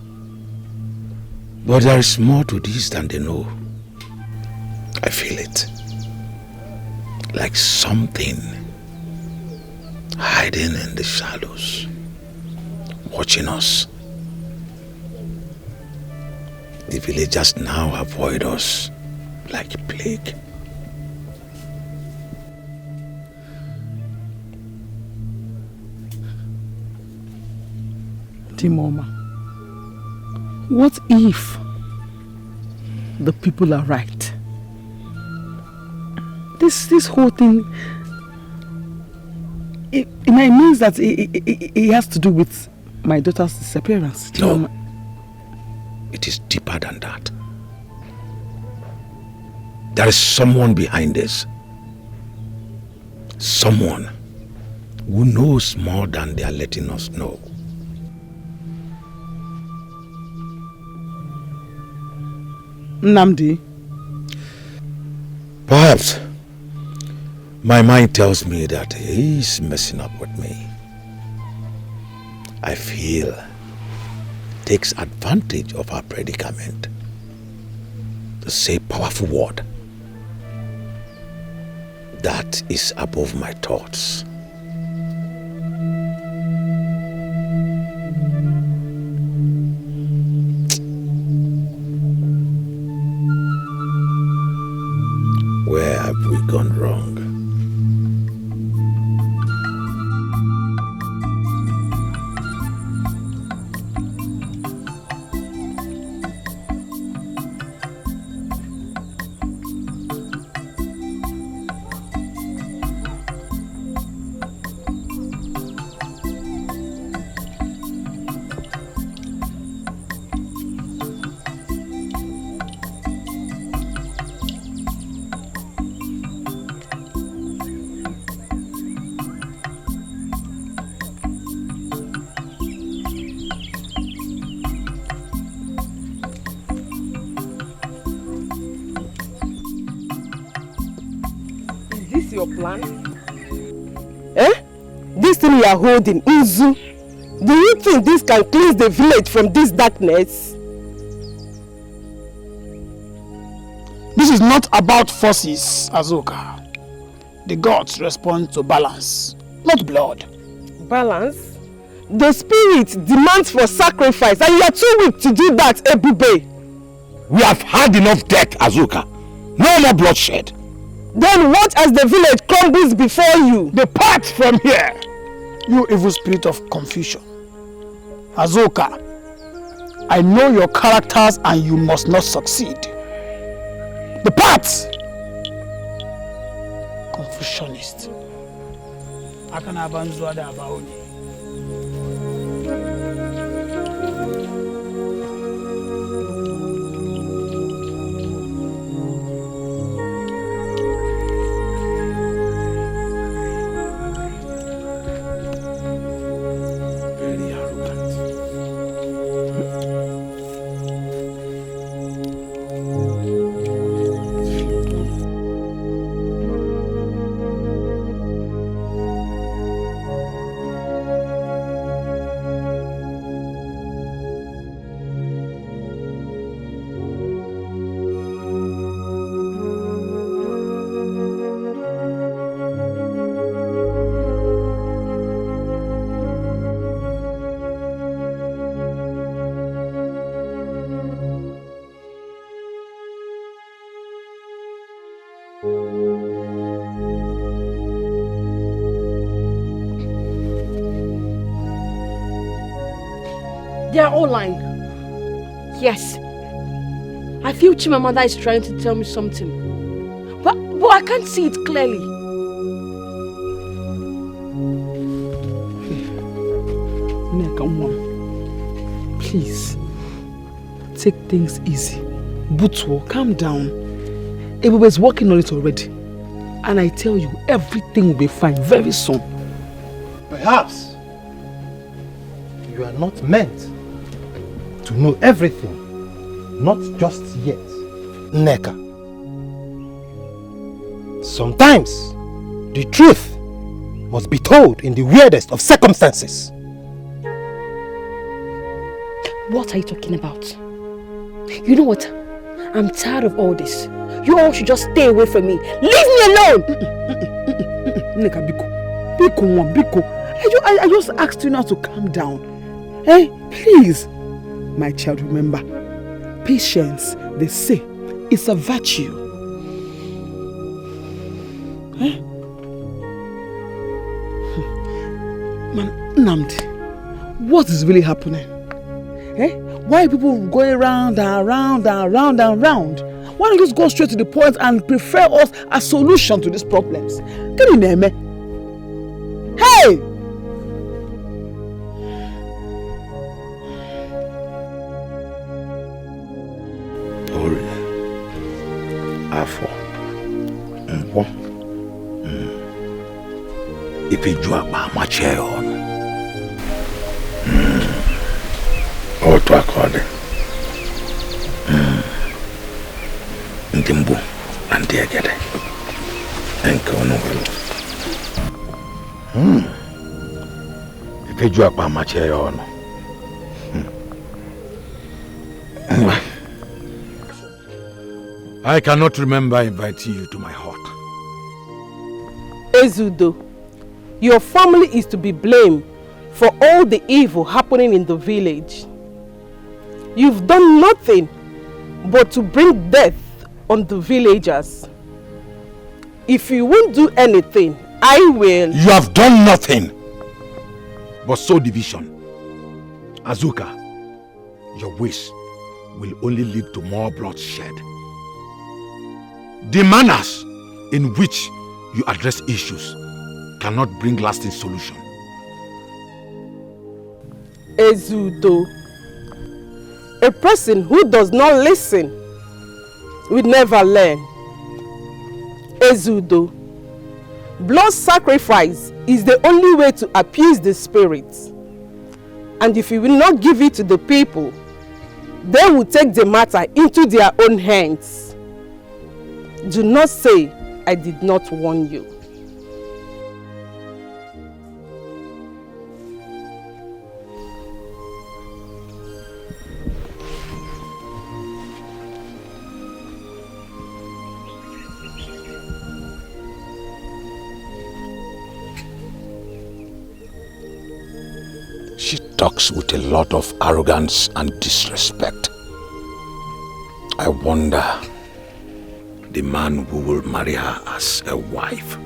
But there is more to this than they know. I feel it. Like something hiding in the shadows, watching us. The villagers now avoid us like a plague. Timoma, what if the people are right? This whole thing, it means that it has to do with my daughter's disappearance. No, it is deeper than that. There is someone behind this. Someone who knows more than they are letting us know. Nnamdi? Perhaps. My mind tells me that he's messing up with me. I feel takes advantage of our predicament to say powerful word that is above my thoughts. Where have we gone wrong? your plan? Eh? This thing you are holding, Uzu, do you think this can cleanse the village from this darkness? This is not about forces, Azuka. The gods respond to balance, not blood. Balance? The spirit demands for sacrifice and you are too weak to do that, Ebube. We have had enough death, Azuka. No more bloodshed. Then watch as the village crumbles before you. Depart from here, you evil spirit of confusion. Azuka, I know your characters and you must not succeed. Depart! Confucianist. Akan abanzwa da abaoni. They are all lying. Yes. I feel Chimamanda is trying to tell me something. But I can't see it clearly. Neka, please. Take things easy. Butwo, calm down. Everybody's working on it already. And I tell you, everything will be fine very soon. Perhaps you are not meant to know everything, not just yet, Neka. Sometimes the truth must be told in the weirdest of circumstances. What are you talking about? You know what? I'm tired of all this. You all should just stay away from me. Leave me alone! Neka, Biko. I just asked you now to calm down. Hey, please. My child, remember, patience, they say, is a virtue. Eh? Man, Namdi, what is really happening? Eh? Why are people going round and round and round and round? Why don't you just go straight to the point and prefer us a solution to these problems? Get in there, man. Hey! Afọ nkwọ ipeju akpa amache ya ọnụ otu akọdị ndị mgbu na ndị egede nke ọnụ nwere ipeju akpa amache ya ọnụ I cannot remember inviting you to my hut. Ezudo, your family is to be blamed for all the evil happening in the village. You've done nothing but to bring death on the villagers. If you won't do anything, I will. You have done nothing but sow division. Azuka, your wish will only lead to more bloodshed. The manners in which you address issues cannot bring lasting solution. Ezudo, a person who does not listen will never learn. Ezudo, blood sacrifice is the only way to appease the spirits. And if you will not give it to the people, they will take the matter into their own hands. Do not say I did not warn you. She talks with a lot of arrogance and disrespect. I wonder the man who will marry her as a wife.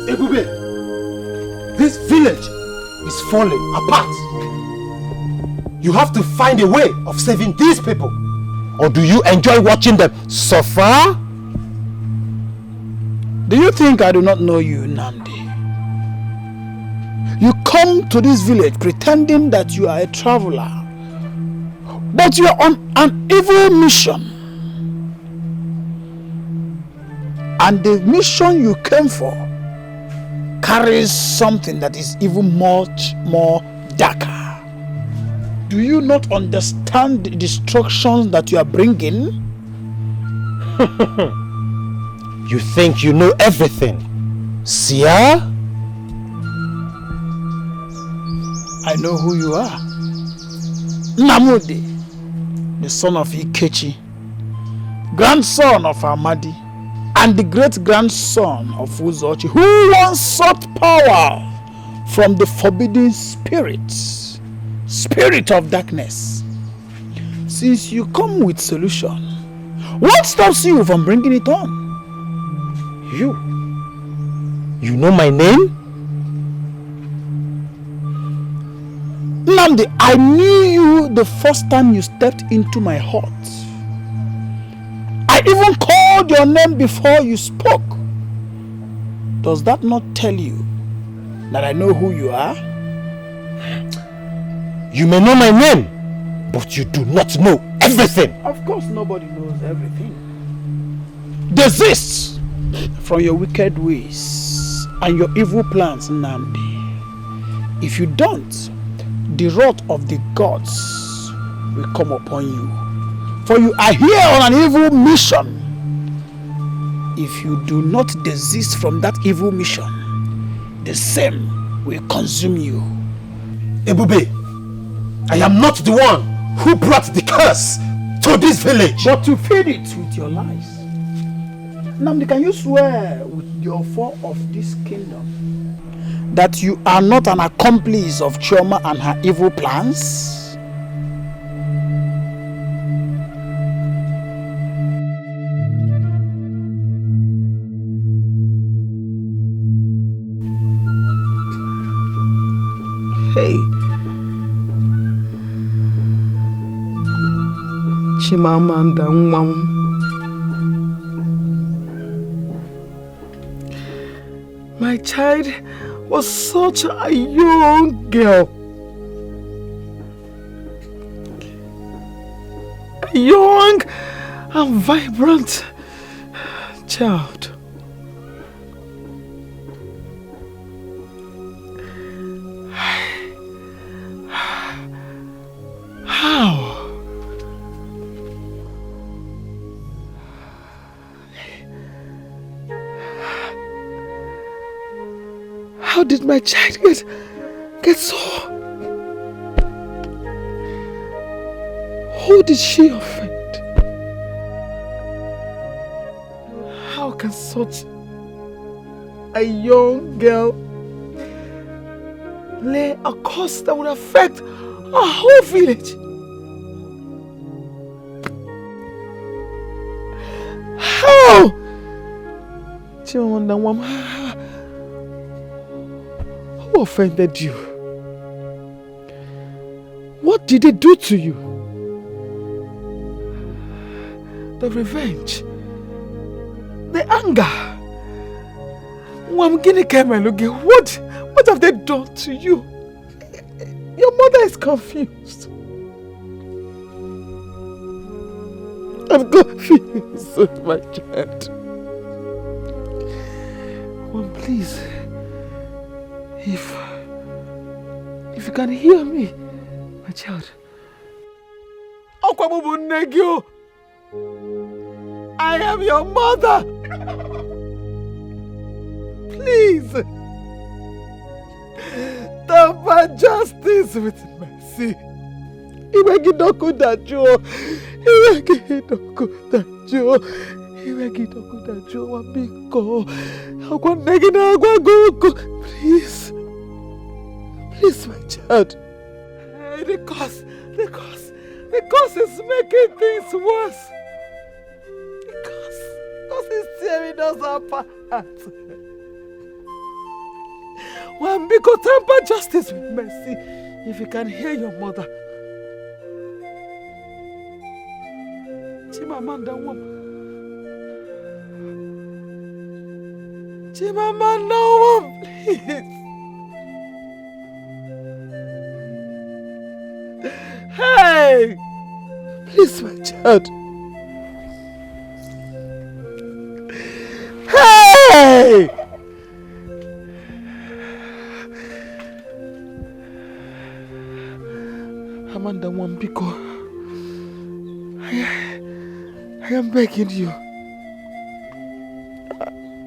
Ebube, this village is falling apart. You have to find a way of saving these people. Or do you enjoy watching them suffer? Do you think I do not know you, Namdi? You come to this village pretending that you are a traveler, but you are on an evil mission. And the mission you came for carries something that is even much more darker. Do you not understand the destructions that you are bringing? You think you know everything, Sia? I know who you are. Namudi, the son of Ikechi, grandson of Amadi, and the great-grandson of Uzochi, who once sought power from the forbidden spirit of darkness. Since you come with solution, what stops you from bringing it on? You know my name? Namdi, I knew you the first time you stepped into my heart. I even called your name before you spoke. Does that not tell you that I know who you are? You may know my name, but you do not know everything. Of course nobody knows everything. Desist from your wicked ways and your evil plans, Nandi. If you don't, the wrath of the gods will come upon you. For you are here on an evil mission. If you do not desist from that evil mission, the same will consume you. Ebube, I am not the one who brought the curse to this village. But to feed it with your lies. Namdi, can you swear with your foe of this kingdom that you are not an accomplice of Chioma and her evil plans? Hey, Chimamanda Nwam. My child was such a young girl. A young and vibrant child. How? How did my child get so? Who did she offend? How can such a young girl lay a curse that would affect a whole village? How? Chimamanda Nwam, who offended you? What did they do to you? The revenge, the anger. What have they done to you? Your mother is confused. I'm confused, my child. One, please. If you can hear me, my child. I am your mother. Please. Tamper justice with mercy. Iwegidoku dajo. Iwegidoku dajo. Iwegidoku dajo. Wabiko. Akwanegina agwagoku. Please. Please, my child. The cause is making things worse. The cause is tearing us apart. Wambiko, temper justice with mercy. If you can hear your mother. Chimamanda please. Hey! Please, my child. Hey! Amanda Wambiko, I am begging you.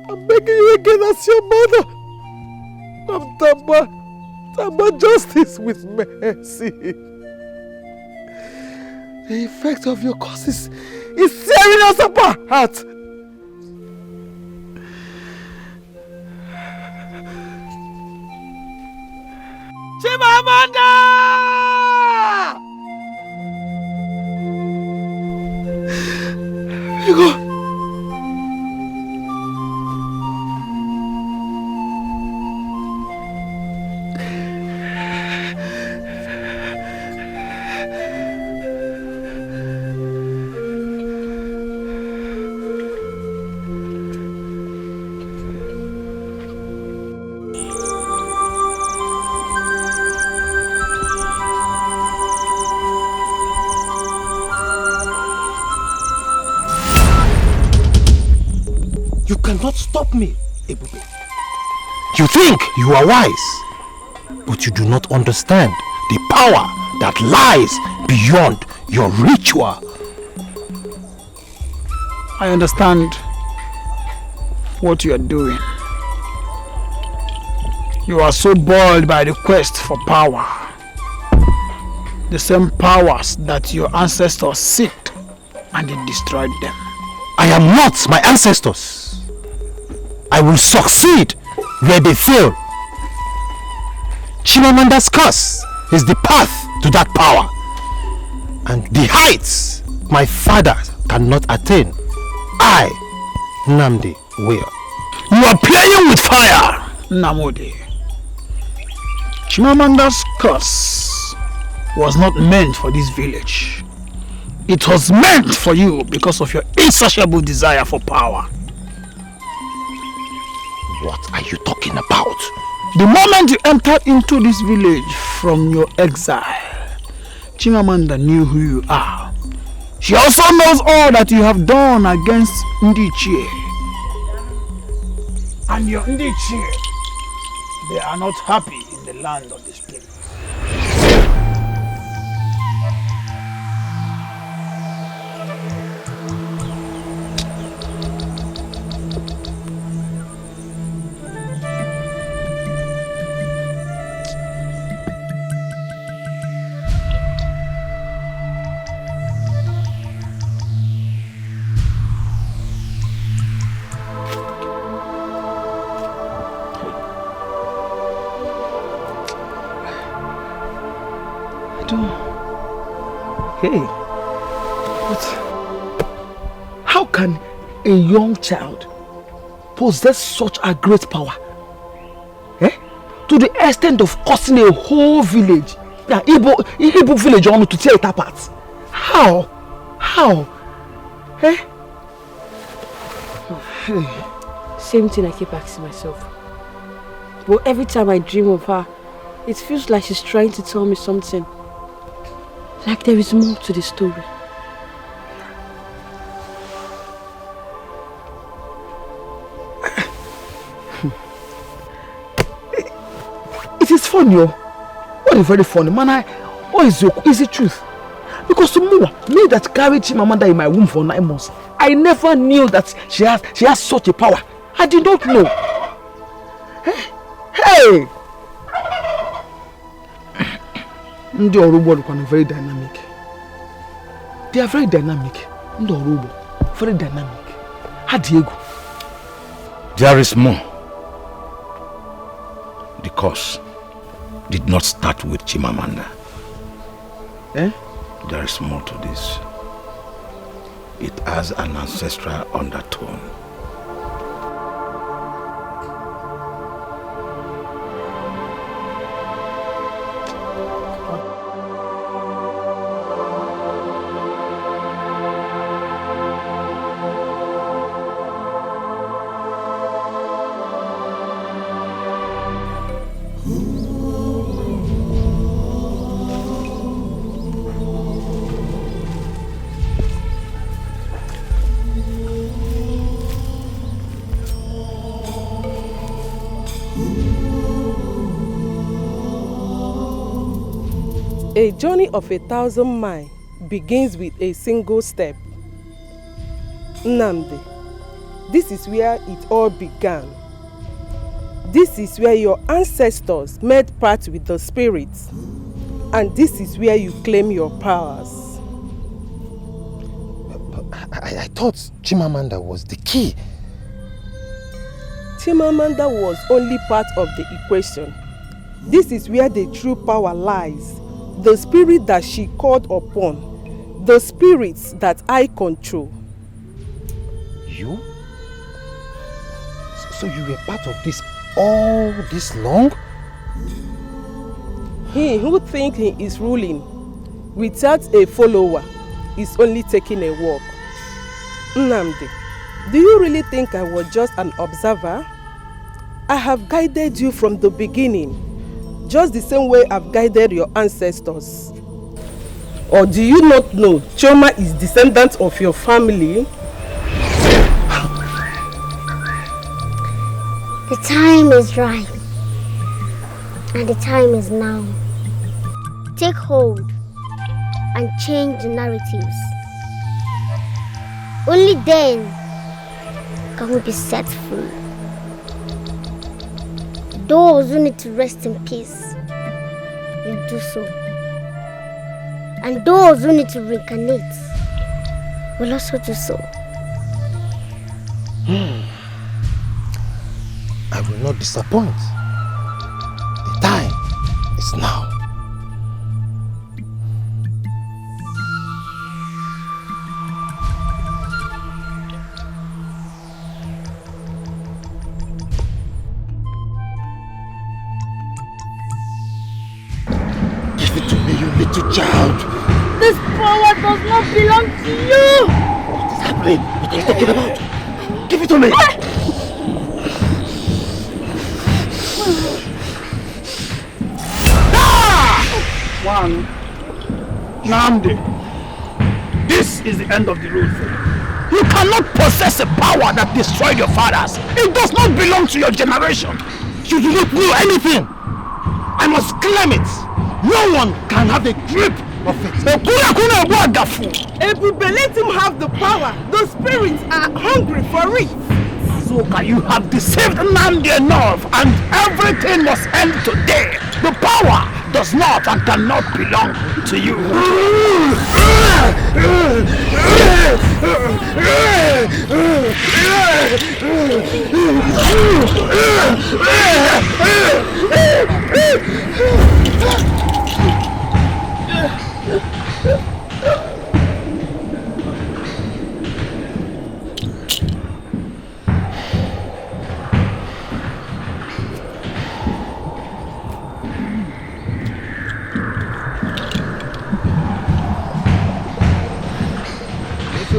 I'm begging you again as your mother. I'm Tamba justice with mercy. The effect of your causes is tearing us apart. Chimamanda! You go. You cannot stop me, Ebube. You think you are wise, but you do not understand the power that lies beyond your ritual. I understand what you are doing. You are so boiled by the quest for power. The same powers that your ancestors seeked and they destroyed them. I am not my ancestors. I will succeed where they fail. Chimamanda's curse is the path to that power. And the heights my father cannot attain, I, Nnamdi, will. You are playing with fire, Nnamdi. Chimamanda's curse was not meant for this village. It was meant for you because of your insatiable desire for power. What are you talking about? The moment you entered into this village from your exile, Chimamanda knew who you are. She also knows all that you have done against Ndichie. And your Ndichie, they are not happy in the land of the spirit. Hey, but how can a young child possess such a great power? To the extent of causing a whole village, the Igbo village, only to tear it apart. How? Hey, same thing I keep asking myself. But every time I dream of her, it feels like she's trying to tell me something. Like there is more to the story. funny, oh. What is very funny, man? What is the truth? Because tomorrow, me that carried Chimamanda in my womb for 9 months, I never knew that she has such a power. I did not know. Hey! Ndị Orubo are very dynamic. They are very dynamic. Ndị Orubo, very dynamic. How do you go? There is more. The cause did not start with Chimamanda. Eh? There is more to this. It has an ancestral undertone. A journey of 1,000 miles begins with a single step. Nnamdi, this is where it all began. This is where your ancestors made pact with the spirits. And this is where you claim your powers. I thought Chimamanda was the key. Chimamanda was only part of the equation. This is where the true power lies. The spirit that she called upon. The spirits that I control. You? So you were part of this all this long? He who thinks he is ruling without a follower is only taking a walk. Nnamdi, do you really think I was just an observer? I have guided you from the beginning, just the same way I've guided your ancestors. Or do you not know Chioma is descendant of your family? The time is right. And the time is now. Take hold and change the narratives. Only then can we be set free. Those who need to rest in peace will do so. And those who need to reincarnate will also do so. I will not disappoint. The time is now. Give it to me, you little child. This power does not belong to you! What is happening? What are you talking about? Give it to me! One, Nnamdi, this is the end of the road for you. You cannot possess a power that destroyed your fathers. It does not belong to your generation. You do not know anything. I must claim it. No one can have a grip of it. Ebube, let him have the power. The spirits are hungry for it. Azuka, you have deceived Nnamdi enough, and everything must end today. The power does not and cannot belong to you.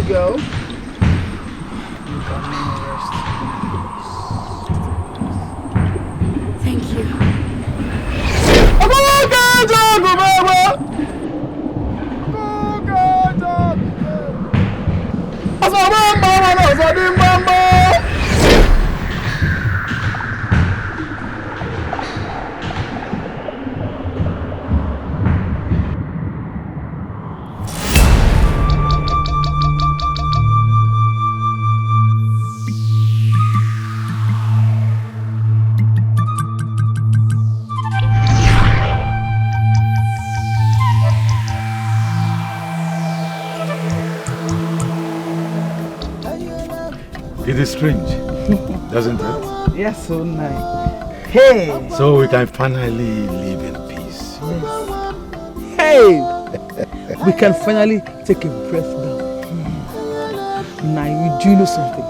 Go. You can rest. Thank you. It is strange, doesn't it? Yes, so nice. Hey! So we can finally live in peace. Yes. Hey! We can finally take a breath now. Now, do you know something?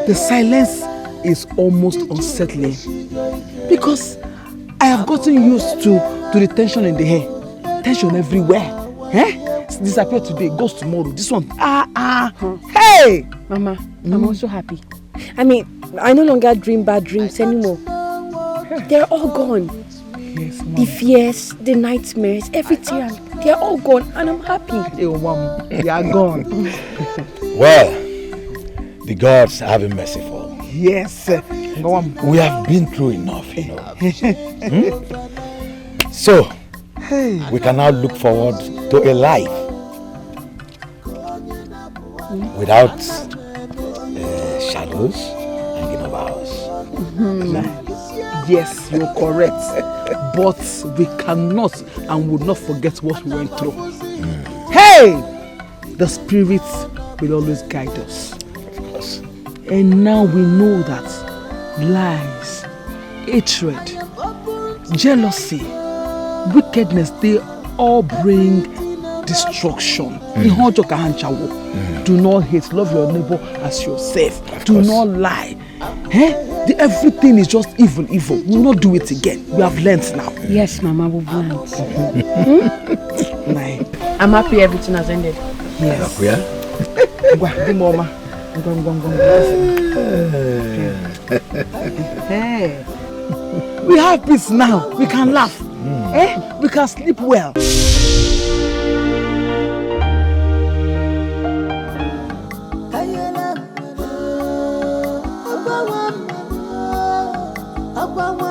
The silence is almost unsettling because I have gotten used to the tension in the air. Tension everywhere. It's disappeared today, goes tomorrow. This one, hey! Mama, I'm also happy. I mean, I no longer dream bad dreams anymore. They're all gone. Yes, Mama. The fears, the nightmares, everything, they're all gone and I'm happy. Hey, Mama, they are gone. Well, the gods have been merciful. Yes. We have been through enough, you know. So, we can now look forward to a life without shadows hanging over us. Yes, you're correct. But we cannot and would not forget what we went through. Hey! The Spirit will always guide us. Of course. And now we know that lies, hatred, jealousy, wickedness, they all bring destruction. Do not hate, love your neighbor as yourself. Do not lie. Everything is just evil. We will not do it again. We have learnt now. Yes, Mama, we've learnt. I'm happy everything has ended. Yes. Hey. We have peace now. We can laugh. We can sleep well. Agbawa